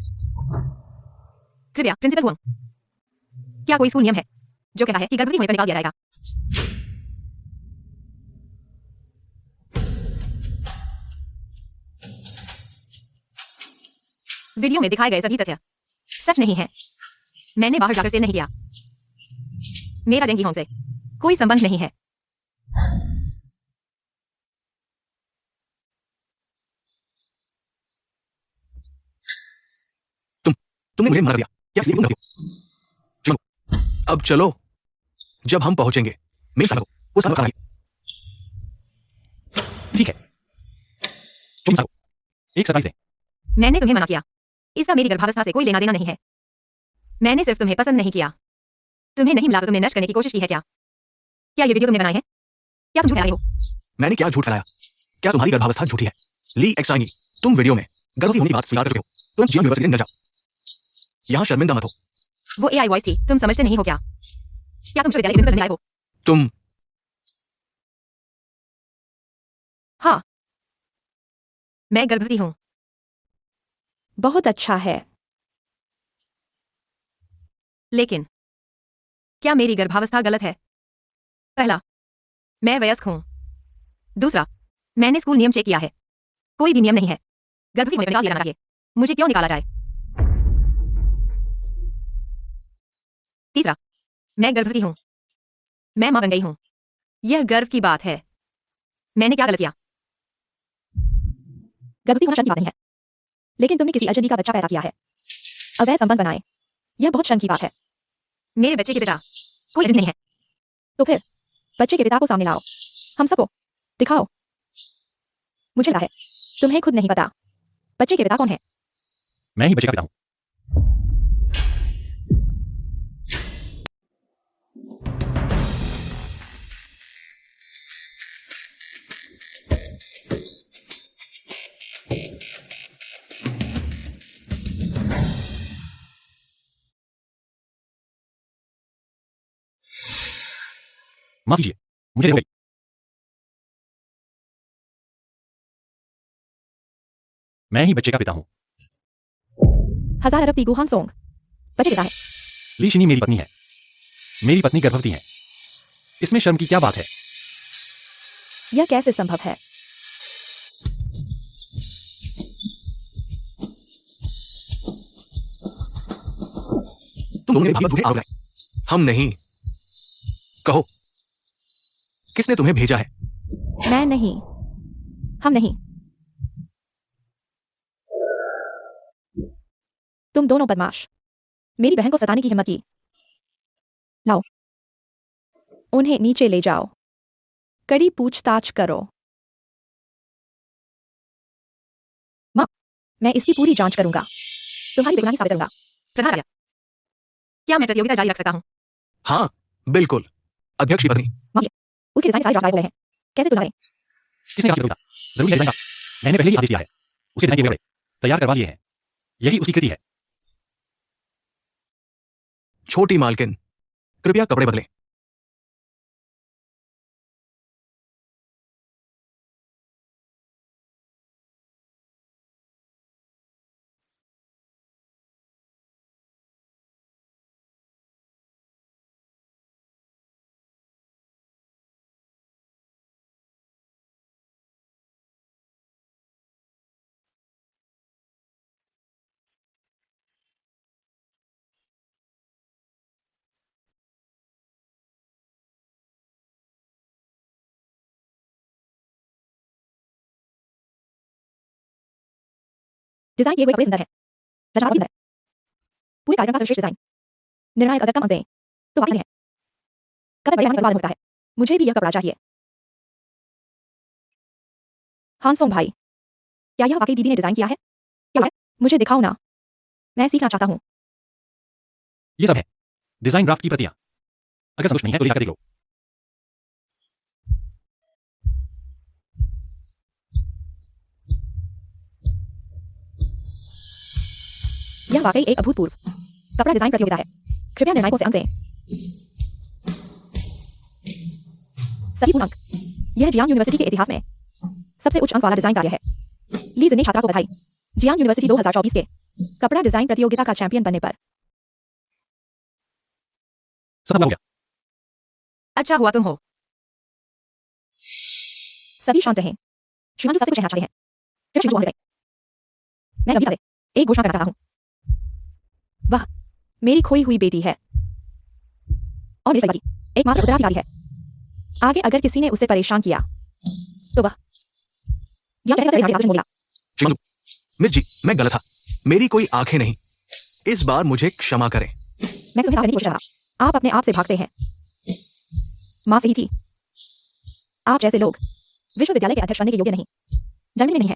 कृपया प्रिंसिपल हुआ, क्या कोई स्कूल नियम है जो कहता है कि गर्भवती होने पर निकाल दिया जाएगा? वीडियो में दिखाए गए सभी तथ्य सच नहीं है। मैंने बाहर जाकर से नहीं किया। मेरा डेंगी होंग से कोई संबंध नहीं है। तुमने मुझे मना दिया क्या? इसलिए तुम चलो अब चलो। जब हम पहुंचेंगे मेन साहब को उस खाना। ठीक है, तुम साहब, एक सरप्राइज है। मैंने तुम्हें मना किया। इसका मेरी गर्भावस्था से कोई लेना देना नहीं है। मैंने सिर्फ तुम्हें पसंद नहीं किया। तुम्हें नहीं मिला तो तुमने नष्ट करने की कोशिश की है क्या? क्या ये वीडियो तुमने बनाई है? क्या तुम झूठ फैला रहे हो? मैंने क्या झूठ फैलाया? क्या तुम्हारी गर्भावस्था झूठी है? ली एक्साइनी, तुम वीडियो में गर्भवती होने की बात स्वीकार कर चुके हो। तुरंत जियांग यूनिवर्सिटी से निकल जाओ। यहाँ शर्मिंदा मत हो। वो एआई वॉइस थी, तुम समझते नहीं हो क्या? क्या तुम विश्वविद्यालय के प्रिंसिपल बनने आए हो? तुम हाँ, मैं गर्भवती हूँ। बहुत अच्छा है। लेकिन क्या मेरी गर्भावस्था गलत है? पहला, मैं वयस्क हूँ। दूसरा, मैंने स्कूल नियम चेक किया है। कोई भी नियम नहीं है गर्भवती होने पर निकाल दिया जाना चाहिए। मुझे क्यों निकाला जाए? तीसरा, मैं गर्भवती हूँ। मैं मां बन गई हूँ। यह गर्व की बात है। मैंने क्या गलत किया? गर्भवती होना शर्म की बात नहीं है, लेकिन तुमने किसी अजनबी का बच्चा पैदा किया है। अवैध संबंध बनाए, यह बहुत शर्म की बात है। मेरे बच्चे के पिता कोई अजनबी नहीं है। तो फिर बच्चे के पिता को सामने लाओ, हम सबको दिखाओ। मुझे लगा है तुम्हें खुद नहीं पता बच्चे के पिता कौन है। मैं ही बच्चे का पिता हूँ। माफ कीजिए, मुझे देर हो गई। मैं ही बच्चे का पिता हूँ। हजार अरब ती गुहान सोंग बच्चे के पिता है। ली शिनी मेरी पत्नी है। मेरी पत्नी गर्भवती है। इसमें शर्म की क्या बात है? यह कैसे संभव है? तुम लोगों ने भाग झूठे आरोप लगाए। हम नहीं। कहो किसने तुम्हें भेजा है? मैं नहीं, हम नहीं। तुम दोनों बदमाश, मेरी बहन को सताने की हिम्मत की। लाओ, उन्हें नीचे ले जाओ, कड़ी पूछताछ करो। माँ, मैं इसकी पूरी जांच करूंगा, तुम्हारी बेगुनाही साबित करूंगा। प्रधान आर्य, क्या मैं प्रतियोगिता जारी रख सकता हूँ? हाँ, बिल्कुल। अध्यक्ष की पत्नी। उसके डिजाइन सारे ड्राफ्ट गायब हो गए हैं, कैसे तुलना करें? किसने कहा प्रतियोगिता? जरूरी है डिजाइन का। मैंने पहले ही आदेश दिया है। उसके डिजाइन किए हुए कपड़े तैयार करवा लिए हैं। यही उसकी कृति है। छोटी मालकिन, कृपया कपड़े बदलें। डिजाइन किए हुए कपड़े सुंदर हैं, रचनात्मक भी सुंदर है। पूरे कार्यक्रम का सर्वश्रेष्ठ डिजाइन। निर्णायक अगर कम अंक दें तो वाकई नहीं है। कदर बड़े आने पर विवाद हो सकता है। मुझे भी यह कपड़ा चाहिए। हांसोंग भाई, क्या यह वाकई दीदी ने डिजाइन किया है? क्या है? मुझे दिखाओ ना, मैं सीखना चाहता हूँ। ये सब है डिजाइन ड्राफ्ट की प्रतियां। अगर संतुष्ट नहीं है तो ले जाकर देख लो। यह वाकई एक अभूतपूर्व कपड़ा डिजाइन प्रतियोगिता है। कृपया निर्णायकों से अंक दें। सही पूर्ण अंक। यह जियांग यूनिवर्सिटी के इतिहास में सबसे उच्च अंक वाला डिजाइन कार्य है। ली जिने छात्रा को बधाई। जियांग यूनिवर्सिटी 2024 के कपड़ा डिजाइन प्रतियोगिता का चैंपियन बनने पर। सब पूरा हो गया। अच्छा हुआ तुम हो। सभी शांत रहें। श्रीमान सबसे कुछ कहना चाहते हैं। फिर श्रीमान बोलने लगे। मैं गंभीरता से एक घोषणा करना चाहता हूँ। वह मेरी खोई हुई बेटी है और मेरे परिवार की एकमात्र उत्तराधिकारी है। आगे अगर किसी ने उसे परेशान किया तो वह श्रीमान, मिस जी, मैं गलत था। मेरी कोई आंखें नहीं। इस बार मुझे क्षमा करें। मैं तुम्हें करने की कोशिश कर रहा। आप अपने आप से भागते हैं। मां सही थी। आप जैसे लोग विश्वविद्यालय के अध्यक्ष बनने के योग्य नहीं, जन्म में नहीं है।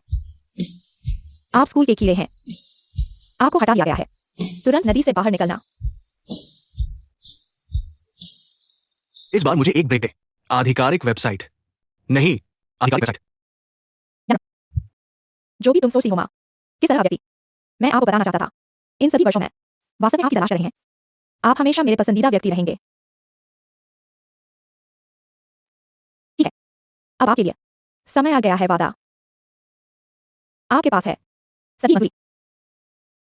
आप स्कूल के कीड़े हैं। आपको हटा दिया गया है। तुरंत नदी से बाहर निकलना। इस बार मुझे एक ब्रेक दे। आधिकारिक वेबसाइट नहीं, आधिकारिक वेबसाइट। जो भी तुम सोचती हो मां, किस तरह का व्यक्ति मैं आपको बताना चाहता था। इन सभी वर्षों में वास्तव में आपकी तलाश कर रहे हैं। आप हमेशा मेरे पसंदीदा व्यक्ति रहेंगे। ठीक है, अब आपके लिए समय आ गया है। वादा आपके पास है। सभी मंजूरी,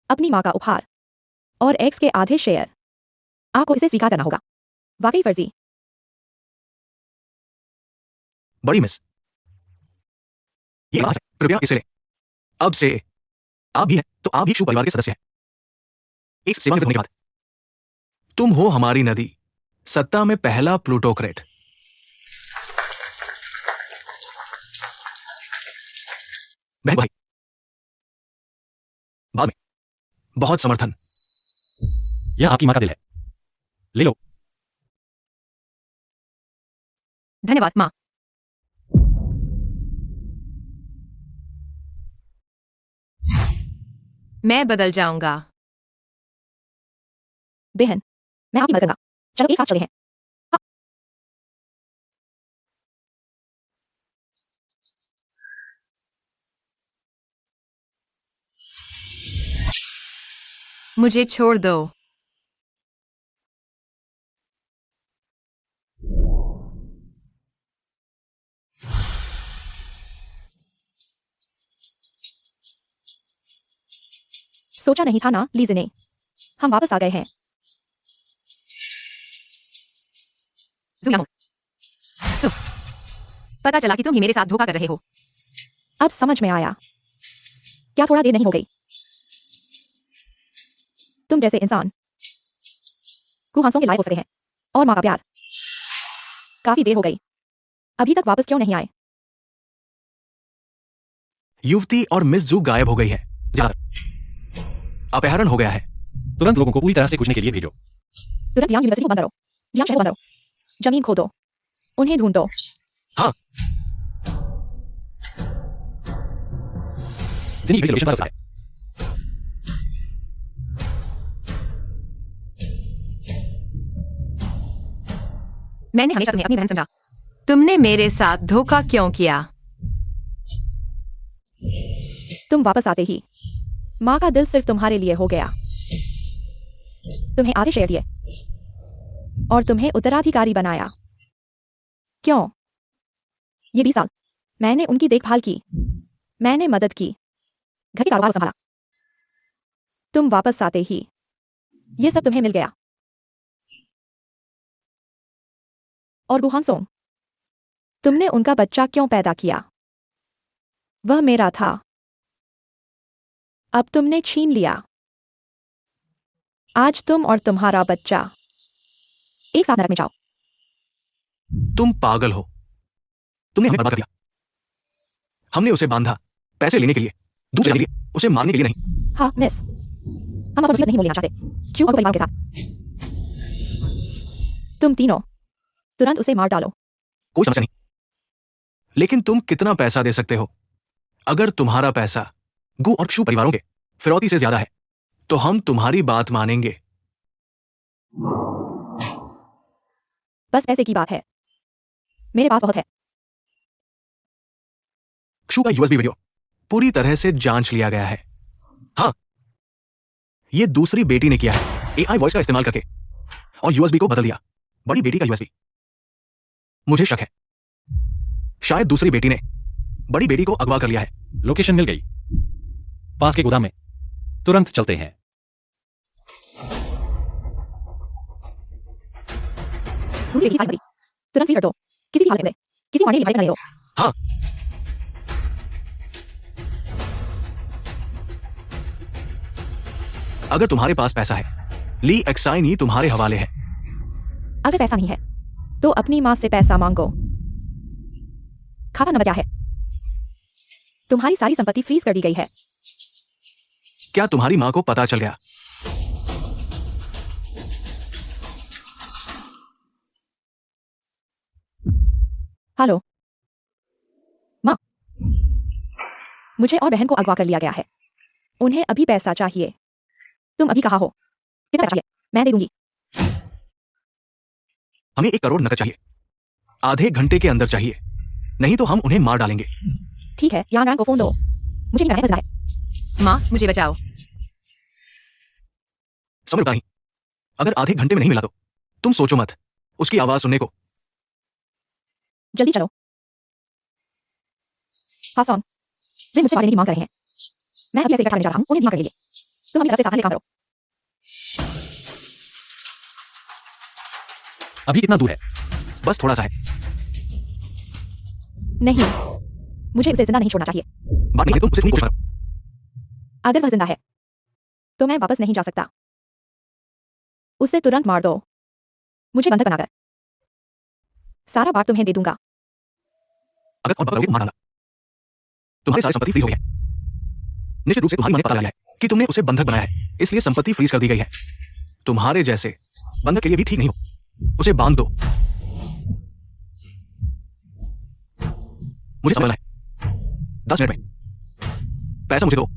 अपनी मां का उपहार और एक्स के आधे शेयर। आपको इसे स्वीकार करना होगा। वाकई फर्जी। बड़ी मिस, ये आवाज है। कृपया इसे लें। अब से आप भी हैं तो आप भी शु परिवार के सदस्य हैं। एक सेवानिवृत्त होने के बाद तुम हो हमारी नदी, सत्ता में पहला प्लूटोक्रेट। बहन भाई, बाद में बहुत समर्थन। यह आपकी मां का दिल है, ले लो। धन्यवाद माँ। मैं बदल जाऊंगा। बहन, मैं आपकी मदद करूंगा। चलो एक साथ चले हैं। मुझे छोड़ दो। सोचा नहीं था ना लीज़ ने। हम वापस आ गए हैं। जुयामो, तो पता चला कि तुम ही मेरे साथ धोखा कर रहे हो। अब समझ में आया। क्या थोड़ा देर नहीं हो गई? तुम जैसे इंसान कुहासों के लायक हो सकते हैं। और माँ का प्यार। काफी देर हो गई, अभी तक वापस क्यों नहीं आए? युवती और मिस जू गायब हो गई है। अपहरण हो गया है। तुरंत लोगों को पूरी तरह से पूछने के लिए भेजो। तुरंत यहाँ यूनिवर्सिटी को बंद करो, यहाँ शहर को बंद करो, जमीन खोदो, उन्हें ढूंढो। हाँ, जिन्हीं की लोकेशन पता है। मैंने हमेशा तुम्हें अपनी बहन समझा। तुमने मेरे साथ धोखा क्यों किया? तुम वापस आते ही माँ का दिल सिर्फ तुम्हारे लिए हो गया। तुम्हें आधे शेयर दिए और तुम्हें उत्तराधिकारी बनाया। क्यों? ये 20 साल मैंने उनकी देखभाल की, मैंने मदद की, घर के कारोबार को संभाला। तुम वापस आते ही ये सब तुम्हें मिल गया। और गुहांसोंग, तुमने उनका बच्चा क्यों पैदा किया? वह मेरा था, अब तुमने छीन लिया। आज तुम और तुम्हारा बच्चा एक साथ नरक में जाओ। तुम पागल हो। तुमने हमें बर्बाद कर दिया। हमने उसे बांधा पैसे लेने के लिए, दूसरे के लिए, उसे मारने के लिए नहीं। हाँ मिस, हम अब वसीयत नहीं बोलना चाहते। क्यों? और परिवार के साथ तुम तीनों तुरंत उसे मार डालो। कोई समस्या नहीं, लेकिन तुम कितना पैसा दे सकते हो? अगर तुम्हारा पैसा गु और क्षु परिवारों के फिरौती से ज्यादा है तो हम तुम्हारी बात मानेंगे। बस पैसे की बात है, मेरे पास बहुत है। क्षु का यूएसबी वीडियो पूरी तरह से जांच लिया गया है। हाँ, यह दूसरी बेटी ने किया है, एआई वॉइस का इस्तेमाल करके, और यूएसबी को बदल दिया। बड़ी बेटी का यूएसबी। मुझे शक है शायद दूसरी बेटी ने बड़ी बेटी को अगवा कर लिया है। लोकेशन मिल गई, पास के गोदाम में। तुरंत चलते हैं। दूसरी बेटी सारी तुरंत फ्रीज कर दो, किसी भी हालत में किसी मारने की हिम्मत न हो। हाँ, अगर तुम्हारे पास पैसा है, ली एक्साइनी तुम्हारे हवाले है। अगर पैसा नहीं है तो अपनी माँ से पैसा मांगो। खाता नंबर क्या है? तुम्हारी सारी संपत्ति फ्रीज कर दी गई है। क्या तुम्हारी मां को पता चल गया? हेलो माँ, मुझे और बहन को अगवा कर लिया गया है। उन्हें अभी पैसा चाहिए। तुम अभी कहाँ हो? कितना पैसा चाहिए? मैं दे दूंगी। हमें 1 करोड़ नकद चाहिए, आधे घंटे के अंदर चाहिए, नहीं तो हम उन्हें मार डालेंगे। ठीक है, यहाँ को फोन दो, मुझे नहीं बचना है। माँ, मुझे बचाओ। समझ रुका नहीं। अगर आधे घंटे में नहीं मिला तो तुम सोचो मत उसकी आवाज सुनने को। जल्दी चलो। हासन, वे मुझसे मारने की मांग कर रहे हैं। मैं अभी ऐसे इकट्ठा करने जा रहा हूँ, उन्हें धीमा कर लीजिए। तुम अपनी तरफ से सावधानी काम करो। अभी कितना दूर है? बस थोड़ा सा है। नहीं, मुझे उसे जिंदा नहीं छोड़ना चाहिए। बात नहीं है, तुम उसे कोशिश करो। अगर वह जिंदा है तो मैं वापस नहीं जा सकता। उसे तुरंत मार दो, मुझे बंधक बनाकर। सारा बात तुम्हें दे दूंगा। अगर और बदलोगे तो मार डाला। तुम्हारी सारी संपत्ति फ्रीज हो गई है। निश्चित रूप से तुम्हारी मां ने पता लगाया है कि तुमने उसे बंधक बनाया है, इसलिए संपत्ति फ्रीज कर दी गई है। तुम्हारे जैसे बंधक के लिए भी ठीक नहीं हो। उसे बांध दो। मुझे समझना है। 10 मिनट में पैसा मुझे दो।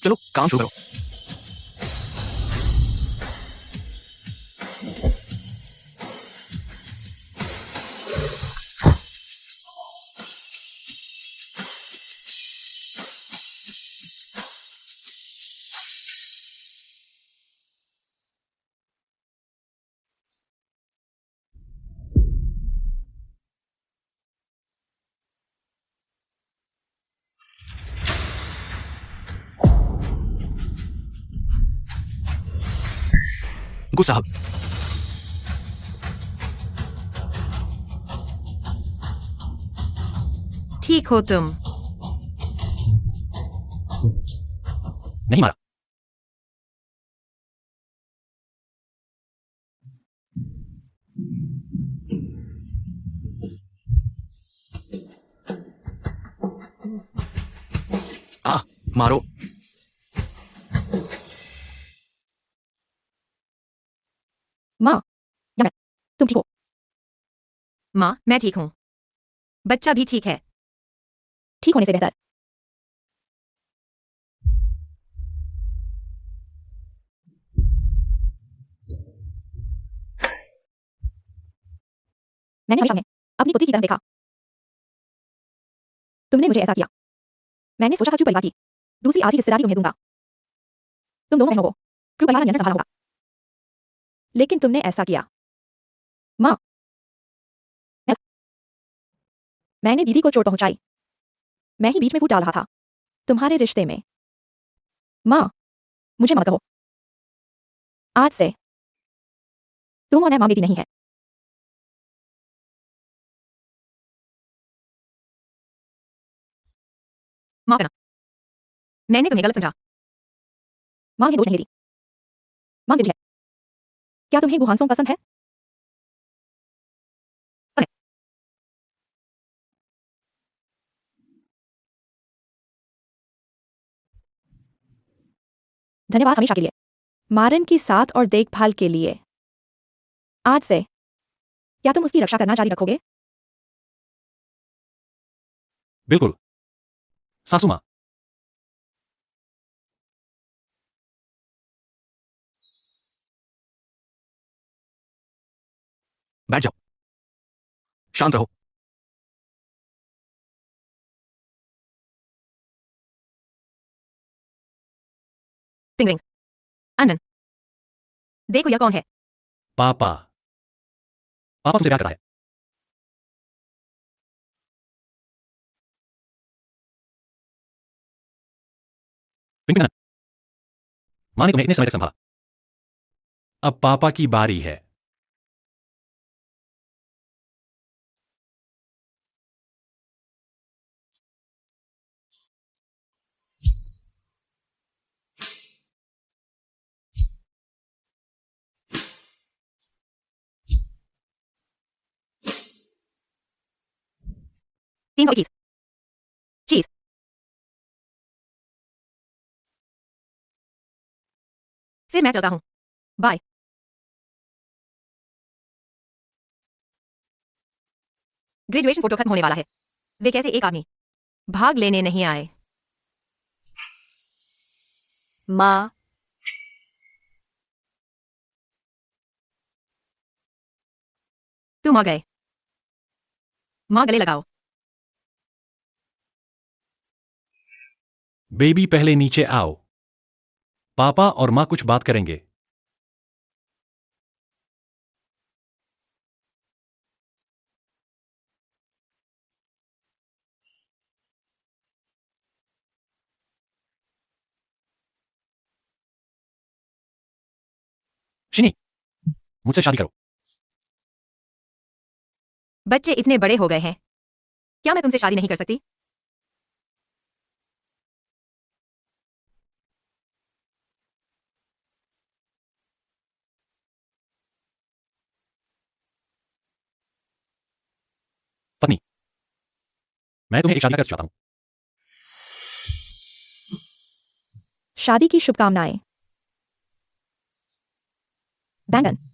चलो काम शुरू करो। गु साहब, ठीक हो तुम? नहीं मारा। मारो। माँ, या मैं, तुम ठीक हो? माँ, मैं ठीक हूँ। बच्चा भी ठीक है। ठीक होने से बेहतर। मैंने हमेशा उन्हें अपनी पुत्री की तरह देखा। तुमने मुझे ऐसा किया। मैंने सोचा था क्यों परिवार की दूसरी आधी हिस्सेदारी तुम्हें दूंगा। तुम दोनों बहनों को क्यों परिवार नियंत्रण संभाला होगा। लेकिन तुमने ऐसा किया। माँ, मैंने दीदी को चोट पहुंचाई। मैं ही बीच में फूट डाल रहा था तुम्हारे रिश्ते में। माँ, मुझे मत कहो। आज से तुम और मैं माँ बेटी नहीं है। माफ करना, मैंने तुम्हें गलत समझा। माँ ये दोष नहीं दी। माँ जिद्दी है। क्या तुम्हें गुहांसों पसंद है? धन्यवाद हमेशा के लिए। मारन की साथ और देखभाल के लिए। आज से क्या तुम उसकी रक्षा करना जारी रखोगे? बिल्कुल सासू माँ। बैठ जाओ। शांत रहो। पिंगरिंग। आनंद, देखो यह कौन है। पापा। पापा तुमसे प्यार करता है। पिंगलन, माँ ने तुम्हें इतने समय तक संभाला। अब पापा की बारी है। तीन सौ इक्कीस। चीज। फिर मैं चलता हूँ। बाय। ग्रेजुएशन फोटो खत्म होने वाला है। वे कैसे एक आदमी भाग लेने नहीं आए। माँ, तुम आ गए। माँ गले लगाओ। बेबी पहले नीचे आओ। पापा और माँ कुछ बात करेंगे। शिनी, मुझसे शादी करो। बच्चे इतने बड़े हो गए हैं, क्या मैं तुमसे शादी नहीं कर सकती? पत्नी, मैं तुम्हें एक शादी कर चाहता हूँ। शादी की शुभकामनाएं। बैंगन।